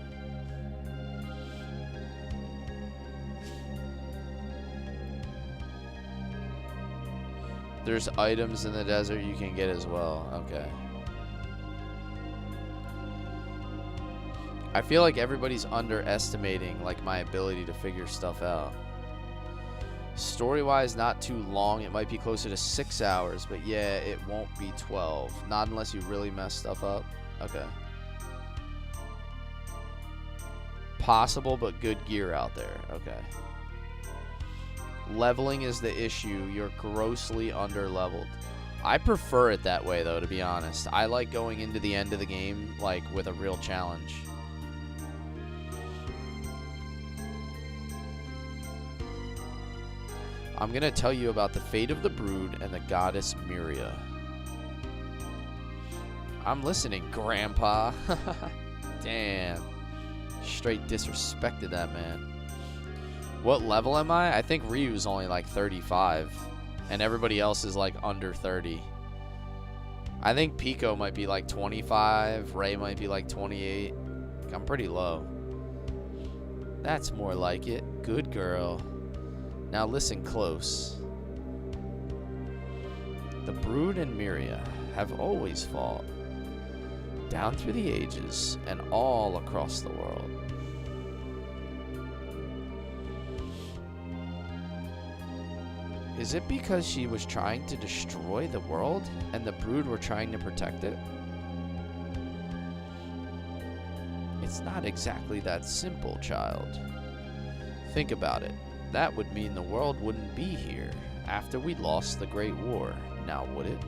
There's items in the desert you can get as well. Okay. I feel like everybody's underestimating like my ability to figure stuff out. Story-wise, not too long. It might be closer to 6 hours, but yeah, it won't be 12. Not unless you really mess stuff up. Okay. Possible, but good gear out there. Okay. Leveling is the issue. You're grossly under-leveled. I prefer it that way, though, to be honest. I like going into the end of the game, like, with a real challenge. I'm going to tell you about the fate of the Brood and the goddess Myria. I'm listening, Grandpa. Damn. Straight disrespected that man. What level am I? I think Ryu's only like 35. And everybody else is like under 30. I think Pico might be like 25. Ray might be like 28. I'm pretty low. That's more like it. Good girl. Now listen close. The Brood and Myria have always fought. Down through the ages and all across the world. Is it because she was trying to destroy the world and the Brood were trying to protect it? It's not exactly that simple, child. Think about it. That would mean the world wouldn't be here after we lost the Great War, now would it?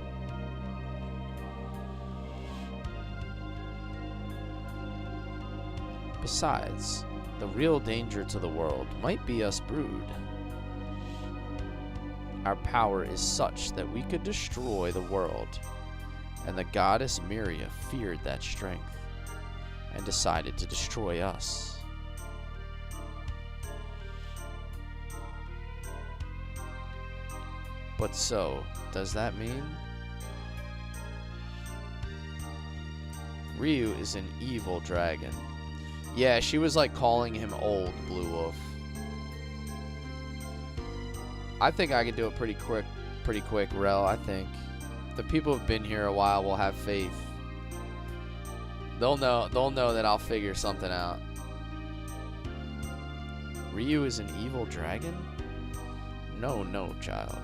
Besides, the real danger to the world might be us Brood. Our power is such that we could destroy the world, and the goddess Myria feared that strength and decided to destroy us. But so, does that mean? Ryu is an evil dragon. Yeah, she was like calling him old, Blue Wolf. I think I could do it pretty quick, Rel, I think. The people who've been here a while will have faith. They'll know that I'll figure something out. Ryu is an evil dragon? No, child.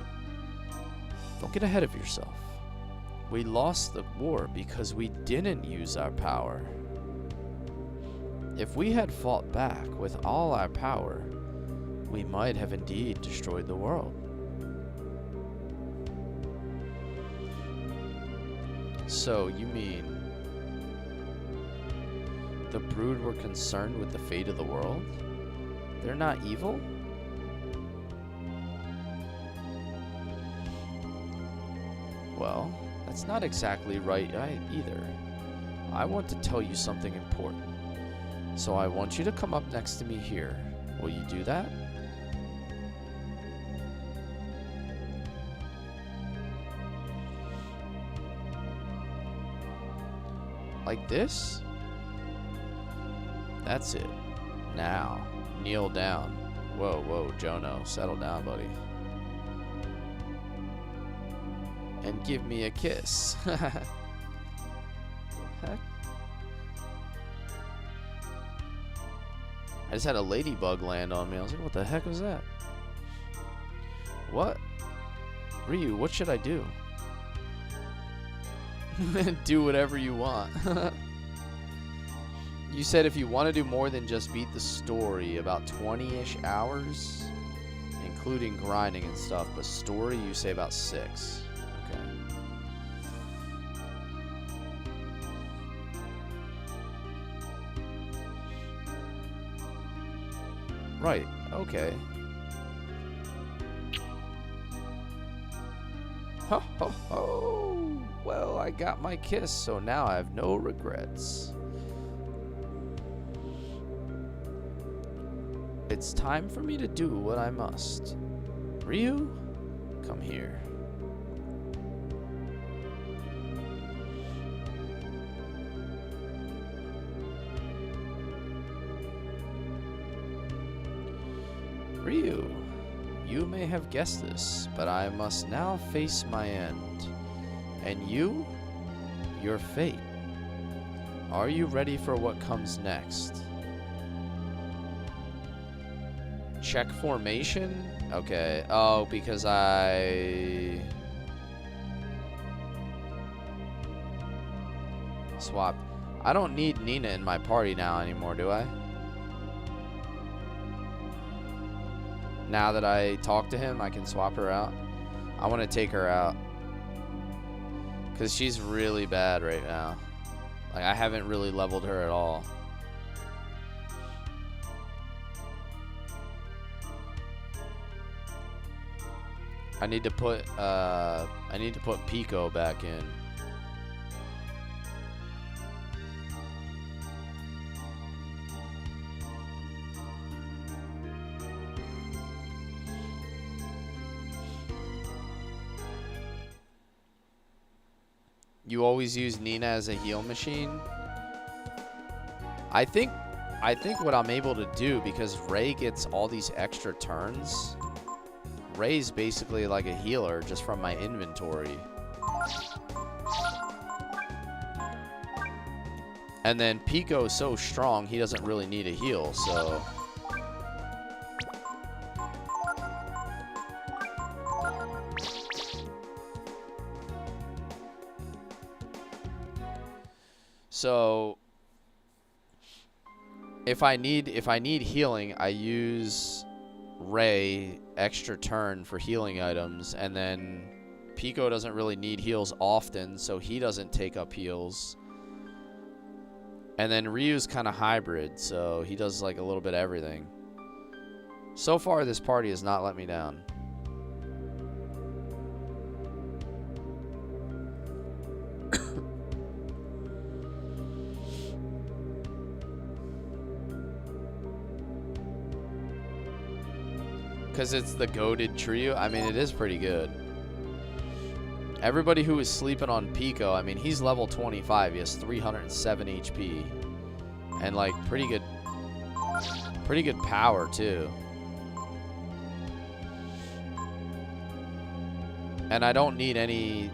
Don't get ahead of yourself. We lost the war because we didn't use our power. If we had fought back with all our power, we might have indeed destroyed the world. So, you mean the Brood were concerned with the fate of the world? They're not evil? Well, that's not exactly right either. I want to tell you something important. So I want you to come up next to me here. Will you do that? Like this? That's it. Now, kneel down. Whoa, Jono, settle down, buddy. And give me a kiss. heck? I just had a ladybug land on me. I was like, what the heck was that? What? Ryu, what should I do? Do whatever you want. You said if you want to do more than just beat the story, about 20-ish hours, including grinding and stuff, but story you say about 6. Okay. Right, okay. Ho ho ho! Well, I got my kiss, so now I have no regrets. It's time for me to do what I must. Ryu, come here. Ryu, you may have guessed this, but I must now face my end. And you, your fate. Are you ready for what comes next? Check formation? Okay. Oh, because I swapped. I don't need Nina in my party now anymore, do I? Now that I talk to him, I can swap her out. I want to take her out. Because she's really bad right now. Like, I haven't really leveled her at all. I need to put Pico back in. You always use Nina as a heal machine? I think what I'm able to do, because Ray gets all these extra turns, Ray's basically like a healer just from my inventory. And then Pico's so strong, he doesn't really need a heal, so... So if I need healing, I use Ray extra turn for healing items, and then Pico doesn't really need heals often, so he doesn't take up heals. And then Ryu's kind of hybrid, so he does like a little bit of everything. So far, this party has not let me down. Because it's the goated trio. I mean, it is pretty good. Everybody who is sleeping on Pico, I mean, he's level 25. He has 307 HP. And, like, pretty good power, too. And I don't need any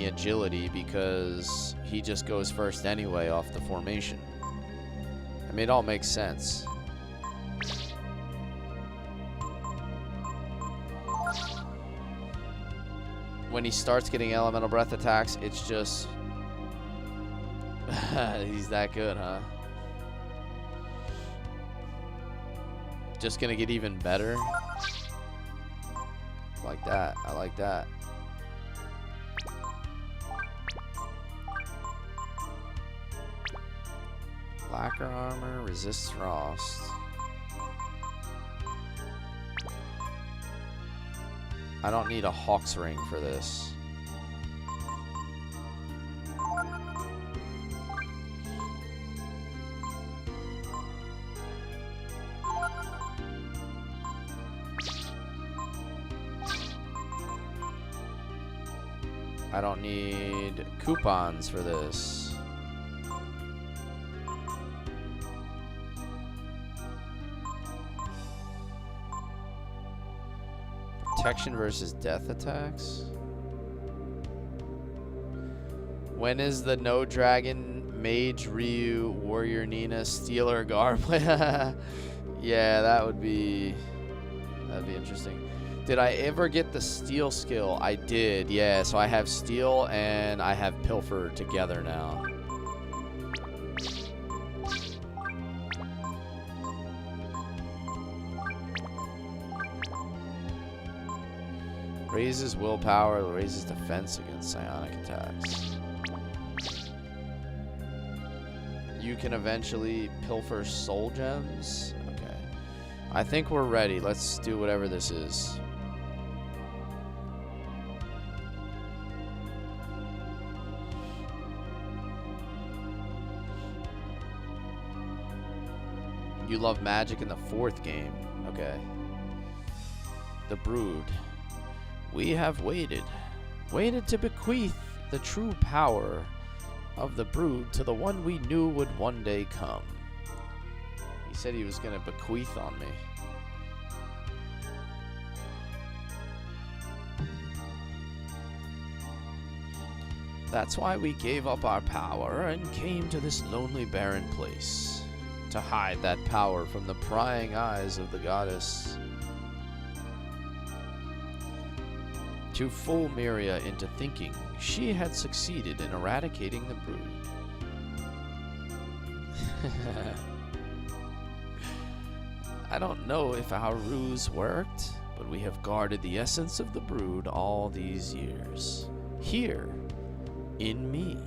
agility because he just goes first anyway off the formation. I mean, it all makes sense. When he starts getting elemental breath attacks, it's just... He's that good, huh? Just gonna get even better. Like that. I like that. Lacquer armor, resists frost. I don't need a Hawk's Ring for this. I don't need coupons for this. Protection versus death attacks. When is the No Dragon Mage Ryu Warrior Nina Steeler Garb? Yeah, that'd be interesting. Did I ever get the Steel skill? I did, yeah. So I have Steel and I have Pilfer together now. Raises willpower, raises defense against psionic attacks. You can eventually pilfer soul gems. Okay. I think we're ready. Let's do whatever this is. You love magic in the 4th game. Okay. The Brood. We have waited to bequeath the true power of the Brood to the one we knew would one day come. He said he was going to bequeath on me. That's why we gave up our power and came to this lonely, barren place to hide that power from the prying eyes of the goddess. To fool Miria into thinking she had succeeded in eradicating the Brood. I don't know if our ruse worked, but we have guarded the essence of the Brood all these years. Here, in me.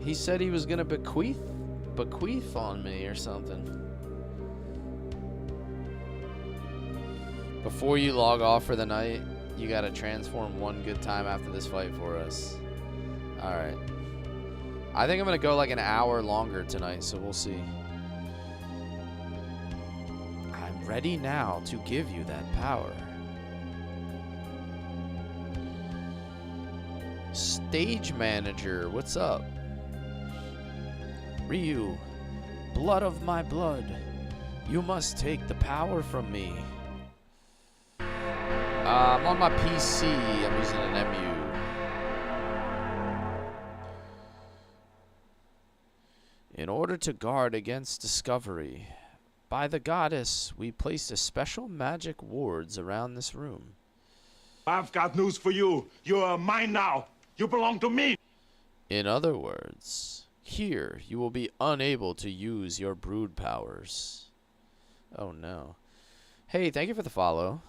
He said he was gonna bequeath on me or something. Before you log off for the night, you gotta transform one good time after this fight for us. Alright. I think I'm gonna go like an hour longer tonight, so we'll see. I'm ready now to give you that power. Stage manager, what's up? Ryu, blood of my blood, you must take the power from me. I'm on my PC. I'm using an MU. In order to guard against discovery, by the goddess, we placed a special magic wards around this room. I've got news for you. You're mine now. You belong to me. In other words, here you will be unable to use your Brood powers. Oh no. Hey, thank you for the follow.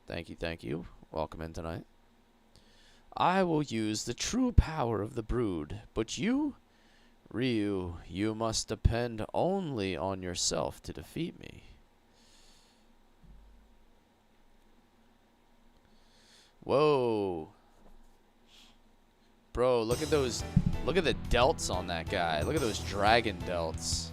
Thank you. Welcome in tonight. I will use the true power of the Brood, but you, Ryu, you must depend only on yourself to defeat me. Whoa. Bro, look at those. Look at the delts on that guy. Look at those dragon delts.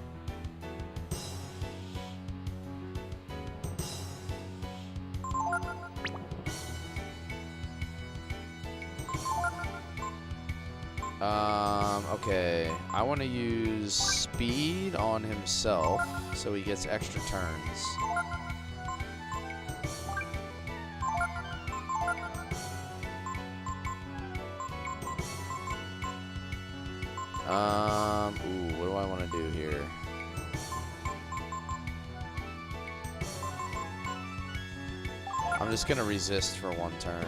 Okay. I want to use speed on himself so he gets extra turns. Ooh, what do I want to do here? I'm just gonna resist for one turn.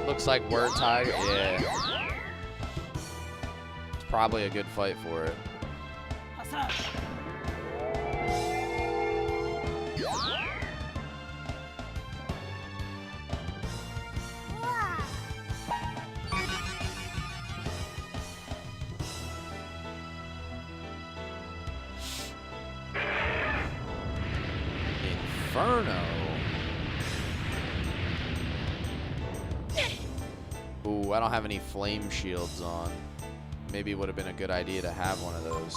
Looks like Word Tiger. Yeah. It's probably a good fight for it. Inferno. Ooh, I don't have any flame shields on. Maybe it would have been a good idea to have one of those.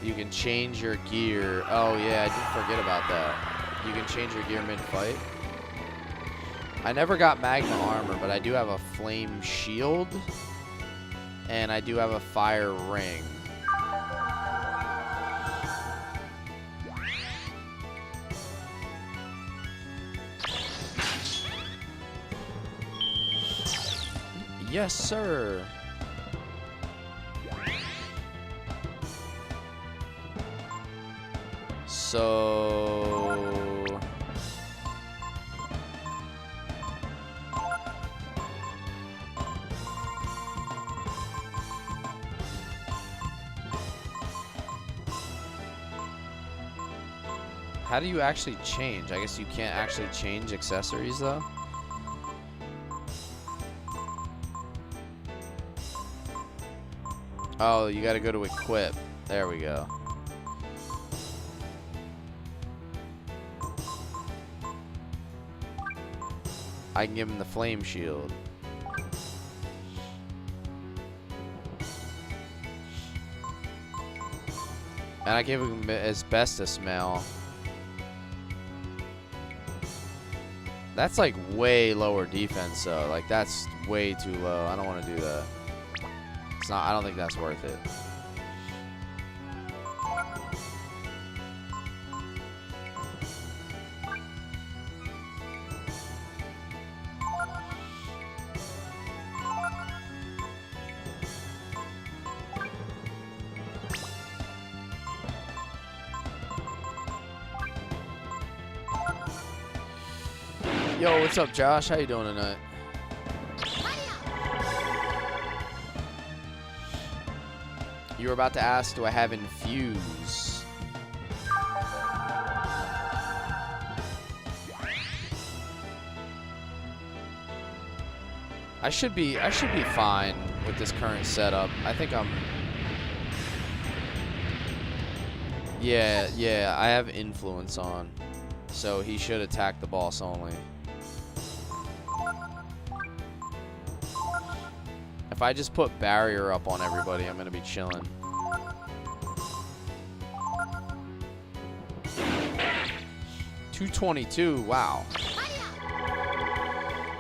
You can change your gear. Oh yeah, I did forget about that. You can change your gear mid-fight. I never got magma armor, but I do have a flame shield. And I do have a fire ring. Yes, sir. So how do you actually change? I guess you can't actually change accessories though. Oh, you gotta go to equip. There we go. I can give him the flame shield. And I give him asbestos mail. That's like way lower defense though. Like that's way too low. I don't want to do that. It's not, I don't think that's worth it. Yo, what's up, Josh? How you doing tonight? You were about to ask, do I have infuse? I should be fine with this current setup. I think I'm. Yeah, I have influence on, so he should attack the boss only. If I just put barrier up on everybody, I'm gonna be chilling. $222, wow.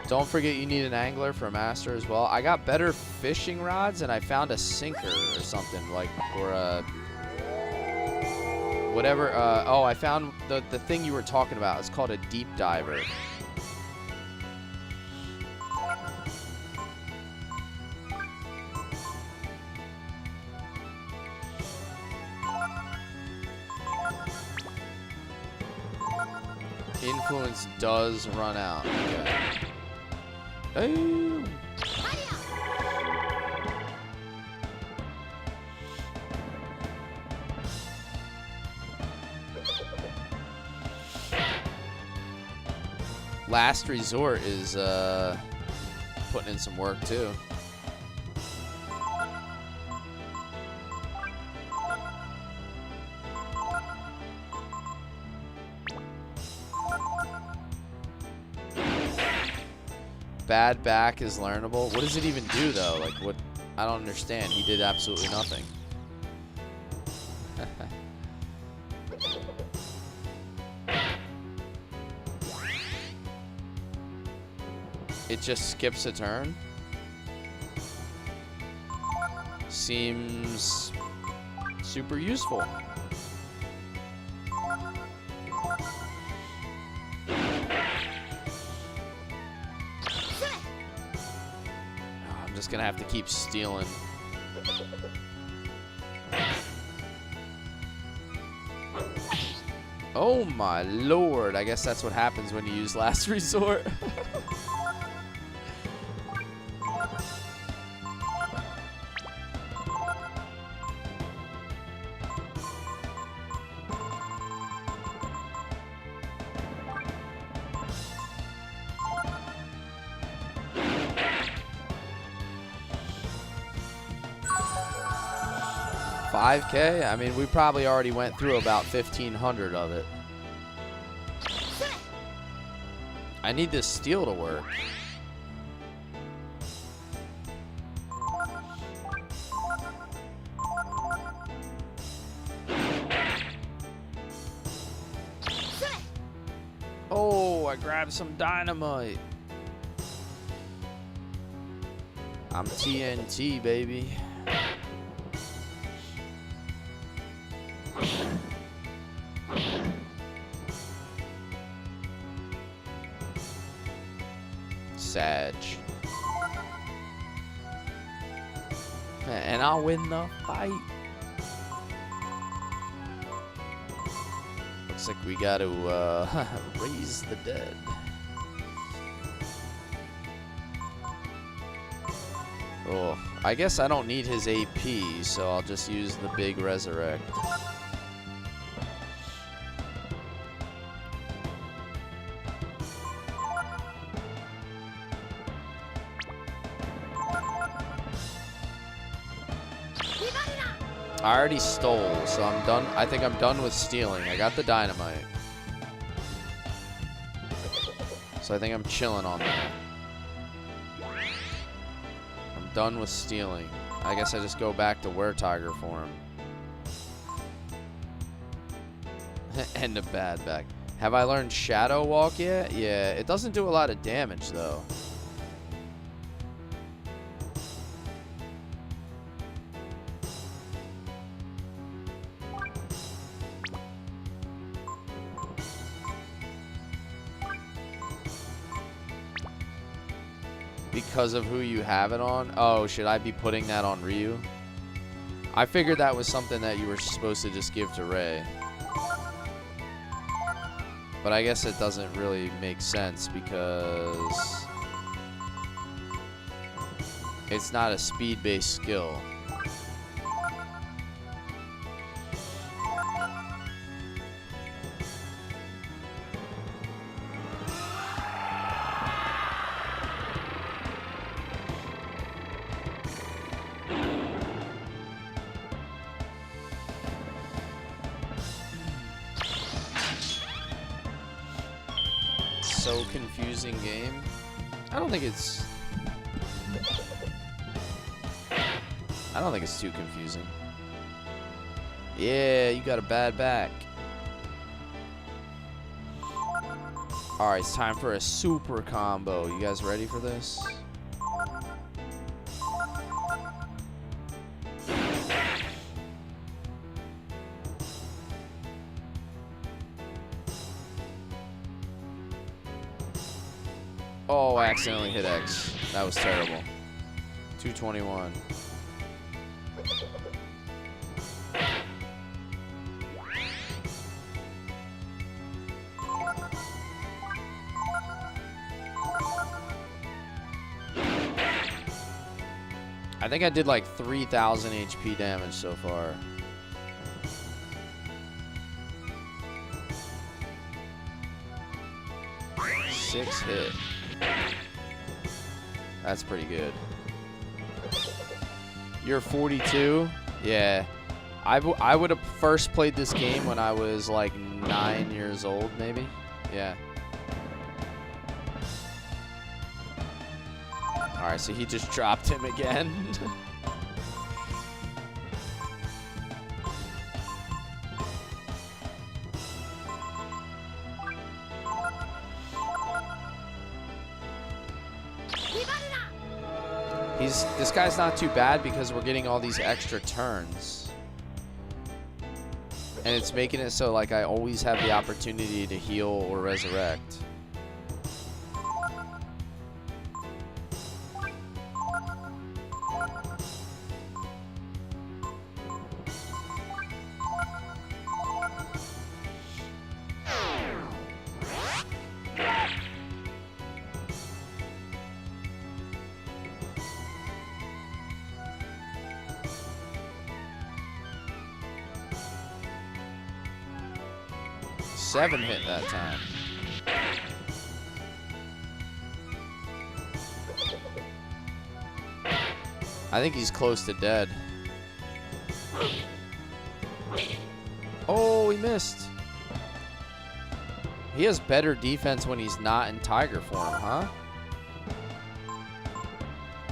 Don't forget you need an angler for a master as well. I got better fishing rods and I found a sinker or something, like, or a whatever. Oh, I found the thing you were talking about. It's called a deep diver. Influence does run out. Okay. Oh. Last Resort is putting in some work too. Bad back is learnable. What does it even do though? Like what? I don't understand. He did absolutely nothing. It just skips a turn. Seems super useful. I'm just gonna have to keep stealing. Oh my lord, I guess that's what happens when you use Last Resort. $5K? I mean, we probably already went through about 1,500 of it. I need this steel to work. Oh, I grabbed some dynamite. I'm TNT, baby. Sag. And I'll win the fight. Looks like we got to raise the dead. Oh, I guess I don't need his AP, so I'll just use the big resurrect. I already stole, so I'm done. I think I'm done with stealing. I got the dynamite. So I think I'm chilling on that. I'm done with stealing. I guess I just go back to Were-Tiger form. And a bad back. Have I learned Shadow Walk yet? Yeah, it doesn't do a lot of damage though. Because of who you have it on? Oh, should I be putting that on Ryu? I figured that was something that you were supposed to just give to Ray. But I guess it doesn't really make sense because it's not a speed-based skill. So confusing game. I don't think it's too confusing. Yeah, you got a bad back. Alright, it's time for a super combo. You guys ready for this? Oh, I accidentally hit X. That was terrible. 221. I think I did like 3,000 HP damage so far. Six hit. That's pretty good. You're 42? Yeah. I would have first played this game when I was like 9 years old, maybe. Yeah. Alright, so he just dropped him again. This guy's not too bad because we're getting all these extra turns. And it's making it so like I always have the opportunity to heal or resurrect. Seven hit that time. I think he's close to dead. Oh, he missed. He has better defense when he's not in Tiger form, huh?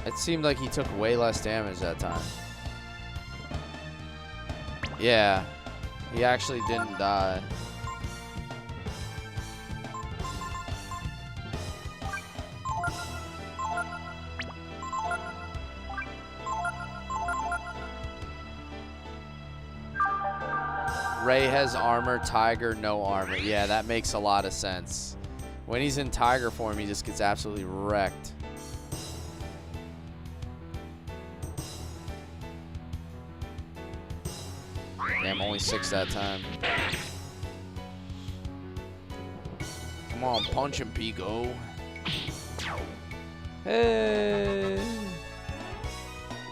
It seemed like he took way less damage that time. Yeah, he actually didn't die. Ray has armor, Tiger no armor. Yeah, that makes a lot of sense. When he's in Tiger form, he just gets absolutely wrecked. Damn, only 6 that time. Come on, punch him, Pico. Hey.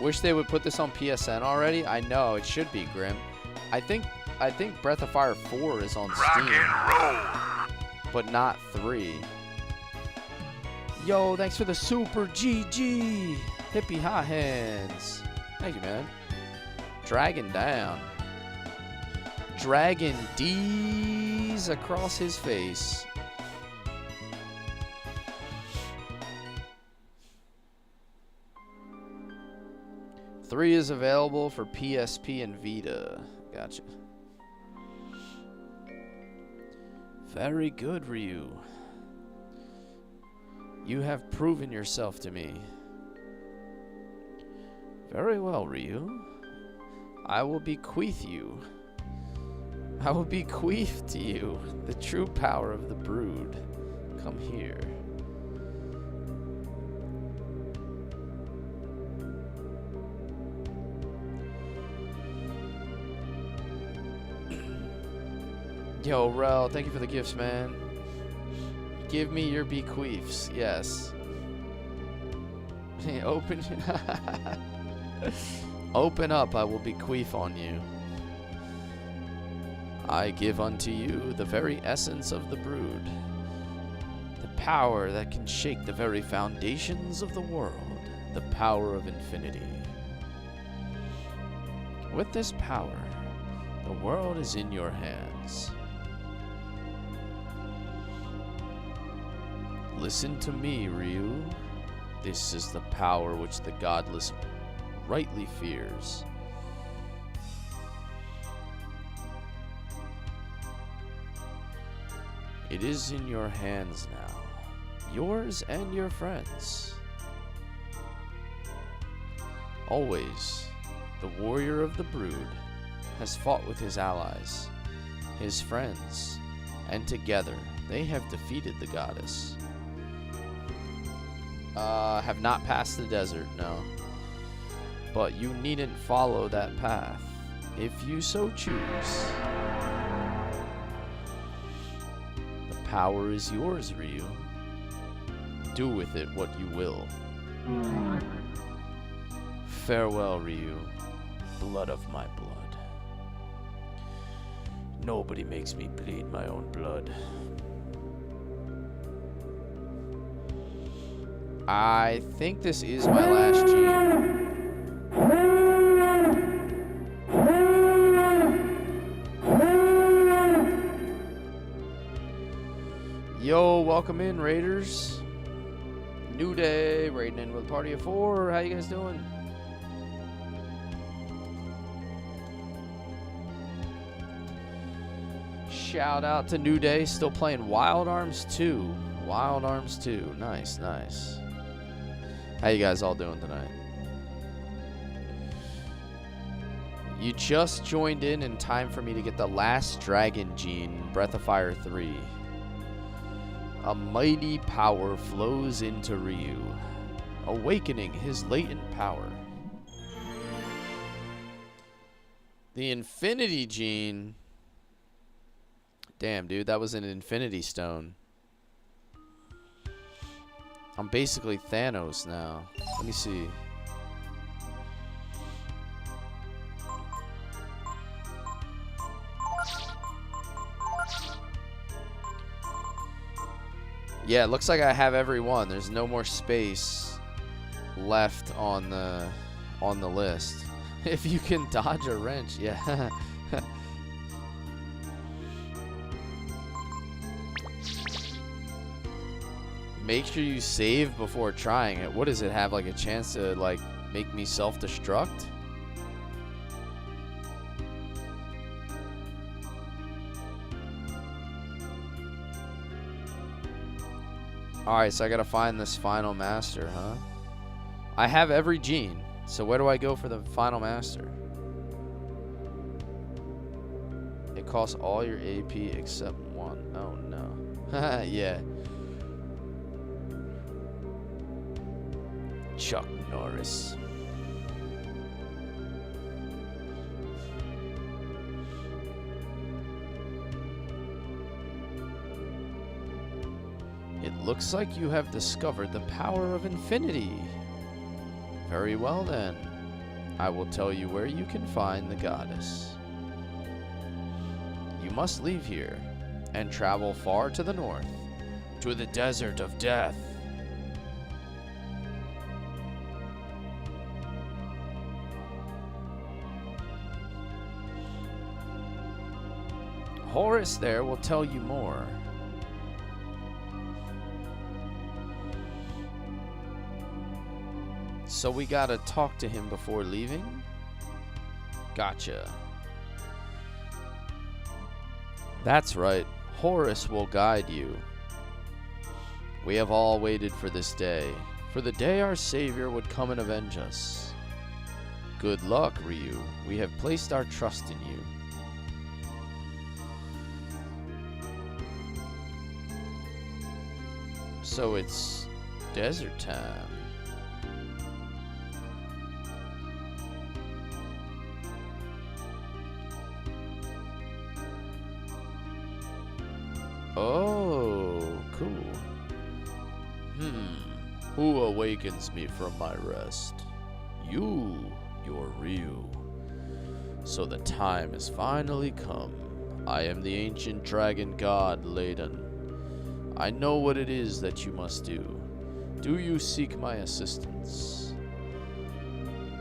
Wish they would put this on PSN already. I know it should be, Grim. I think Breath of Fire 4 is on Steam, but not 3. Yo, thanks for the super GG. Hippie hot hands. Thank you, man. Dragon down. Dragon D's across his face. Three is available for PSP and Vita. Gotcha. Very good, Ryu. You have proven yourself to me. Very well, Ryu. I will bequeath you. I will bequeath to you the true power of the brood. Come here. Yo, Rel, thank you for the gifts, man. Give me your bequeaths. Yes. Open. Open up, I will bequeath on you. I give unto you the very essence of the brood, the power that can shake the very foundations of the world, the power of infinity. With this power, the world is in your hands. Listen to me, Ryu. This is the power which the godless rightly fears. It is in your hands now, yours and your friends. Always, the warrior of the brood has fought with his allies, his friends, and together they have defeated the goddess. Have not passed the desert, no. But you needn't follow that path, if you so choose. The power is yours, Ryu. Do with it what you will. Farewell, Ryu, blood of my blood. Nobody makes me bleed my own blood. I think this is my last gene. Yo, welcome in, Raiders. New day, raiding in with a party of 4. How you guys doing? Shout out to New Day, still playing Wild Arms 2. Wild Arms 2. Nice, nice. How you guys all doing tonight? You just joined in time for me to get the last dragon gene, Breath of Fire 3. A mighty power flows into Ryu, awakening his latent power. The Infinity Gene. Damn, dude, that was an Infinity Stone. I'm basically Thanos now. Let me see. Yeah, it looks like I have every one. There's no more space left on the list. If you can dodge a wrench, yeah. Make sure you save before trying it. What does it have, like a chance to like make me self-destruct? Alright, so I gotta find this final master, huh? I have every gene, so where do I go for the final master? costs all your AP except one. Oh no. Yeah. Chuck Norris. It looks like you have discovered the power of infinity. Very well then. I will tell you where you can find the goddess. You must leave here and travel far to the north, to the desert of death. Horus there will tell you more. So we gotta talk to him before leaving? Gotcha. That's right. Horus will guide you. We have all waited for this day, for the day our Savior would come and avenge us. Good luck, Ryu. We have placed our trust in you. So it's desert time. Oh, cool. Who awakens me from my rest? You, your Ryu. So the time has finally come. I am the ancient dragon god, Layden. I know what it is that you must do. Do you seek my assistance?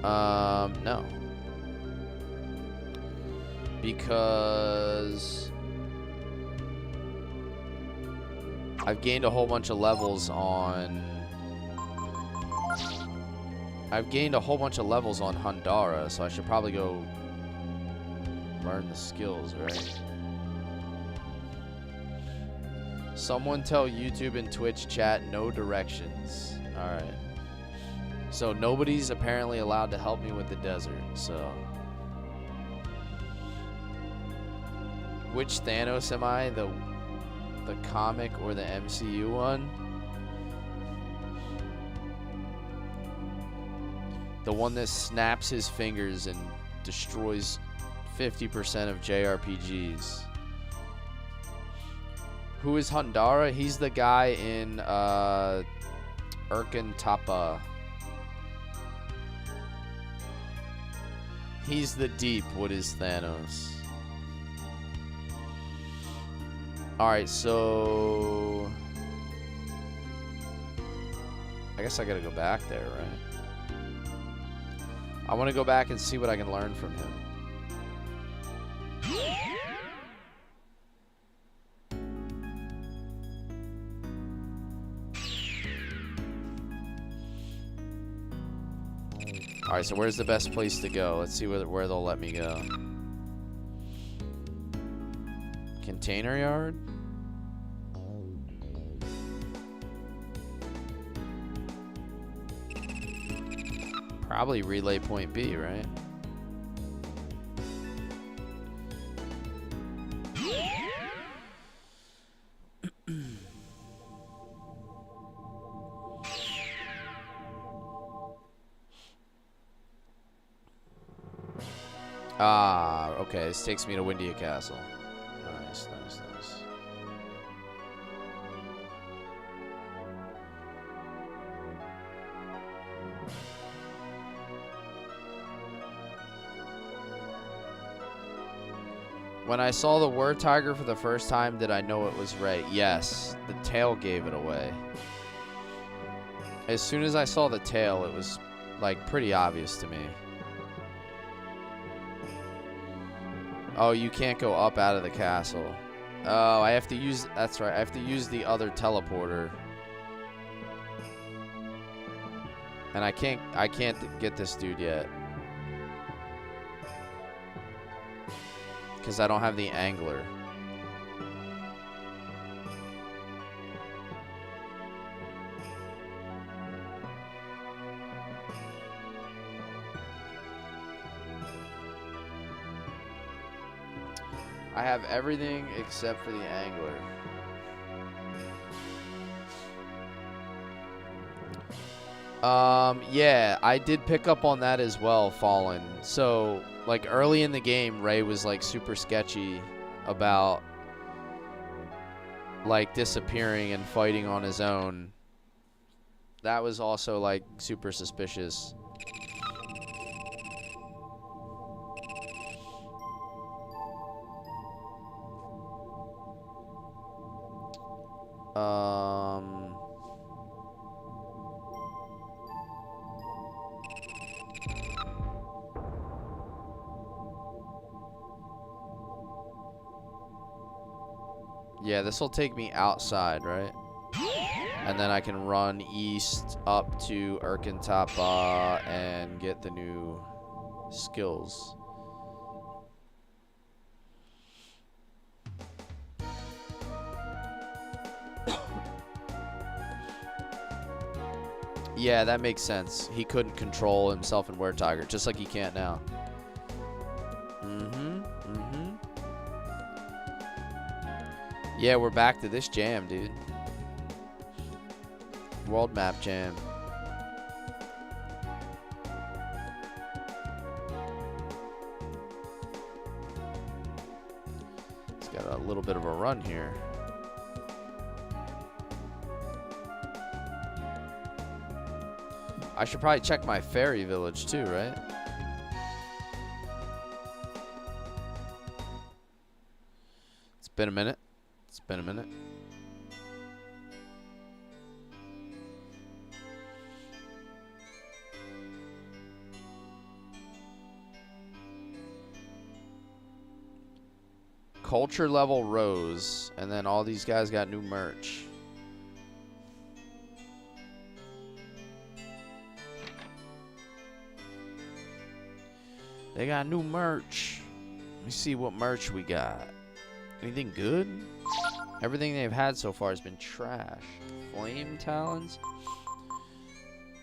No. Because I've gained a whole bunch of levels on Hundara, so I should probably go learn the skills, right? Someone tell YouTube and Twitch chat no directions. Alright. So nobody's apparently allowed to help me with the desert, so. Which Thanos am I? The comic or the MCU one? The one that snaps his fingers and destroys 50% of JRPGs. Who is Hundara? He's the guy in Erkin Tapa. He's the deep. What is Thanos? Alright, so I guess I gotta go back there, right? I want to go back and see what I can learn from him. Alright, so where's the best place to go? Let's see where they'll let me go. Container yard? Probably relay point B, right? Ah, okay. This takes me to Windia Castle. Nice, nice, nice. When I saw the word tiger for the first time, did I know it was right? Yes, the tail gave it away. As soon as I saw the tail, it was like pretty obvious to me. Oh, you can't go up out of the castle. Oh, I have to use, that's right, I have to use the other teleporter. And I can't get this dude yet. Because I don't have the angler. I have everything except for the angler. Yeah, I did pick up on that as well, Fallen. So, like, early in the game, Ray was, like, super sketchy about, like, disappearing and fighting on his own. That was also, like, super suspicious. Yeah, this will take me outside, right? And then I can run east up to Urkentapa and get the new skills. Yeah, that makes sense. He couldn't control himself in Weretiger, just like he can't now. Yeah, we're back to this jam, dude. World map jam. It's got a little bit of a run here. I should probably check my fairy village too, right? It's been a minute. It's been a minute. Culture level rose, and then all these guys got new merch. They got new merch. Let me see what merch we got. Anything good? Everything they've had so far has been trash. Flame talons.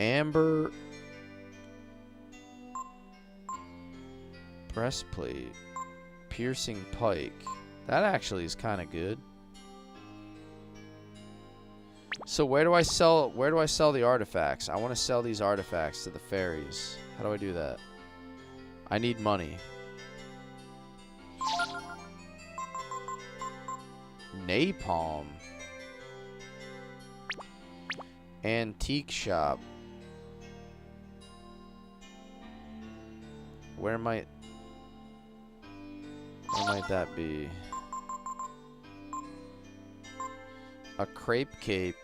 Amber. Breastplate. Piercing pike. That actually is kind of good. So where do I sell the artifacts? I want to sell these artifacts to the fairies. How do I do that? I need money. Napalm. Antique shop. Where might that be? A crepe cape.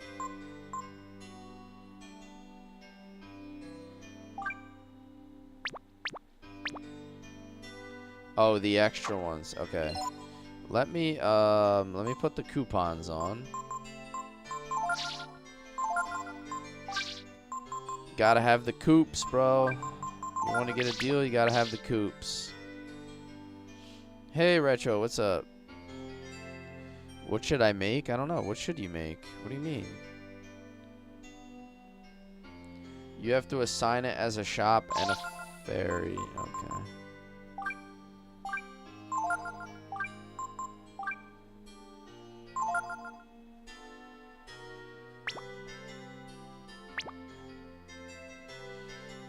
Oh, the extra ones. Okay. Let me put the coupons on. Gotta have the coops, bro. You want to get a deal, you gotta have the coops. Hey, Retro, what's up? What should I make? I don't know. What should you make? What do you mean? You have to assign it as a shop and a fairy. Okay.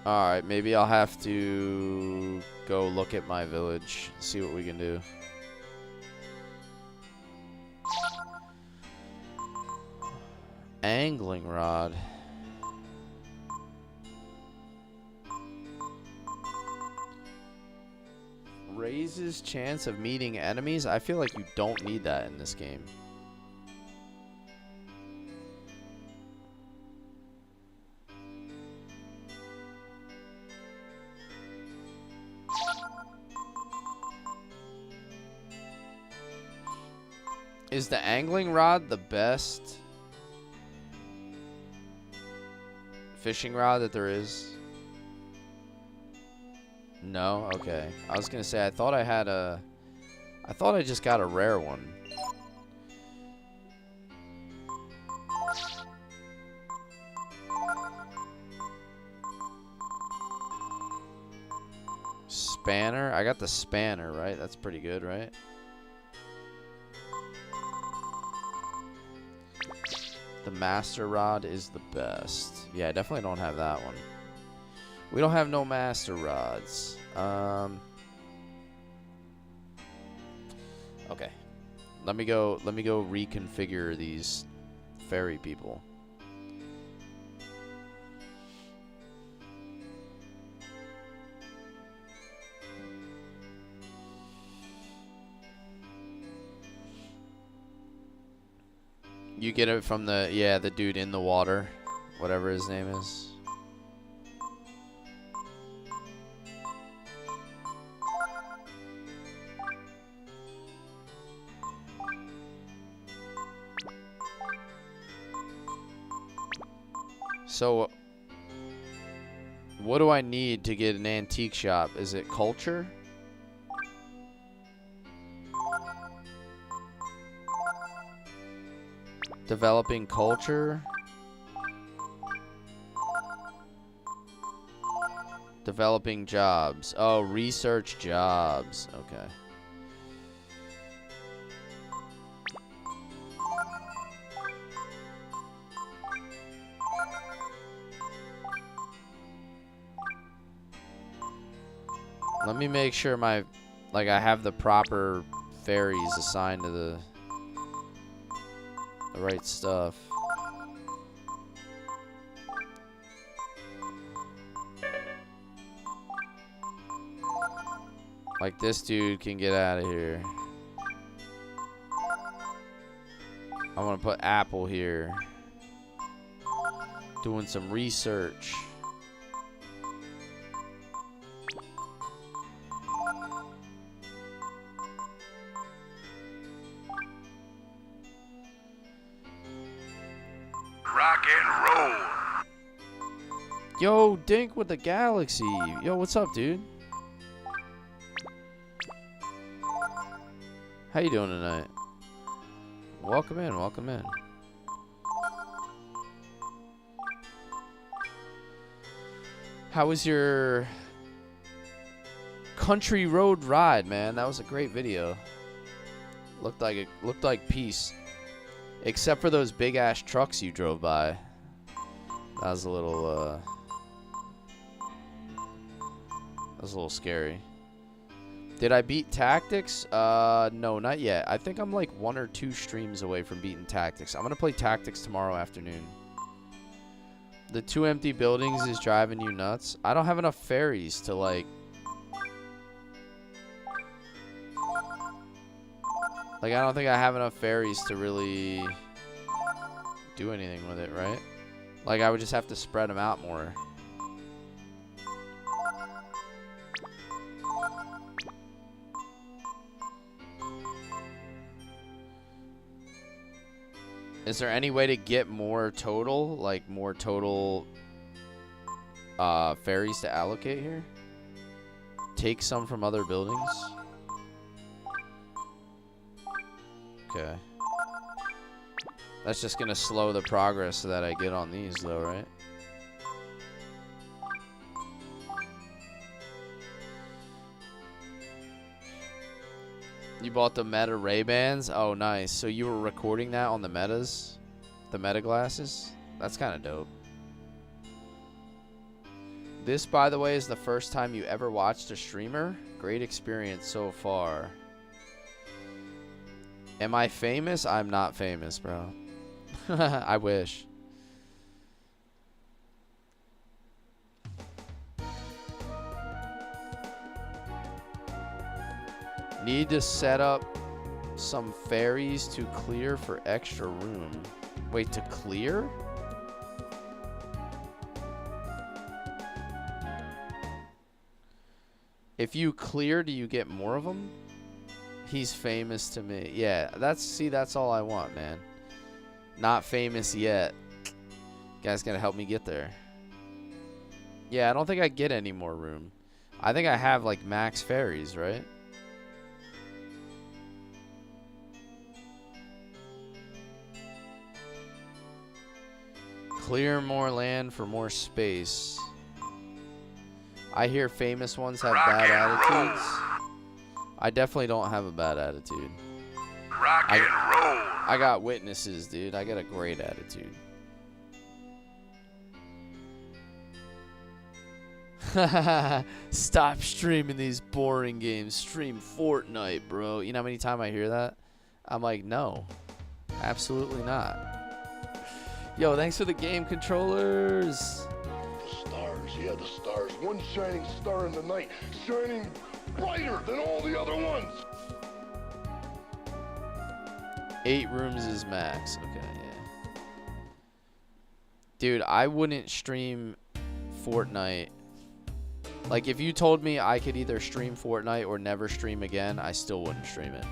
Alright, maybe I'll have to go look at my village, see what we can do. Angling rod. Raises chance of meeting enemies? I feel like you don't need that in this game. Is the angling rod the best fishing rod that there is? No? Okay. I was gonna say, I thought I just got a rare one. Spanner? I got the spanner, right? That's pretty good, right? The Master Rod is the best. Yeah, I definitely don't have that one. We don't have no Master Rods. Okay. Let me go reconfigure these ferry people. You get it from the dude in the water, whatever his name is. So, what do I need to get an antique shop? Is it culture? Developing culture. Developing jobs. Oh, research jobs. Okay. Let me make sure I have the proper ferries assigned to the right stuff. Like this dude can get out of here. I want to put Apple here. Doing some research. Rock and roll. Yo, Dink with the Galaxy. Yo, what's up, dude? How you doing tonight? Welcome in, welcome in. How was your country road ride, man? That was a great video. Looked like peace. Except for those big ass trucks you drove by. That was a little scary. Did I beat Tactics? No, not yet. I think I'm like 1 or 2 streams away from beating Tactics. I'm gonna play Tactics tomorrow afternoon. The 2 empty buildings is driving you nuts. I don't have enough ferries to like I don't think I have enough ferries to really do anything with it, right? Like, I would just have to spread them out more. Is there any way to get more total? Like, more total ferries to allocate here? Take some from other buildings? Okay. That's just gonna slow the progress that I get on these, though, right? You bought the Meta Ray-Bans? Oh, nice. So you were recording that on the Metas? The Meta glasses? That's kind of dope. This, by the way, is the first time you ever watched a streamer? Great experience so far. Am I famous? I'm not famous, bro. I wish. Need to set up some ferries to clear for extra room. Wait, to clear? If you clear, do you get more of them? He's famous to me. Yeah, that's all I want, man. Not famous yet. You guys gotta help me get there. Yeah, I don't think I get any more room. I think I have like max ferries, right? Clear more land for more space. I hear famous ones have bad attitudes. I definitely don't have a bad attitude. Rock and roll. I got witnesses, dude. I got a great attitude. Stop streaming these boring games. Stream Fortnite, bro. You know how many times I hear that? I'm like, no. Absolutely not. Yo, thanks for the game controllers. The stars, yeah, the stars. One shining star in the night, shining brighter than all the other ones. 8 rooms is max. Okay, yeah. Dude, I wouldn't stream Fortnite. Like, if you told me I could either stream Fortnite or never stream again, I still wouldn't stream it.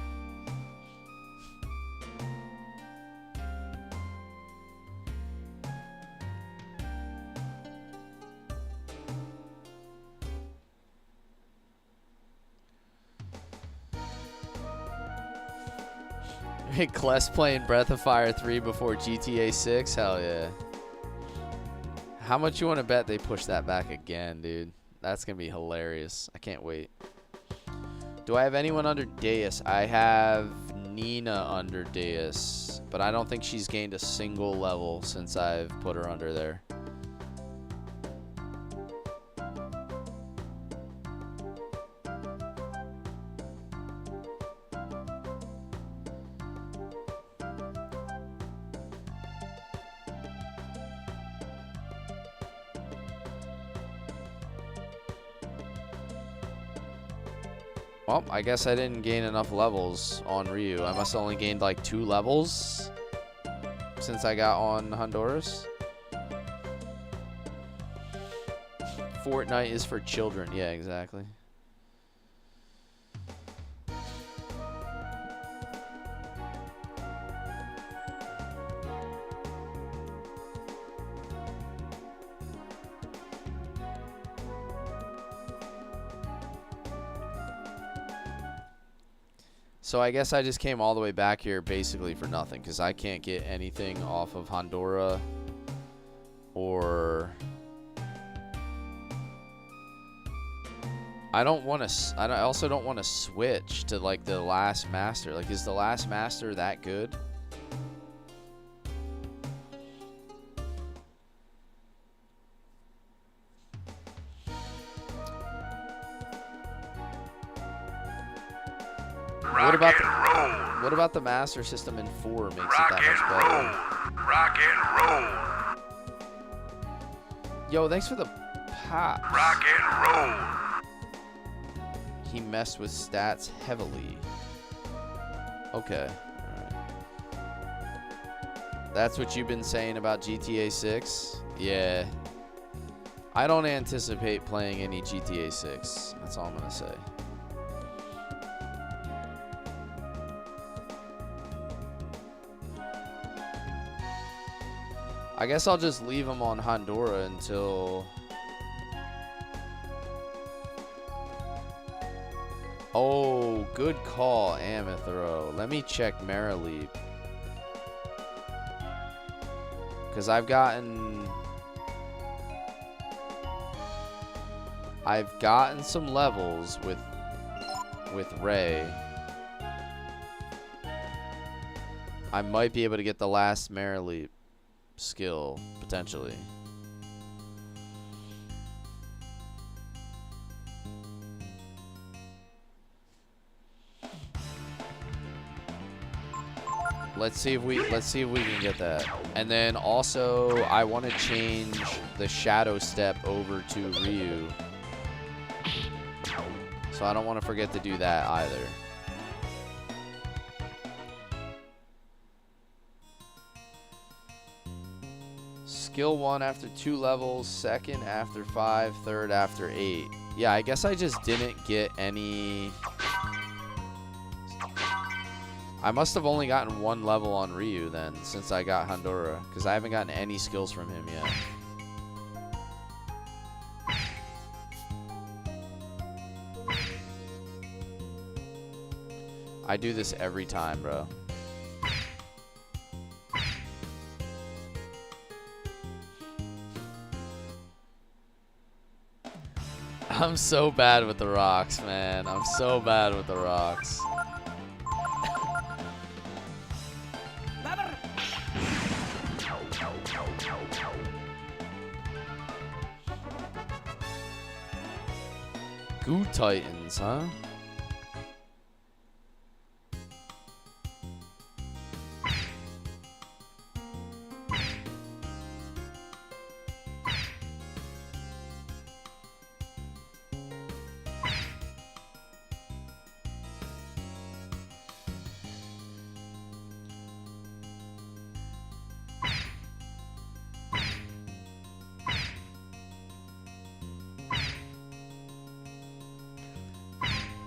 Kless playing Breath of Fire 3 before GTA 6? Hell yeah. How much you want to bet they push that back again, dude? That's going to be hilarious. I can't wait. Do I have anyone under Deus? I have Nina under Deus, but I don't think she's gained a single level since I've put her under there. Well, I guess I didn't gain enough levels on Ryu. I must have only gained like 2 levels since I got on Honduras. Fortnite is for children. Yeah, exactly. So I guess I just came all the way back here basically for nothing because I can't get anything off of Honduras or I also don't want to switch to like the last master. Like, is the last master that good? What about the master system in 4 makes it that much better? Rock and roll. Yo, thanks for the pops. Rock and roll. He messed with stats heavily. Okay. Alright. That's what you've been saying about GTA 6? Yeah. I don't anticipate playing any GTA 6. That's all I'm going to say. I guess I'll just leave him on Honduras until... Oh, good call, Amethro. Let me check Marileap. Because I've gotten some levels with Ray. I might be able to get the last Marileap skill, potentially. Let's see if we can get that. And then also I want to change the shadow step over to Ryu. So I don't want to forget to do that either. Skill 1 after 2 levels, second after 5, third after 8. Yeah, I guess I just didn't get any... I must have only gotten 1 level on Ryu then, since I got Honduras, because I haven't gotten any skills from him yet. I do this every time, bro. I'm so bad with the rocks, man. I'm so bad with the rocks. 2 Titans, huh?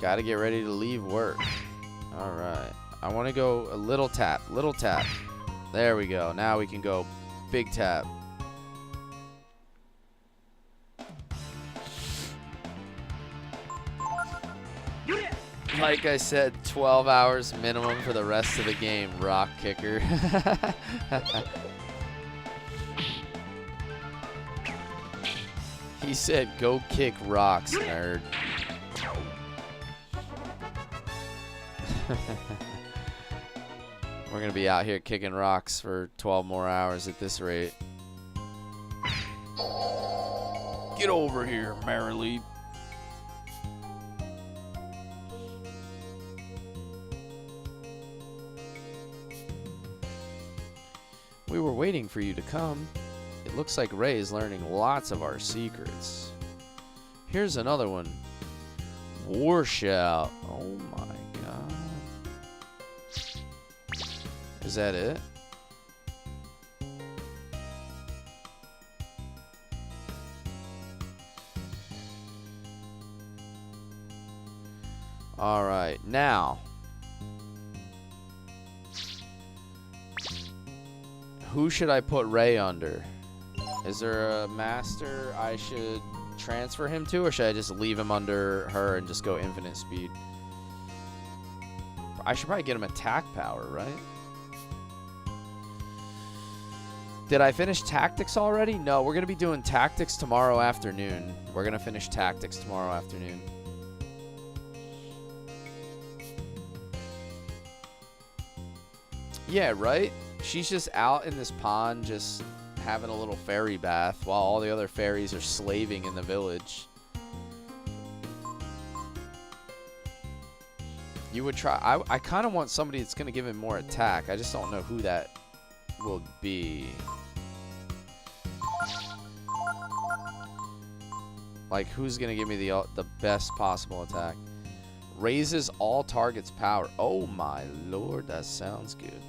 Gotta get ready to leave work. Alright. I want to go a little tap. Little tap. There we go. Now we can go big tap. Like I said, 12 hours minimum for the rest of the game, Rock Kicker. He said, go kick rocks, nerd. We're gonna be out here kicking rocks for 12 more hours at this rate. Get over here, Marilee. We were waiting for you to come. It looks like Ray is learning lots of our secrets. Here's another one. War shout. Oh my god. Is that it? All right, now. Who should I put Ray under? Is there a master I should transfer him to, or should I just leave him under her and just go infinite speed? I should probably get him attack power, right? Did I finish tactics already? No, we're going to be doing tactics tomorrow afternoon. We're going to finish tactics tomorrow afternoon. Yeah, right? She's just out in this pond just having a little fairy bath while all the other fairies are slaving in the village. You would try. I kind of want somebody that's going to give him more attack. I just don't know who that will be. Like, who's going to give me the best possible attack? Raises all targets' power. Oh my lord, that sounds good.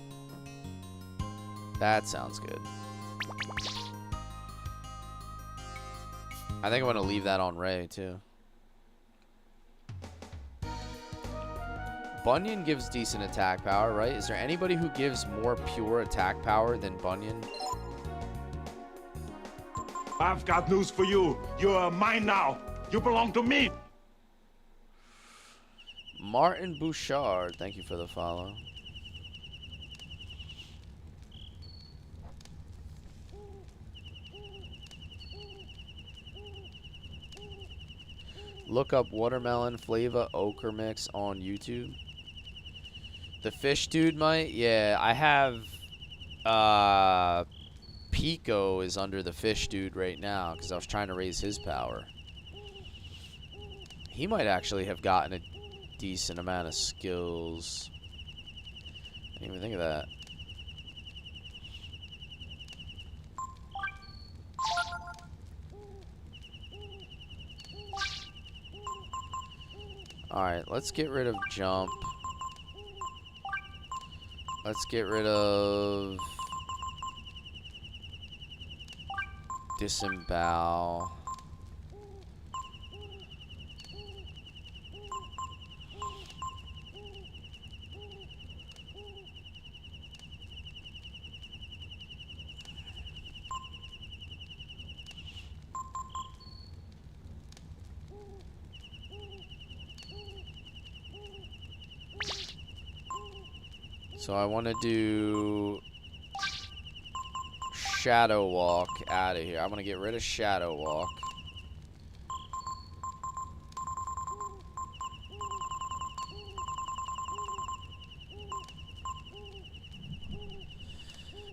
That sounds good. I think I'm going to leave that on Ray, too. Bunyan gives decent attack power, right? Is there anybody who gives more pure attack power than Bunyan? I've got news for you. You're mine now. You belong to me. Martin Bouchard, thank you for the follow. Look up watermelon flavor ochre mix on YouTube. The fish dude might? Yeah, I have Pico is under the fish dude right now because I was trying to raise his power. He might actually have gotten a decent amount of skills. I didn't even think of that. Alright, let's get rid of jump. Let's get rid of disembowel. So I want to do Shadow Walk out of here. I'm going to get rid of Shadow Walk.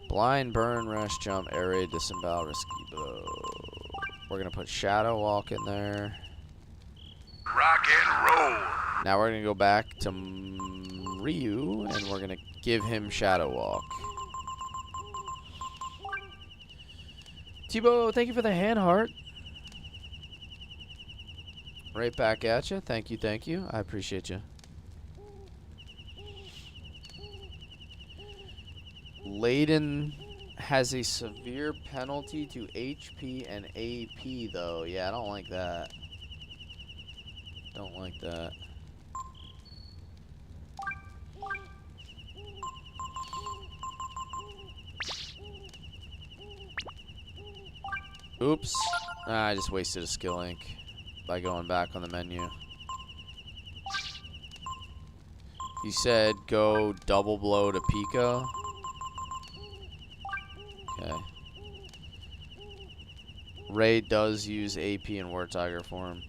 Blind, burn, rush, jump, air raid, disembowel, risky blow. We're going to put Shadow Walk in there. Rock and roll. Now we're going to go back to Ryu, and we're going to give him Shadow Walk. T-Bo, thank you for the hand heart. Right back at you. Thank you, thank you. I appreciate you. Layden has a severe penalty to HP and AP, though. Yeah, I don't like that. Don't like that. Oops. I just wasted a skill ink by going back on the menu. You said go double blow to Pico. Okay. Ray does use AP in War Tiger form.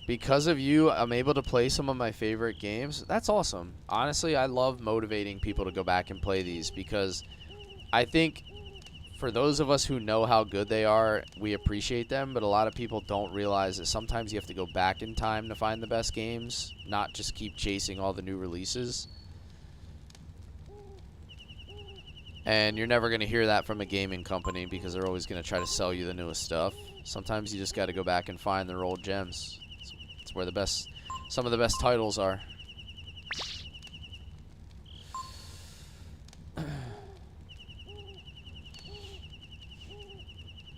Because of you, I'm able to play some of my favorite games. That's awesome. Honestly, I love motivating people to go back and play these because I think for those of us who know how good they are, we appreciate them, but a lot of people don't realize that sometimes you have to go back in time to find the best games, not just keep chasing all the new releases. And you're never going to hear that from a gaming company because they're always going to try to sell you the newest stuff. Sometimes you just got to go back and find their old gems. It's where some of the best titles are.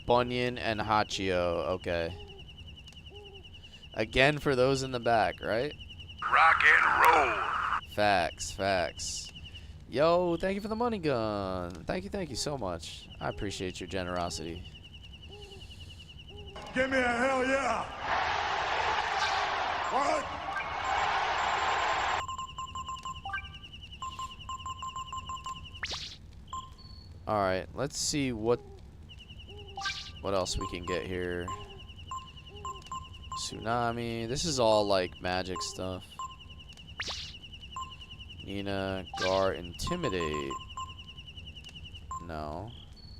Bunyan and Hachio, okay. Again for those in the back, right? Rock and roll. Facts, facts. Yo, thank you for the money gun. Thank you so much. I appreciate your generosity. Give me a hell yeah. What? Alright, let's see what else we can get here. Tsunami. This is all like magic stuff. Nina, Gar, Intimidate. No.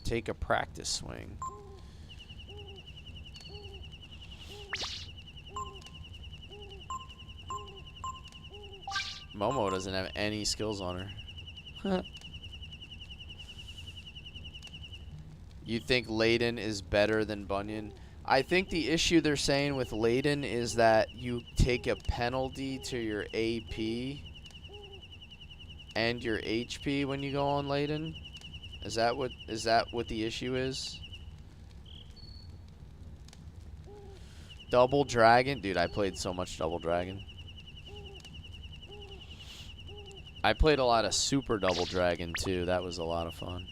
Take a practice swing. Momo doesn't have any skills on her. You think Layden is better than Bunyan? I think the issue they're saying with Layden is that you take a penalty to your AP and your HP when you go on Layden. Is that what the issue is? Double Dragon? Dude, I played so much Double Dragon. I played a lot of Super Double Dragon too. That was a lot of fun.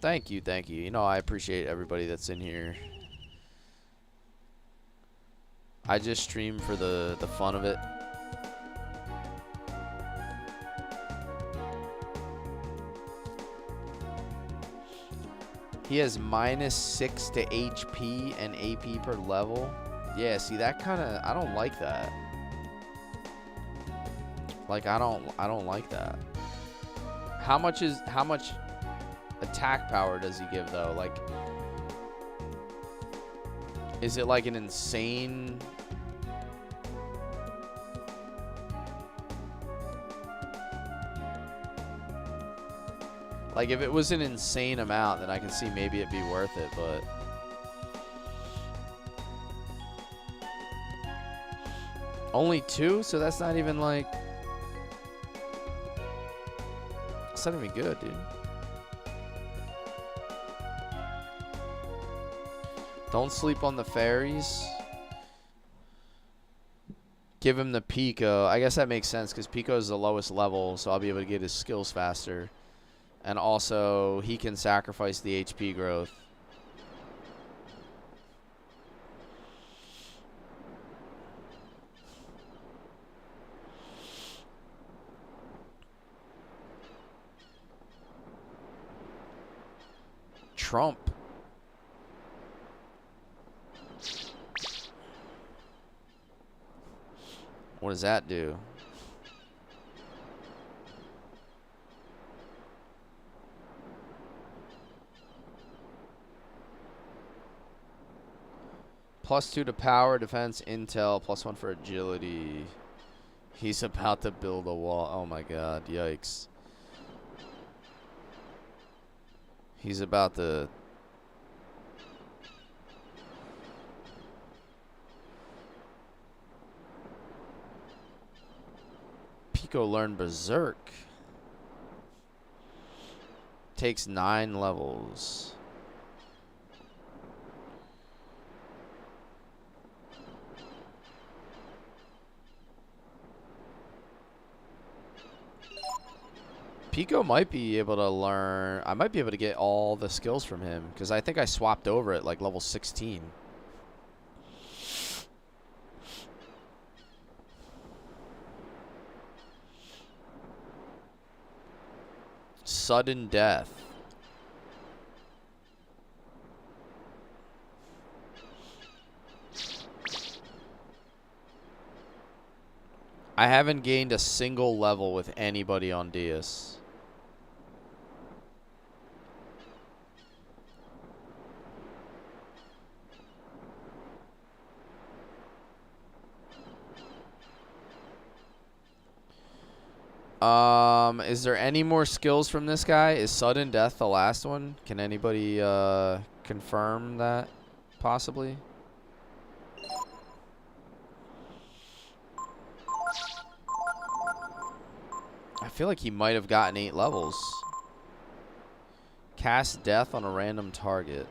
Thank you, thank you. You know, I appreciate everybody that's in here. I just stream for the fun of it. He has -6 to HP and AP per level. Yeah, see that kind of, I don't like that. Like I don't like that. How much attack power does he give though? Like, is it like an insane? Like if it was an insane amount, then I can see maybe it'd be worth it, but only 2, so that's not even like, that's not even good, dude. Don't sleep on the fairies. Give him the Pico. I guess that makes sense because Pico is the lowest level, so I'll be able to get his skills faster. And also, he can sacrifice the HP growth. Trump. What does that do? +2 to power, defense, intel, +1 for agility. He's about to build a wall. Oh my god, yikes. He's about to... Pico learned Berserk. Takes 9 levels. Pico might be able to learn... I might be able to get all the skills from him, because I think I swapped over at like level 16. Sudden death. I haven't gained a single level with anybody on Dias. Is there any more skills from this guy? Is sudden death the last one? Can anybody confirm that possibly? I feel like he might have gotten 8 levels. Cast death on a random target.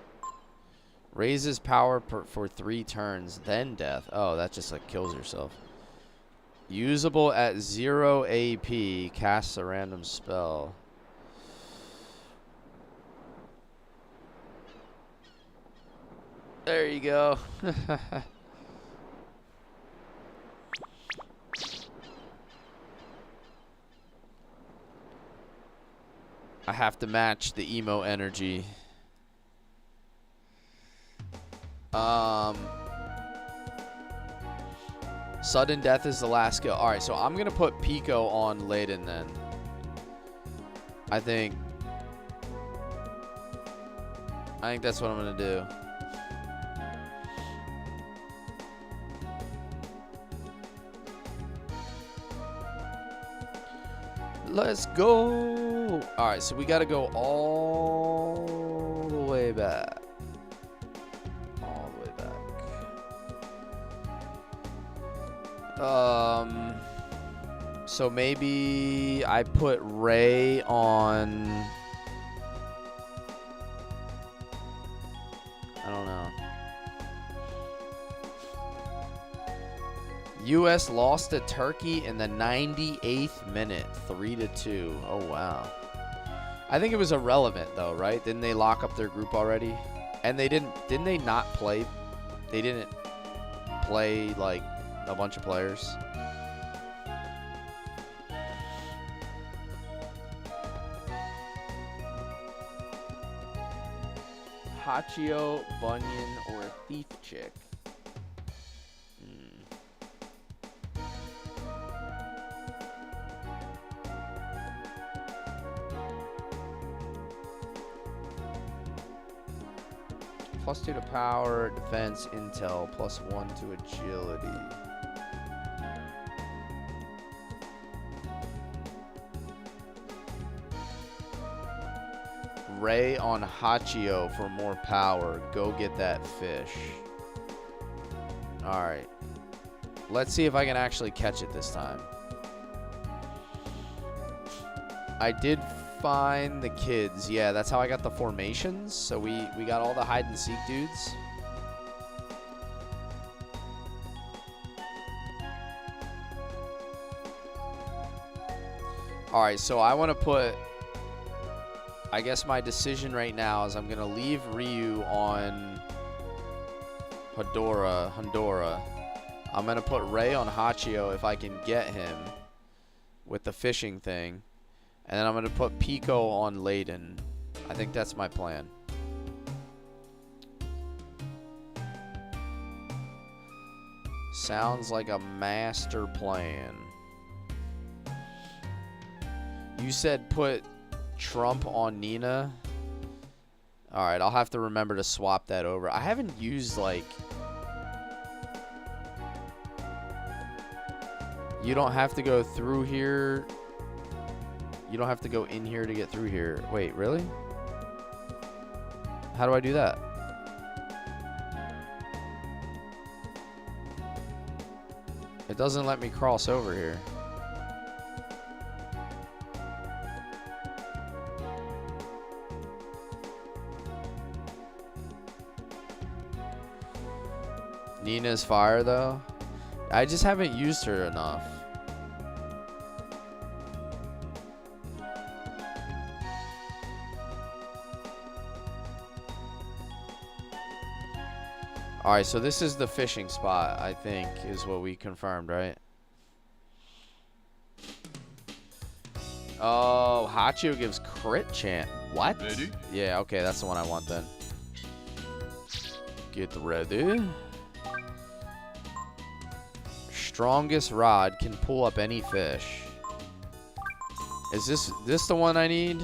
Raises power for 3 turns, then death. Oh, that just like kills yourself. Usable at 0 AP, casts a random spell. There you go. I have to match the emo energy. Sudden death is the last skill. Alright, so I'm going to put Pico on Layden then. I think that's what I'm going to do. Let's go. Alright, so we got to go all the way back. So maybe I put Ray on... I don't know. U.S. lost to Turkey in the 98th minute, 3-2. Oh, wow. I think it was irrelevant, though, right? Didn't they lock up their group already? And they didn't they not play? They didn't play, like, a bunch of players. Hachio, Bunyan, or Thief Chick? +2 to power, defense, intel, +1 to agility. Ray on Hachio for more power. Go get that fish. Alright. Let's see if I can actually catch it this time. I did find the kids. Yeah, that's how I got the formations. So we got all the hide and seek dudes. Alright, so I want to put... I guess my decision right now is I'm going to leave Ryu on Honora. I'm going to put Ray on Hachio if I can get him with the fishing thing. And then I'm going to put Pico on Layden. I think that's my plan. Sounds like a master plan. You said put Trump on Nina. Alright, I'll have to remember to swap that over. I haven't used, like, You don't have to go through here. You don't have to go in here to get through here. Wait, really? How do I do that? It doesn't let me cross over here. Nina's fire though. I just haven't used her enough. Alright, so this is the fishing spot, I think, is what we confirmed, right? Oh, Hachio gives crit chance. What? Ready? Yeah, okay, that's the one I want then. Get ready. Strongest rod can pull up any fish. Is this the one I need?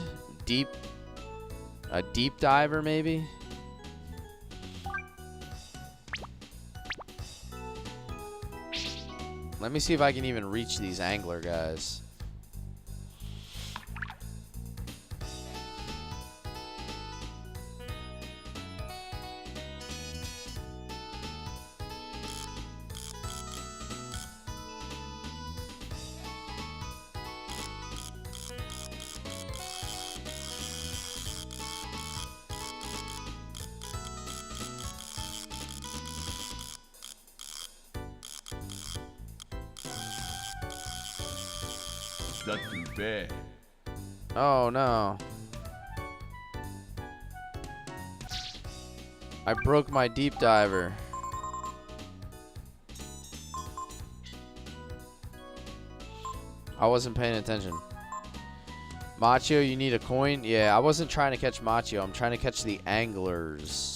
A deep diver maybe? Let me see if I can even reach these angler guys. Not too bad. Oh no. I broke my deep diver. I wasn't paying attention. Machio, you need a coin? Yeah, I wasn't trying to catch Machio. I'm trying to catch the anglers.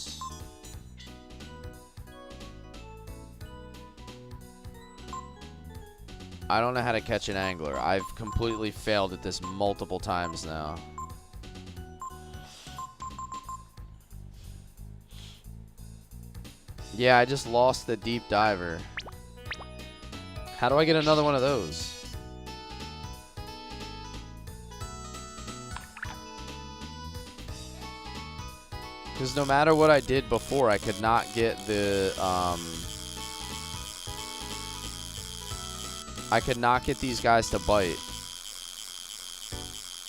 I don't know how to catch an angler. I've completely failed at this multiple times now. Yeah, I just lost the deep diver. How do I get another one of those? Because no matter what I did before, I could not get the, I could not get these guys to bite.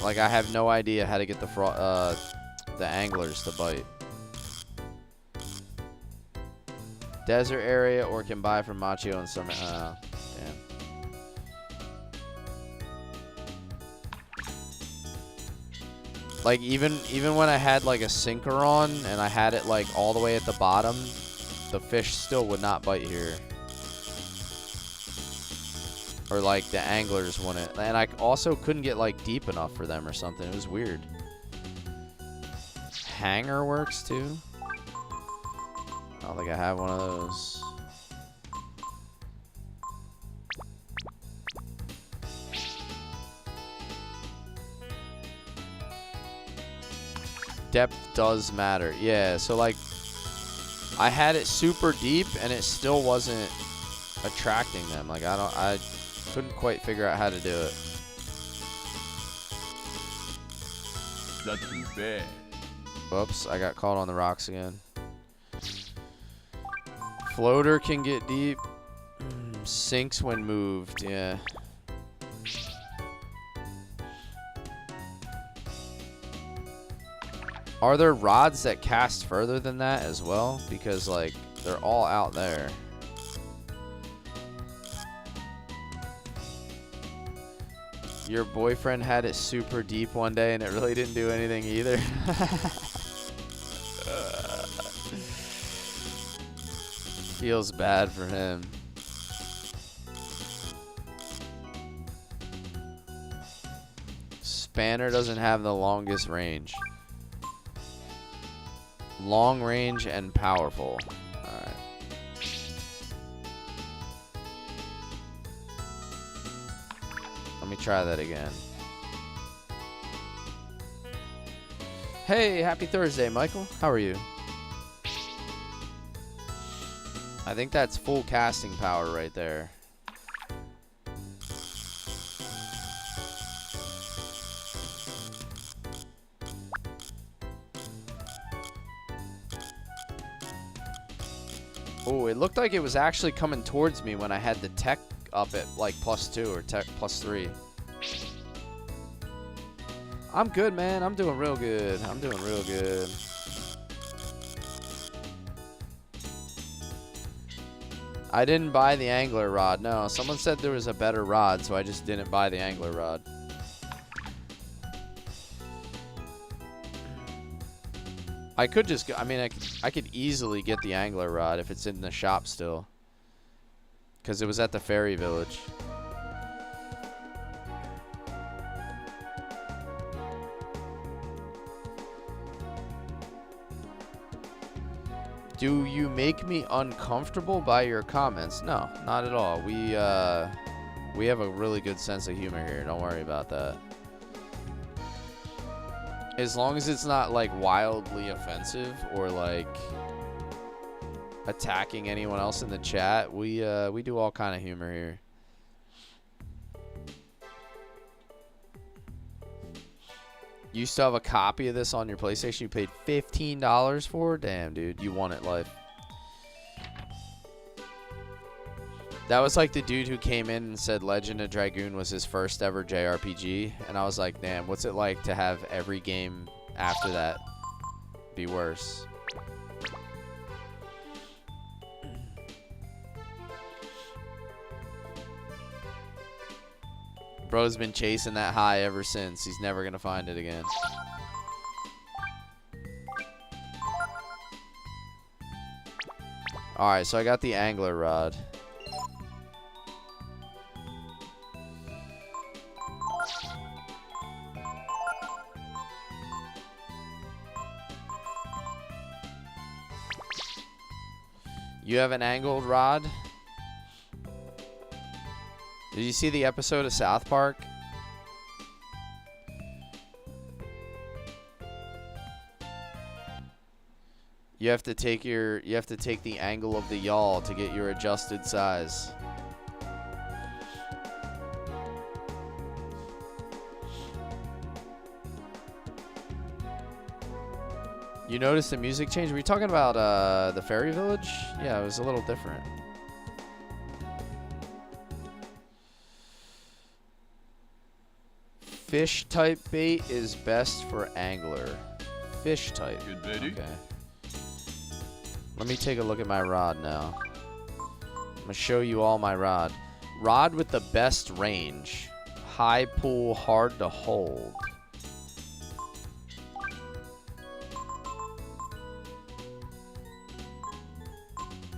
Like, I have no idea how to get the anglers to bite. Desert area or can buy from Machio and some, damn. Like, even when I had, like, a sinker on and I had it, like, all the way at the bottom, the fish still would not bite here. Or, like, the anglers wouldn't. And I also couldn't get, like, deep enough for them or something. It was weird. Hanger works, too. I don't think I have one of those. Depth does matter. Yeah, so, like, I had it super deep, and it still wasn't attracting them. Like, I couldn't quite figure out how to do it. Not too bad. Whoops, I got caught on the rocks again. Floater can get deep. Sinks when moved, yeah. Are there rods that cast further than that as well? Because, like, they're all out there. Your boyfriend had it super deep one day and it really didn't do anything either. Feels bad for him. Spanner doesn't have the longest range. Long range and powerful. Alright. Let me try that again. Hey, happy Thursday, Michael. How are you? I think that's full casting power right there. Oh, it looked like it was actually coming towards me when I had the tech up at like +2 or tech +3. I'm good, man. I'm doing real good. I'm doing real good. I didn't buy the angler rod. No, someone said there was a better rod, so I just didn't buy the angler rod. I could just go, I mean, I could easily get the angler rod if it's in the shop still. Because it was at the ferry village. Do you make me uncomfortable by your comments? No, not at all. We have a really good sense of humor here. Don't worry about that. As long as it's not like wildly offensive or like attacking anyone else in the chat, we do all kind of humor here. You still have a copy of this on your PlayStation you paid $15 for? Damn, dude, you won it life. That was like the dude who came in and said Legend of Dragoon was his first ever JRPG. And I was like, damn, what's it like to have every game after that be worse? Bro's been chasing that high ever since. He's never going to find it again. Alright, so I got the angler rod. You have an angled rod? Did you see the episode of South Park? You have to take the angle of the yawl to get your adjusted size. You noticed the music change? Were you talking about the Fairy Village? Yeah, it was a little different. Fish type bait is best for angler. Fish type. Good, buddy. Okay. Let me take a look at my rod now. I'm gonna show you all my rod. Rod with the best range. High pull, hard to hold.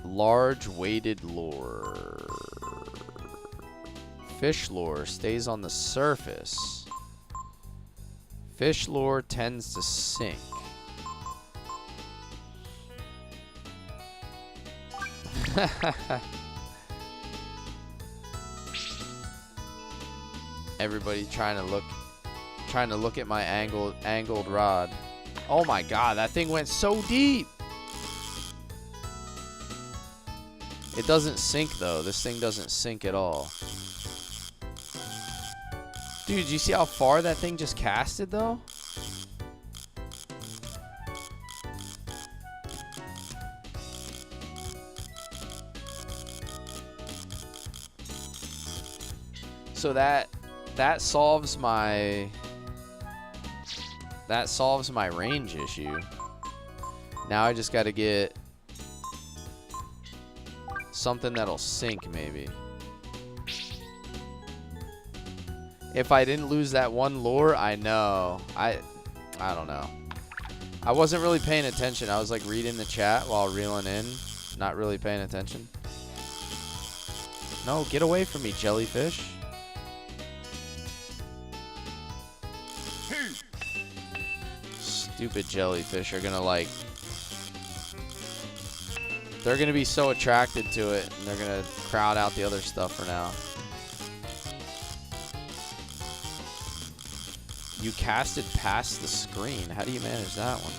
Large weighted lure. Fish lure stays on the surface. Fish lure tends to sink. Everybody trying to look at my angled rod. Oh my god, that thing went so deep. It doesn't sink though. This thing doesn't sink at all. Dude, you see how far that thing just casted though? So that solves my range issue. Now I just got to get something that'll sink maybe. If I didn't lose that one lure, I know. I don't know. I wasn't really paying attention. I was like reading the chat while reeling in, not really paying attention. No, get away from me, jellyfish. Stupid jellyfish are gonna like... They're gonna be so attracted to it, and they're gonna crowd out the other stuff for now. You casted past the screen. How do you manage that one?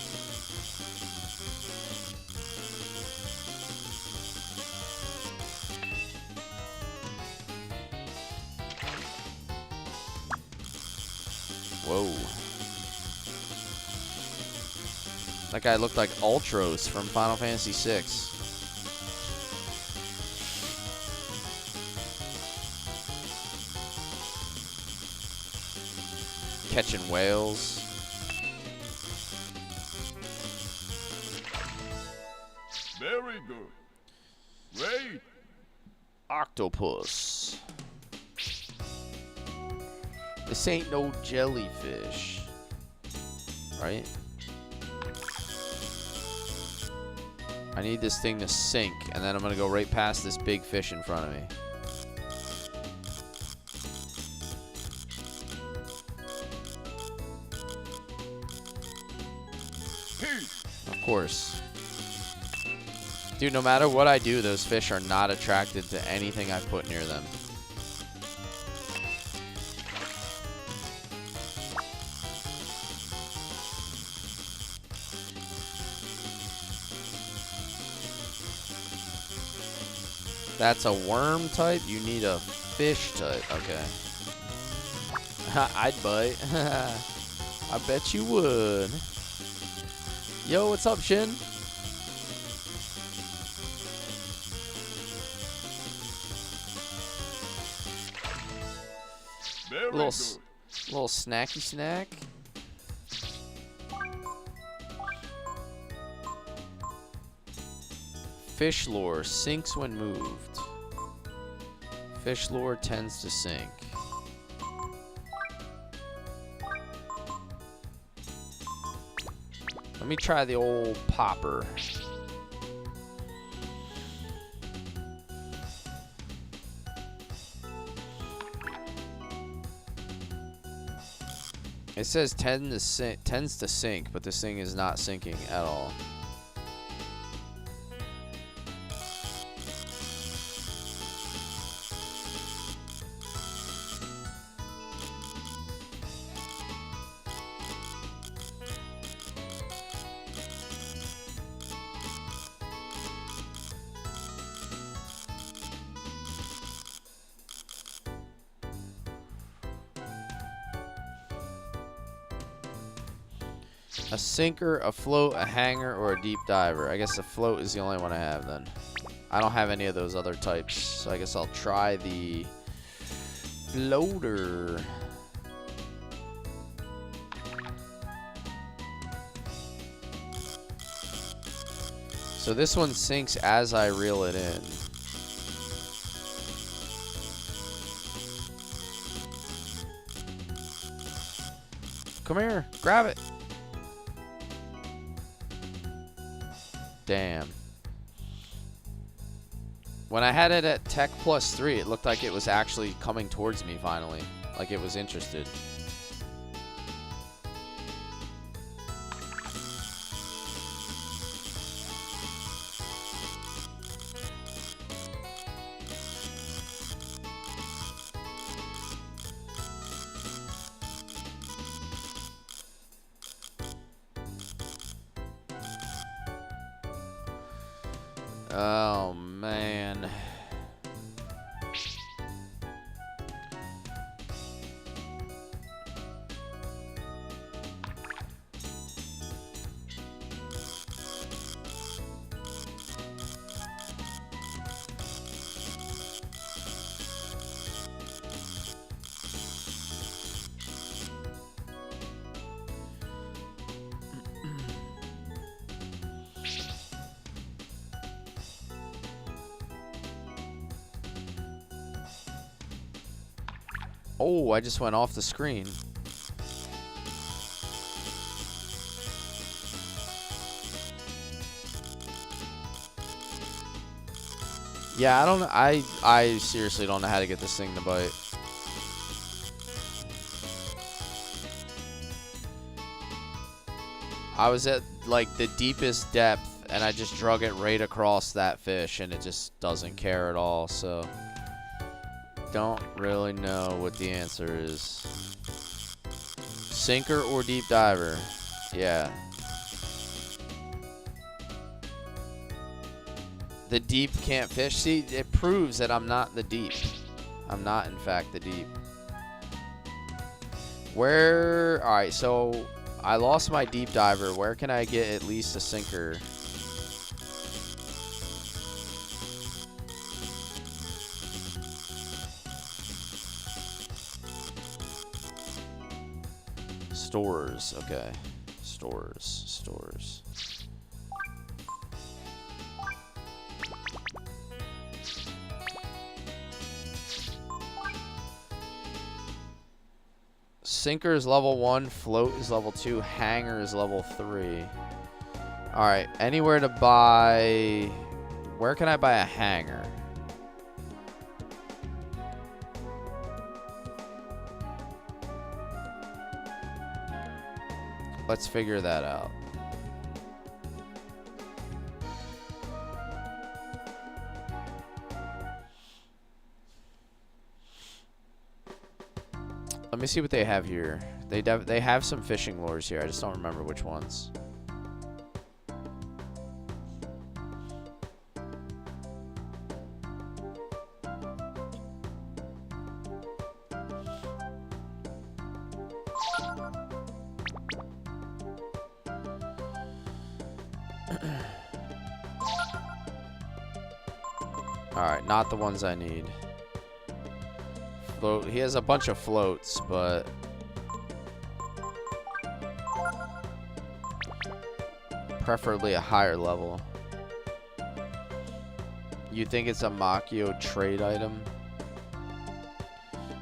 Whoa. That guy looked like Ultros from Final Fantasy VI. catching whales. Very good. Great. Octopus. This ain't no jellyfish. Right? I need this thing to sink, and then I'm gonna go right past this big fish in front of me. Of course. Dude, no matter what I do, those fish are not attracted to anything I put near them. That's a worm type? You need a fish type. Okay. I'd bite. I bet you would. Yo, what's up, Shin? Very Little, good. little snacky snack. Fish lure sinks when moved. Fish lure tends to sink. Let me try the old popper. It says tends to sink, but this thing is not sinking at all. A sinker, a float, a hanger, or a deep diver. I guess the float is the only one I have then. I don't have any of those other types, so I guess I'll try the floater. So this one sinks as I reel it in. Come here, grab it. Damn. When I had it at Tech +3, it looked like it was actually coming towards me finally. Like it was interested. Oh, man. Oh, I just went off the screen. Yeah, I don't know. I seriously don't know how to get this thing to bite. I was at like the deepest depth and I just drug it right across that fish and it just doesn't care at all, so don't really know what the answer is. Sinker or deep diver? Yeah. The deep can't fish. See, it proves that I'm not the deep. I'm not, in fact, the deep. Where? All right, so I lost my deep diver. Where can I get at least a sinker? Stores. Okay. Stores. Sinker is level 1, float is level 2, hanger is level 3. Alright, anywhere to buy... Where can I buy a hanger? Let's figure that out. Let me see what they have here. They have some fishing lures here. I just don't remember which ones. Alright, not the ones I need. Float. He has a bunch of floats, but... preferably a higher level. You think it's a Makio trade item?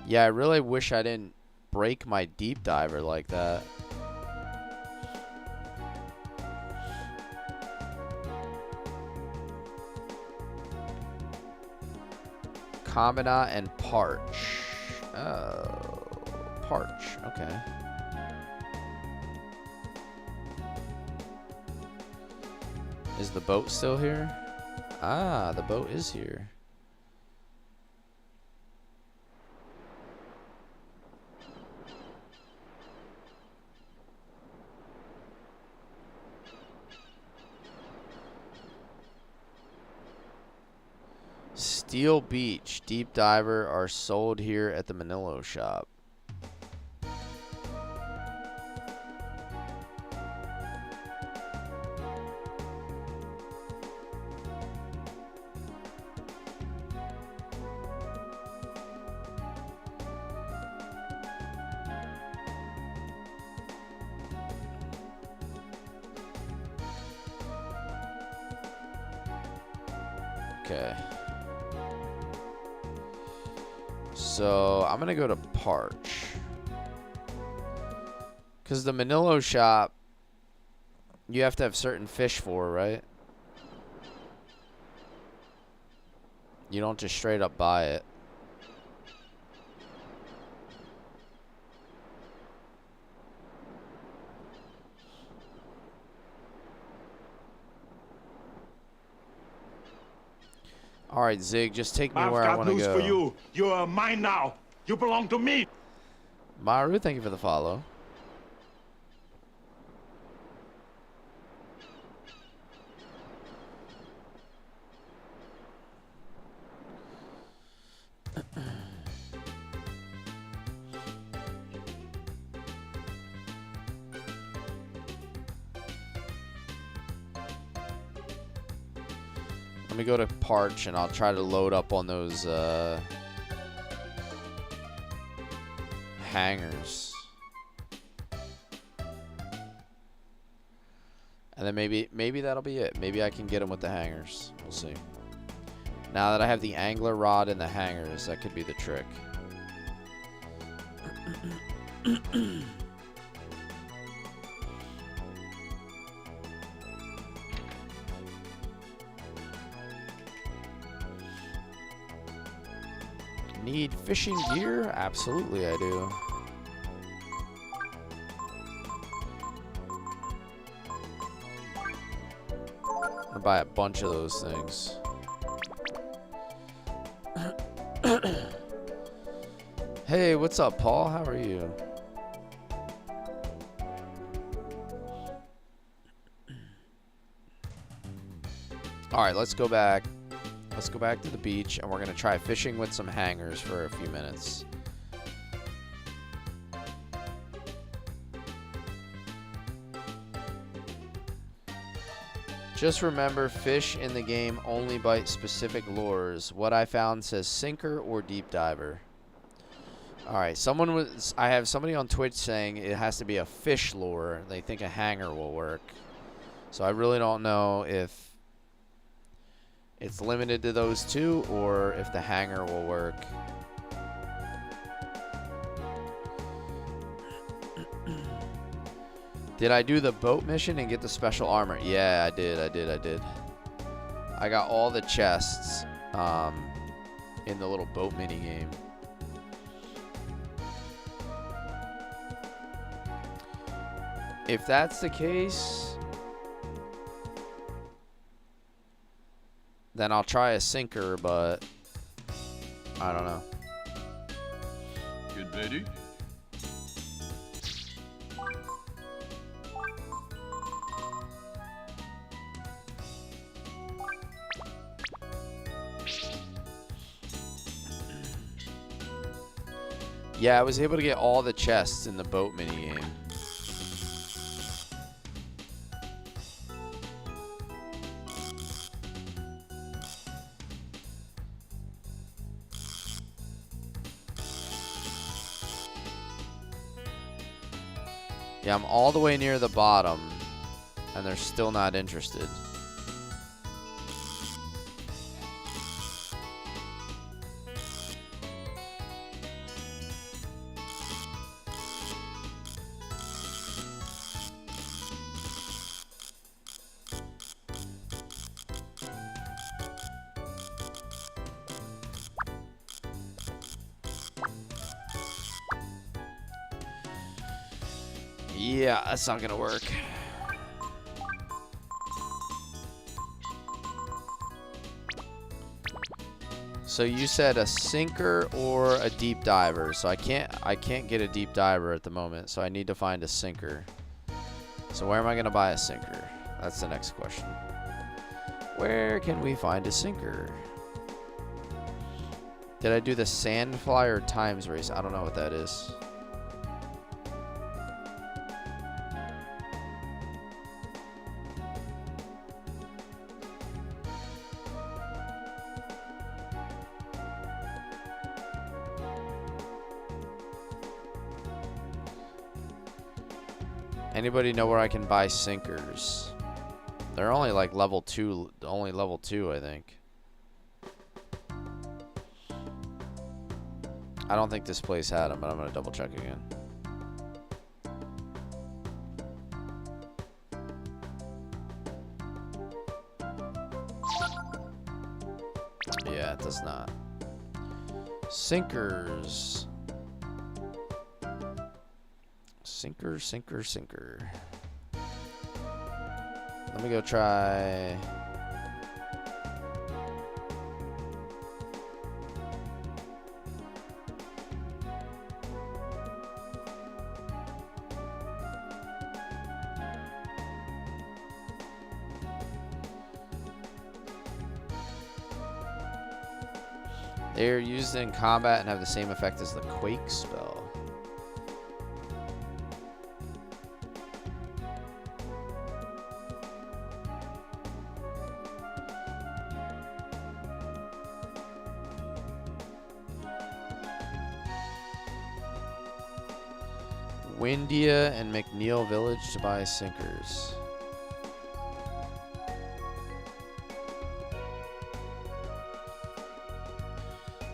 Yeah, I really wish I didn't break my deep diver like that. Combinat and Parch. Oh, Parch. Okay. Is the boat still here? Ah, the boat is here. Steel Beach Deep Diver are sold here at the Manilo shop. Okay. So I'm gonna go to Parch, because the Manilo shop you have to have certain fish for, right? You don't just straight up buy it. All right, Zig, just take me where I want to go. I've got news for you. You are mine now. You belong to me. Maru, thank you for the follow. Let me go to Parch and I'll try to load up on those hangers. And then maybe that'll be it. Maybe I can get them with the hangers. We'll see. Now that I have the angler rod and the hangers, that could be the trick. Need fishing gear? Absolutely I do. I'm gonna buy a bunch of those things. Hey, what's up, Paul? How are you? Alright, let's go back. Let's go back to the beach, and we're going to try fishing with some hangers for a few minutes. Just remember, fish in the game only bite specific lures. What I found says sinker or deep diver. All right, I have somebody on Twitch saying it has to be a fish lure. They think a hanger will work. So I really don't know if it's limited to those two or if the hanger will work. Did I do the boat mission and get the special armor? Yeah, I did. I got all the chests in the little boat mini game. If that's the case, then I'll try a sinker, but I don't know. Get ready. Yeah, I was able to get all the chests in the boat mini game. Yeah, I'm all the way near the bottom, and they're still not interested. Yeah, that's not gonna work. So you said a sinker or a deep diver. So I can't get a deep diver at the moment, so I need to find a sinker. So where am I gonna buy a sinker? That's the next question. Where can we find a sinker? Did I do the Sandflyer times race? I don't know what that is. Anybody know where I can buy sinkers? They're only like level 2, only level 2, I think. I don't think this place had them, but I'm gonna double check again. Yeah, it does not. Sinkers. Sinker. Let me go try. They're used in combat and have the same effect as the Quake spell. Windia and McNeil Village to buy sinkers.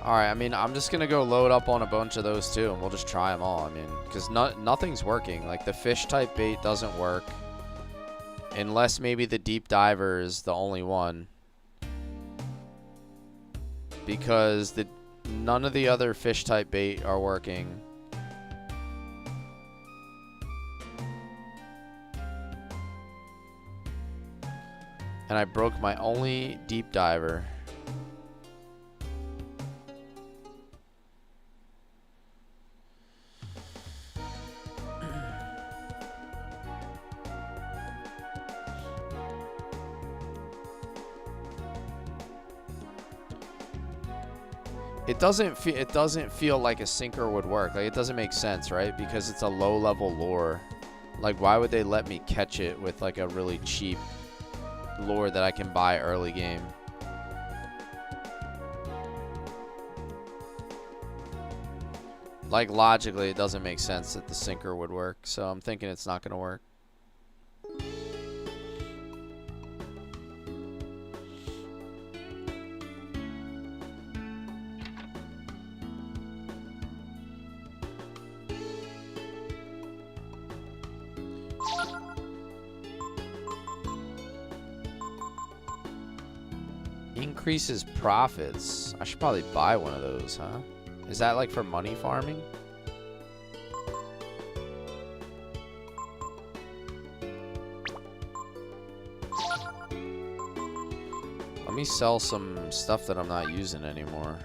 Alright, I mean, I'm just going to go load up on a bunch of those too, and we'll just try them all. I mean, because nothing's working. Like, the fish type bait doesn't work. Unless maybe the deep diver is the only one. Because none of the other fish type bait are working. And I broke my only deep diver. It doesn't feel like a sinker would work. Like, it doesn't make sense, right? Because it's a low level lure. Like, why would they let me catch it with like a really cheap lure that I can buy early game? Like, logically, it doesn't make sense that the sinker would work, so I'm thinking it's not going to work. Increases profits. I should probably buy one of those, huh? Is that like for money farming? Let me sell some stuff that I'm not using anymore.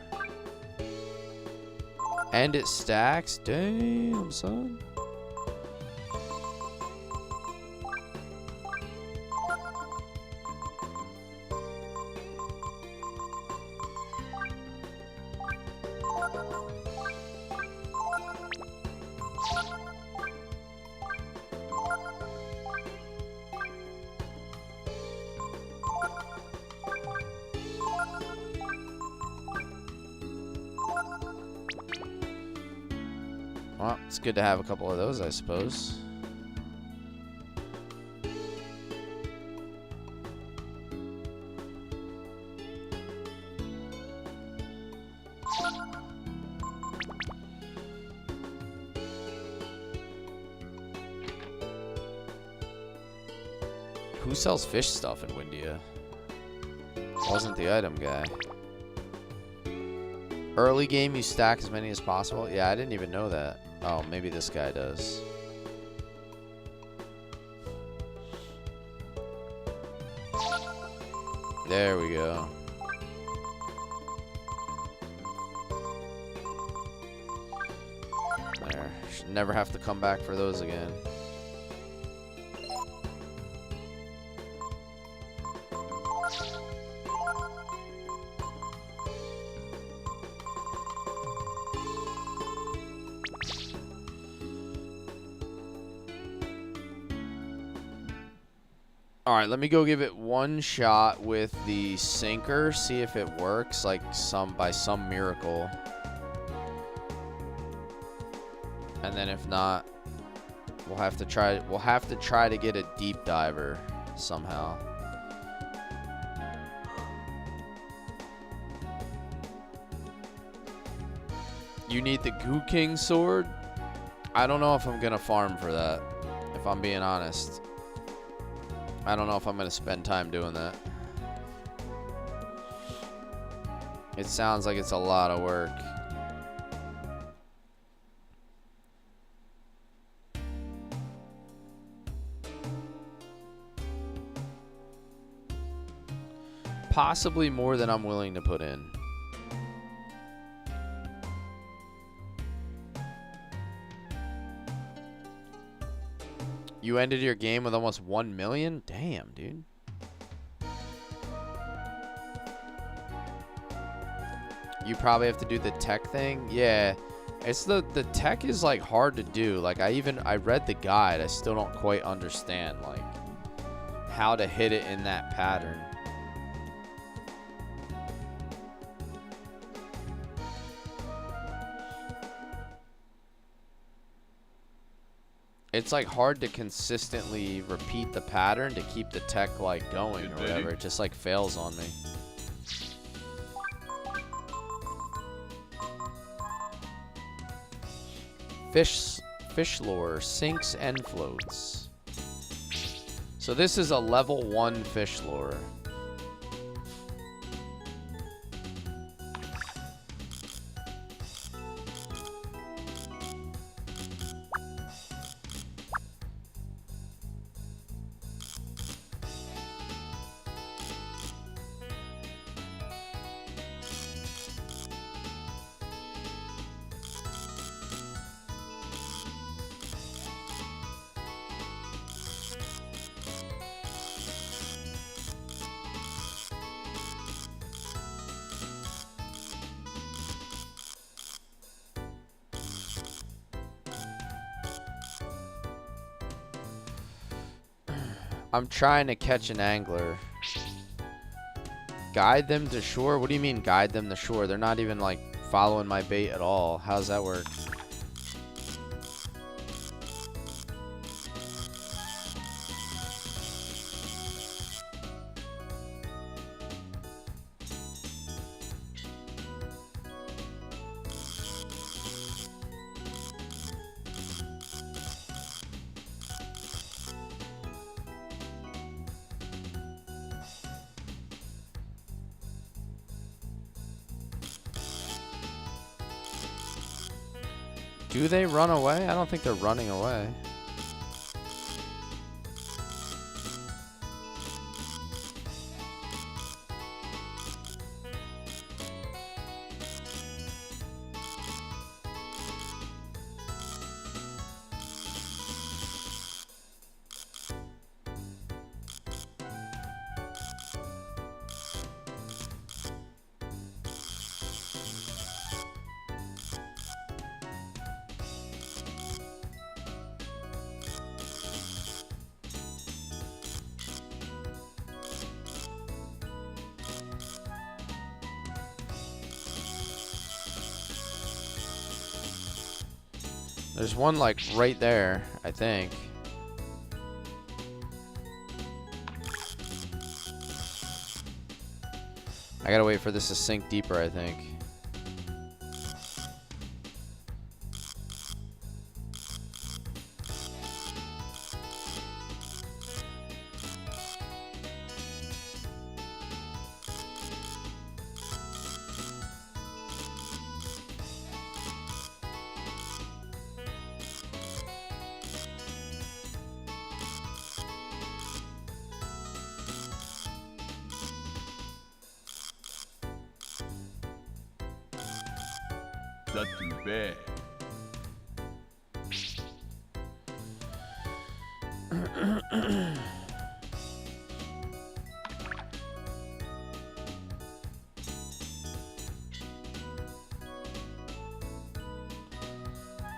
And it stacks? Damn, son. Well, it's good to have a couple of those, I suppose. Who sells fish stuff in Windia? Wasn't the item guy. Early game, you stack as many as possible? Yeah, I didn't even know that. Oh, maybe this guy does. There we go. There. Should never have to come back for those again. Alright, let me go give it one shot with the sinker, see if it works, like by some miracle. And then if not, we'll have to try to get a deep diver somehow. You need the Goo King sword? I don't know if I'm gonna farm for that, if I'm being honest. I don't know if I'm going to spend time doing that. It sounds like it's a lot of work. Possibly more than I'm willing to put in. You ended your game with almost 1 million? Damn, dude. You probably have to do the tech thing? Yeah. It's the tech is like hard to do. Like I read the guide. I still don't quite understand like how to hit it in that pattern. It's like hard to consistently repeat the pattern to keep the tech like going or whatever. It just like fails on me. Fish lore, sinks and floats. So this is a level 1 fish lore. I'm trying to catch an angler. Guide them to shore? What do you mean guide them to shore? They're not even like following my bait at all. How does that work? Do they run away? I don't think they're running away. There's one like right there, I think. I gotta wait for this to sink deeper, I think. Not too bad.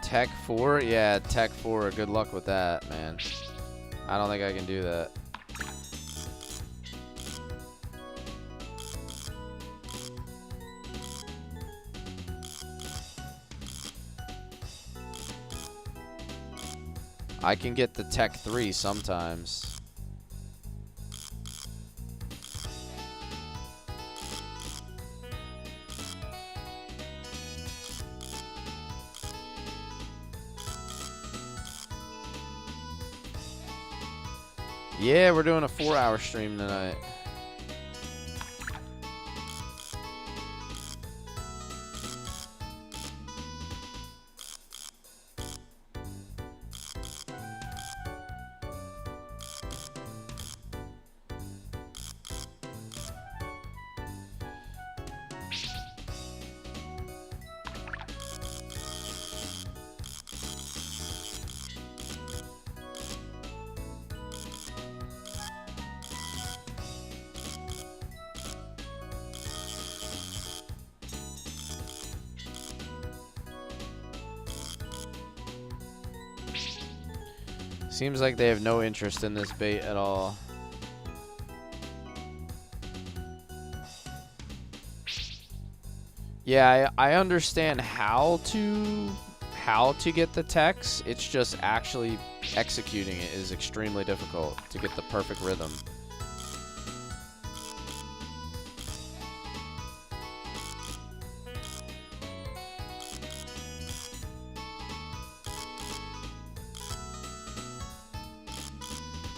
Tech 4? Yeah, Tech 4. Good luck with that, man. I don't think I can do that. I can get the Tech 3 sometimes. Yeah, we're doing a 4-hour stream tonight. Seems like they have no interest in this bait at all. Yeah, I understand how to get the techs. It's just actually executing it is extremely difficult to get the perfect rhythm.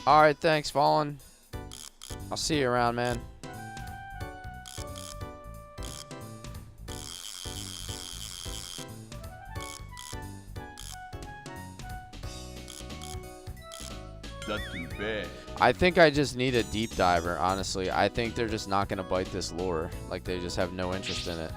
Alright, thanks, Fallen. I'll see you around, man. Not too bad. I think I just need a deep diver, honestly. I think they're just not going to bite this lure. Like, they just have no interest in it.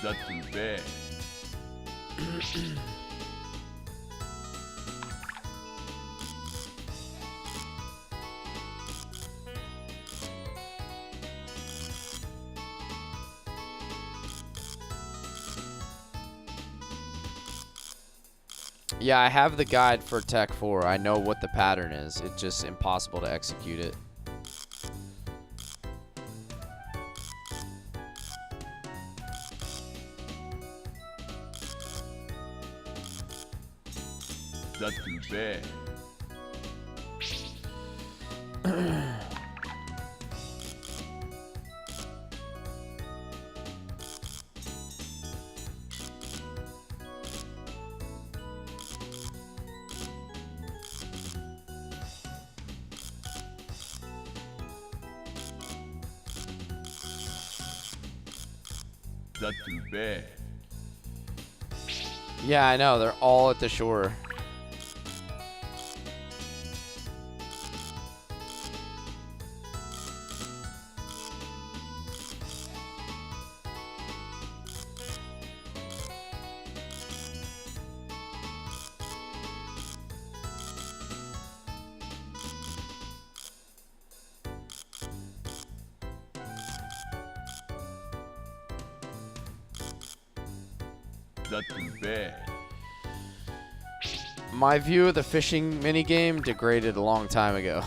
Not too bad. Yeah, I have the guide for Tech 4. I know what the pattern is. It's just impossible to execute it. Not too bad. Not too bad. Yeah, I know. They're all at the shore. Not too bad. My view of the fishing minigame degraded a long time ago.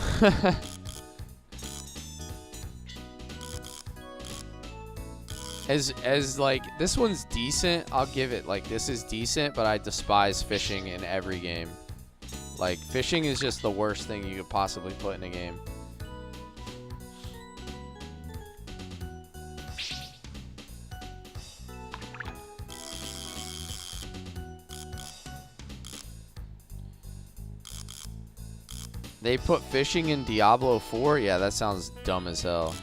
As like, this one's decent. I'll give it, like, this is decent, but I despise fishing in every game. Like, fishing is just the worst thing you could possibly put in a game. They put fishing in Diablo 4? Yeah, that sounds dumb as hell.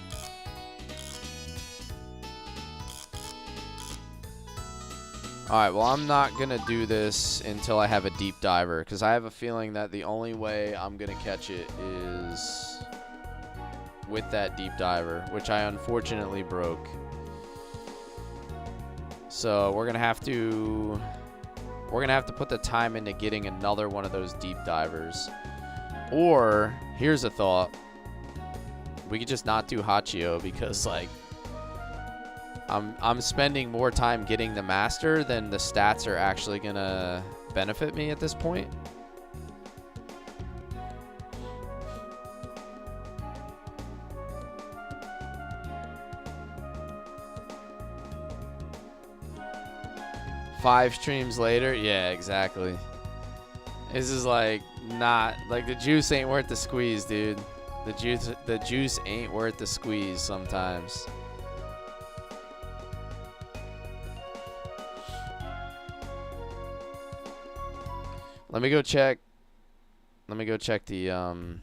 Alright, well, I'm not going to do this until I have a deep diver, because I have a feeling that the only way I'm going to catch it is with that deep diver, which I unfortunately broke. So we're going to have to put the time into getting another one of those deep divers. Or, here's a thought. We could just not do Hachio because, like, I'm spending more time getting the master than the stats are actually going to benefit me at this point. Five streams later? Yeah, exactly. This is like not like the juice ain't worth the squeeze, dude. The juice ain't worth the squeeze sometimes. Let me go check the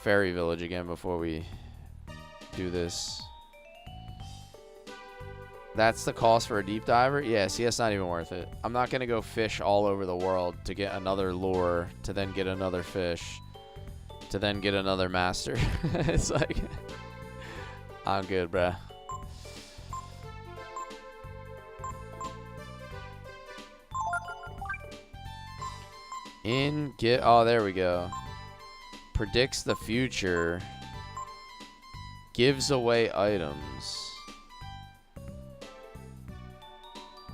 Fairy Village again before we do this. That's the cost for a deep diver? Yeah, see, that's not even worth it. I'm not going to go fish all over the world to get another lure, to then get another fish, to then get another master. It's like, I'm good, bruh. Oh, there we go. Predicts the future. Gives away items.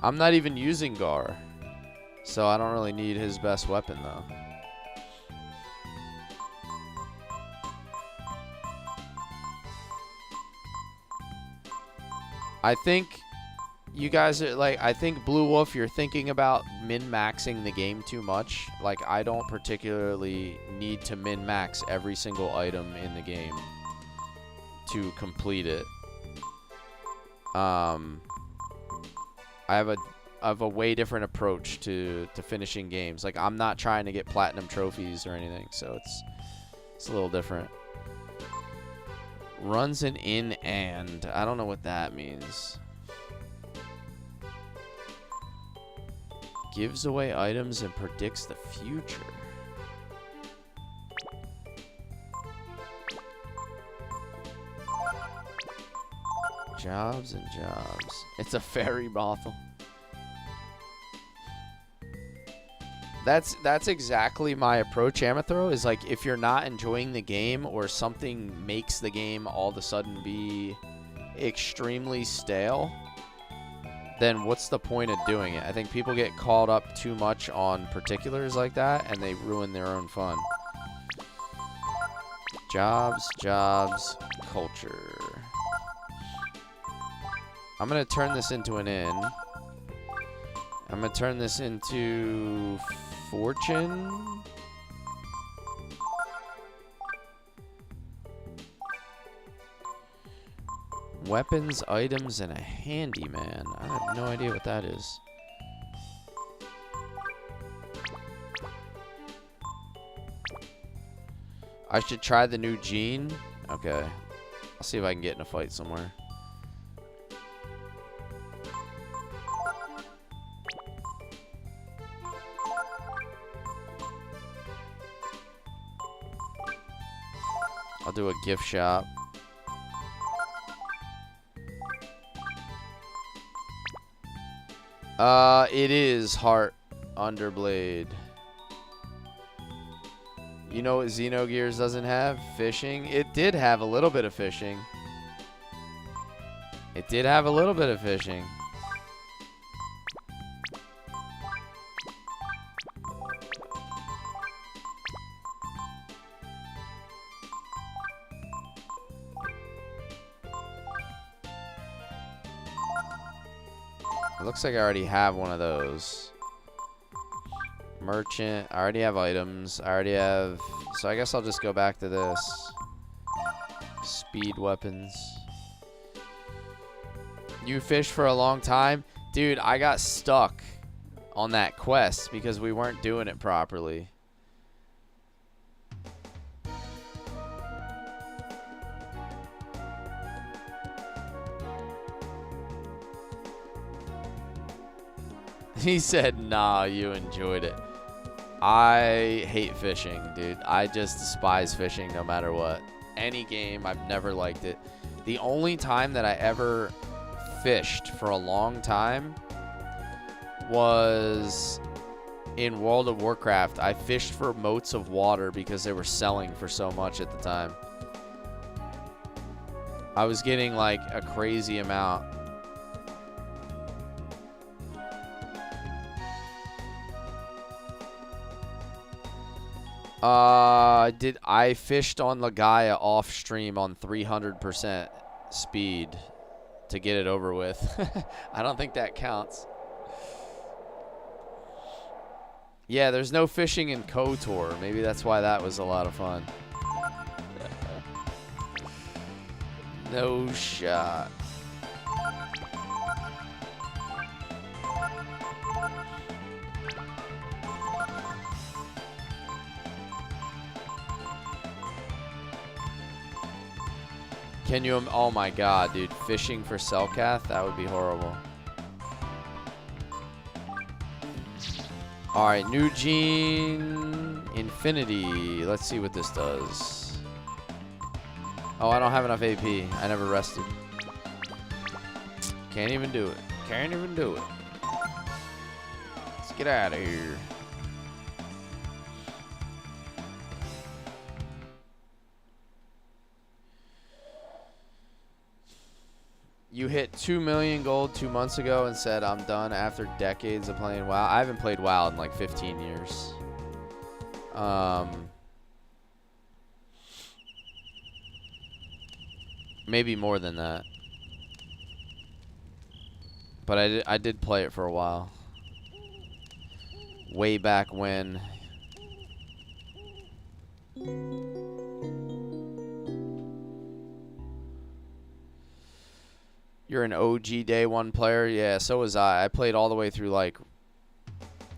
I'm not even using Gar, so I don't really need his best weapon, though. I think you guys are, like, I think Blue Wolf, you're thinking about min-maxing the game too much. Like, I don't particularly need to min-max every single item in the game to complete it. I have a way different approach to finishing games. Like, I'm not trying to get platinum trophies or anything, so it's a little different. Runs an in and. I don't know what that means. Gives away items and predicts the future. Jobs and jobs. It's a fairy brothel. That's exactly my approach, Amathro, is like, if you're not enjoying the game or something makes the game all of a sudden be extremely stale, then what's the point of doing it? I think people get caught up too much on particulars like that and they ruin their own fun. Jobs, culture. I'm going to turn this into an inn. I'm gonna turn this into fortune. Weapons, items, and a handyman. I have no idea what that is. I should try the new gene. Okay. I'll see if I can get in a fight somewhere. I'll do a gift shop. It is Heart Underblade. You know what Xenogears doesn't have? Fishing. It did have a little bit of fishing. It did have a little bit of fishing. It looks like I already have one of those. Merchant. I already have items. I already have... So I guess I'll just go back to this. Speed weapons. You fished for a long time? Dude, I got stuck on that quest because we weren't doing it properly. He said, nah, you enjoyed it. I hate fishing, dude. I just despise fishing no matter what. Any game, I've never liked it. The only time that I ever fished for a long time was in World of Warcraft. I fished for motes of water because they were selling for so much at the time. I was getting like a crazy amount. I fished on Legaia off stream on 300% speed to get it over with. I don't think that counts. Yeah, there's no fishing in KOTOR. Maybe that's why that was a lot of fun. No shot. Can you, oh my god, dude, fishing for Selkath? That would be horrible. Alright, new gene, Infinity. Let's see what this does. Oh, I don't have enough AP. I never rested. Can't even do it. Can't even do it. Let's get out of here. You hit 2 million gold 2 months ago and said, I'm done after decades of playing WoW. I haven't played WoW in like 15 years. Maybe more than that. But I did play it for a while. Way back when. You're an OG day one player? Yeah, so was I. I played all the way through like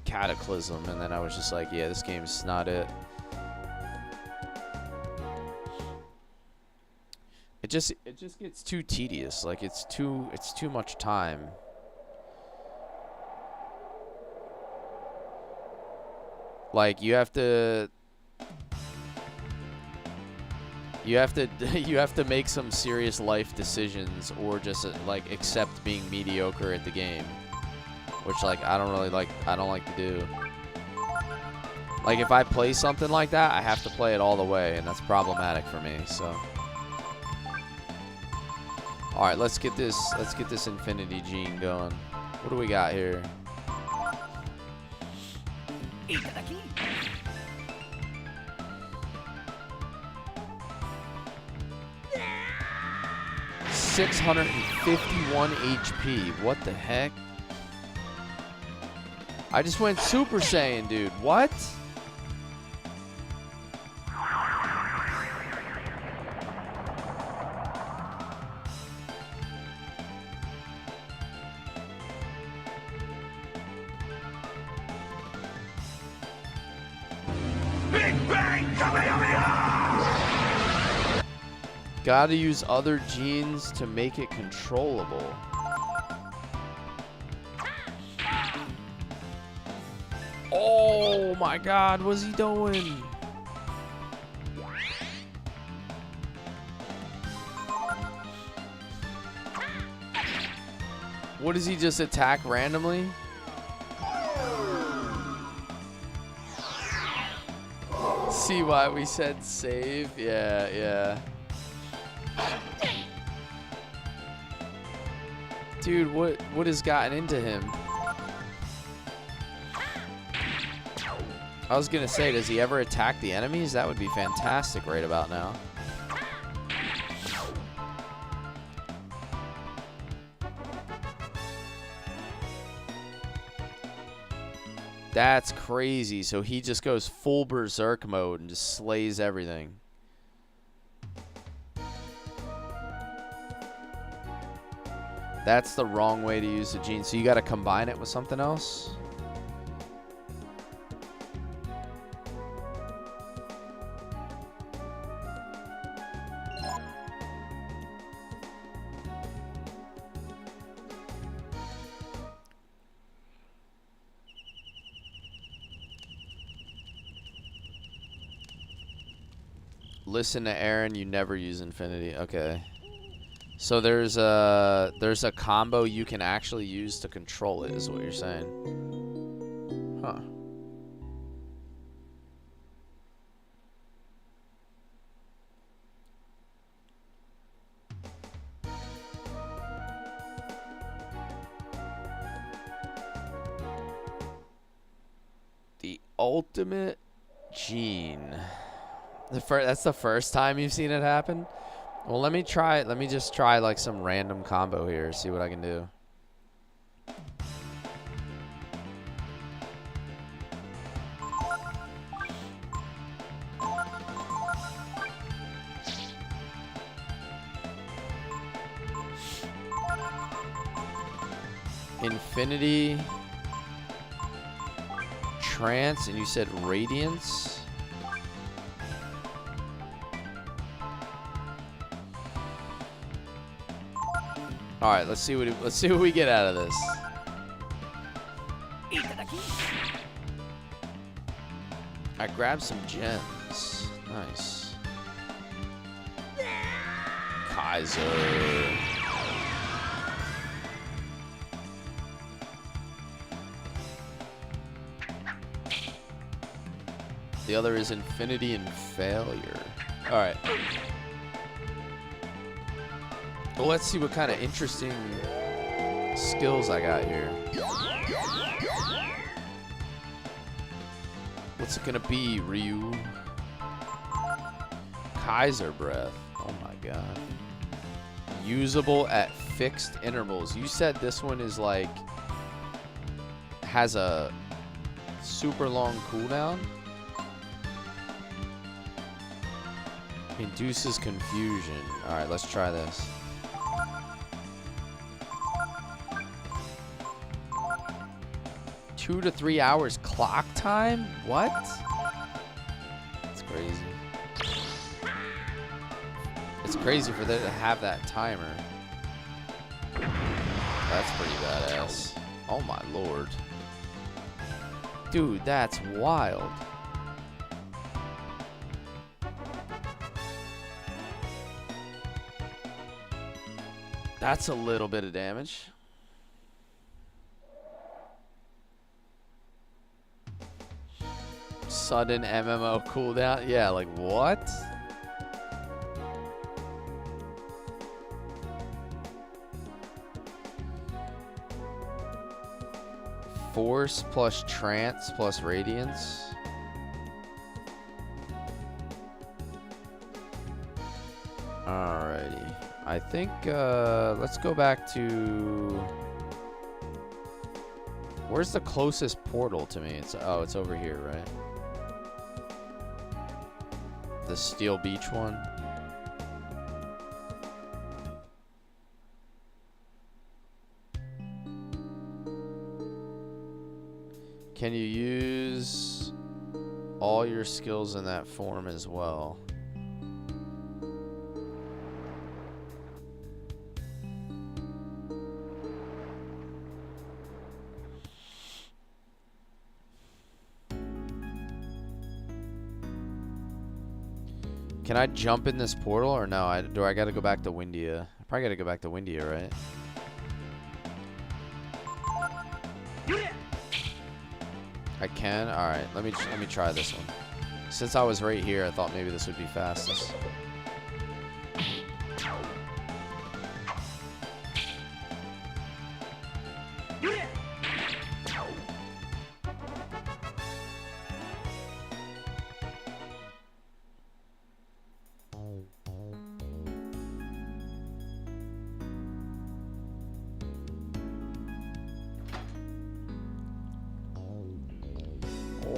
Cataclysm, and then I was just like, yeah, this game's not it. It just gets too tedious. Like it's too much time. Like you have to make some serious life decisions, or just like accept being mediocre at the game, which like I don't like to do. Like if I play something like that, I have to play it all the way, and that's problematic for me. So, all right, let's get this Infinity gene going. What do we got here? 651 HP. What the heck? I just went Super Saiyan, dude. What? Gotta use other genes to make it controllable. Oh my god, what's he doing? What does he just attack randomly? See why we said save? Yeah, yeah. Dude, what has gotten into him? I was gonna say, does he ever attack the enemies? That would be fantastic right about now. That's crazy. So he just goes full berserk mode and just slays everything. That's the wrong way to use the gene. So you got to combine it with something else. Listen to Aaron, you never use infinity. Okay. So there's a combo you can actually use to control it, is what you're saying. Huh. The ultimate gene. That's the first time you've seen it happen? Well, let me try it. Let me just try like some random combo here, see what I can do. Infinity, Trance, and you said Radiance. All right, let's see what we get out of this. I grabbed some gems. Nice. Kaiser. The other is Infinity and Failure. All right. Well, let's see what kind of interesting skills I got here. What's it gonna be, Ryu? Kaiser Breath. Oh my god. Usable at fixed intervals. You said this one is like has a super long cooldown? Induces confusion. Alright, let's try this. 2 to 3 hours clock time? What? That's crazy. It's crazy for them to have that timer. That's pretty badass. Oh my lord. Dude, that's wild. That's a little bit of damage. Sudden MMO cooldown? Yeah, like what? Force plus Trance plus Radiance. Alrighty. I think, let's go back to... Where's the closest portal to me? It's over here, right? The Steel Beach one. Can you use all your skills in that form as well? Can I jump in this portal or no? Do I gotta go back to Windia? I probably gotta go back to Windia, right? I can? Alright, let me try this one. Since I was right here, I thought maybe this would be fastest.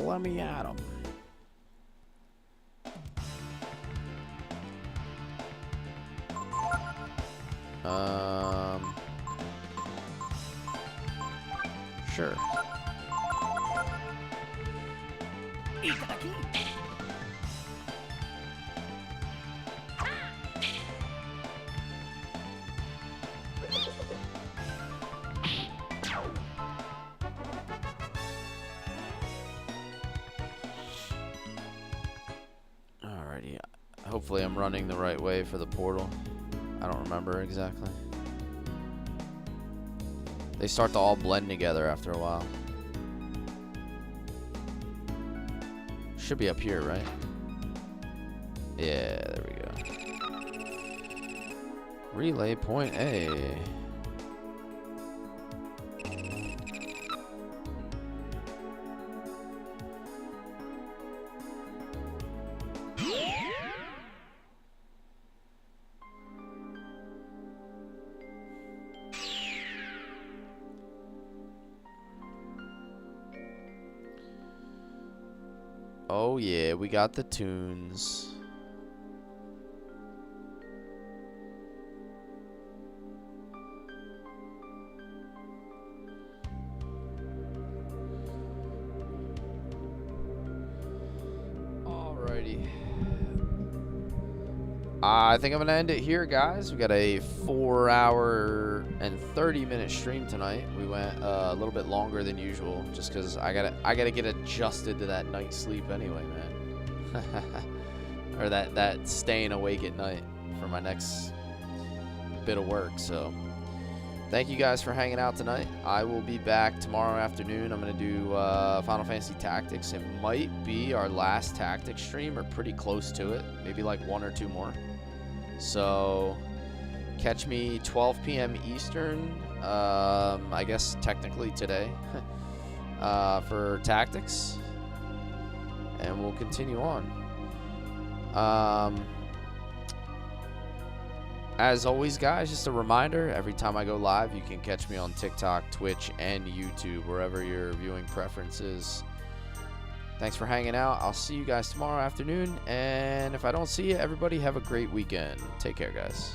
Let me at him. Sure. Alrighty. Hopefully I'm running the right way for the portal. I don't remember exactly. They start to all blend together after a while. Should be up here, right? Yeah, there we go. Relay point A. Oh yeah, we got the tunes. Alrighty. I think I'm gonna end it here, guys. We got a 4-hour and 30-minute stream tonight. We went a little bit longer than usual, just because I gotta get adjusted to that night sleep anyway, man. Or that staying awake at night for my next bit of work. So thank you guys for hanging out tonight. I will be back tomorrow afternoon. I'm gonna do Final Fantasy Tactics. It might be our last Tactics stream, or pretty close to it. Maybe like 1 or 2 more. So catch me 12 p.m. Eastern, I guess technically today, for Tactics, and we'll continue on. As always, guys, just a reminder, every time I go live, you can catch me on TikTok, Twitch, and YouTube, wherever your viewing preference is. Thanks for hanging out. I'll see you guys tomorrow afternoon. And if I don't see you, everybody have a great weekend. Take care, guys.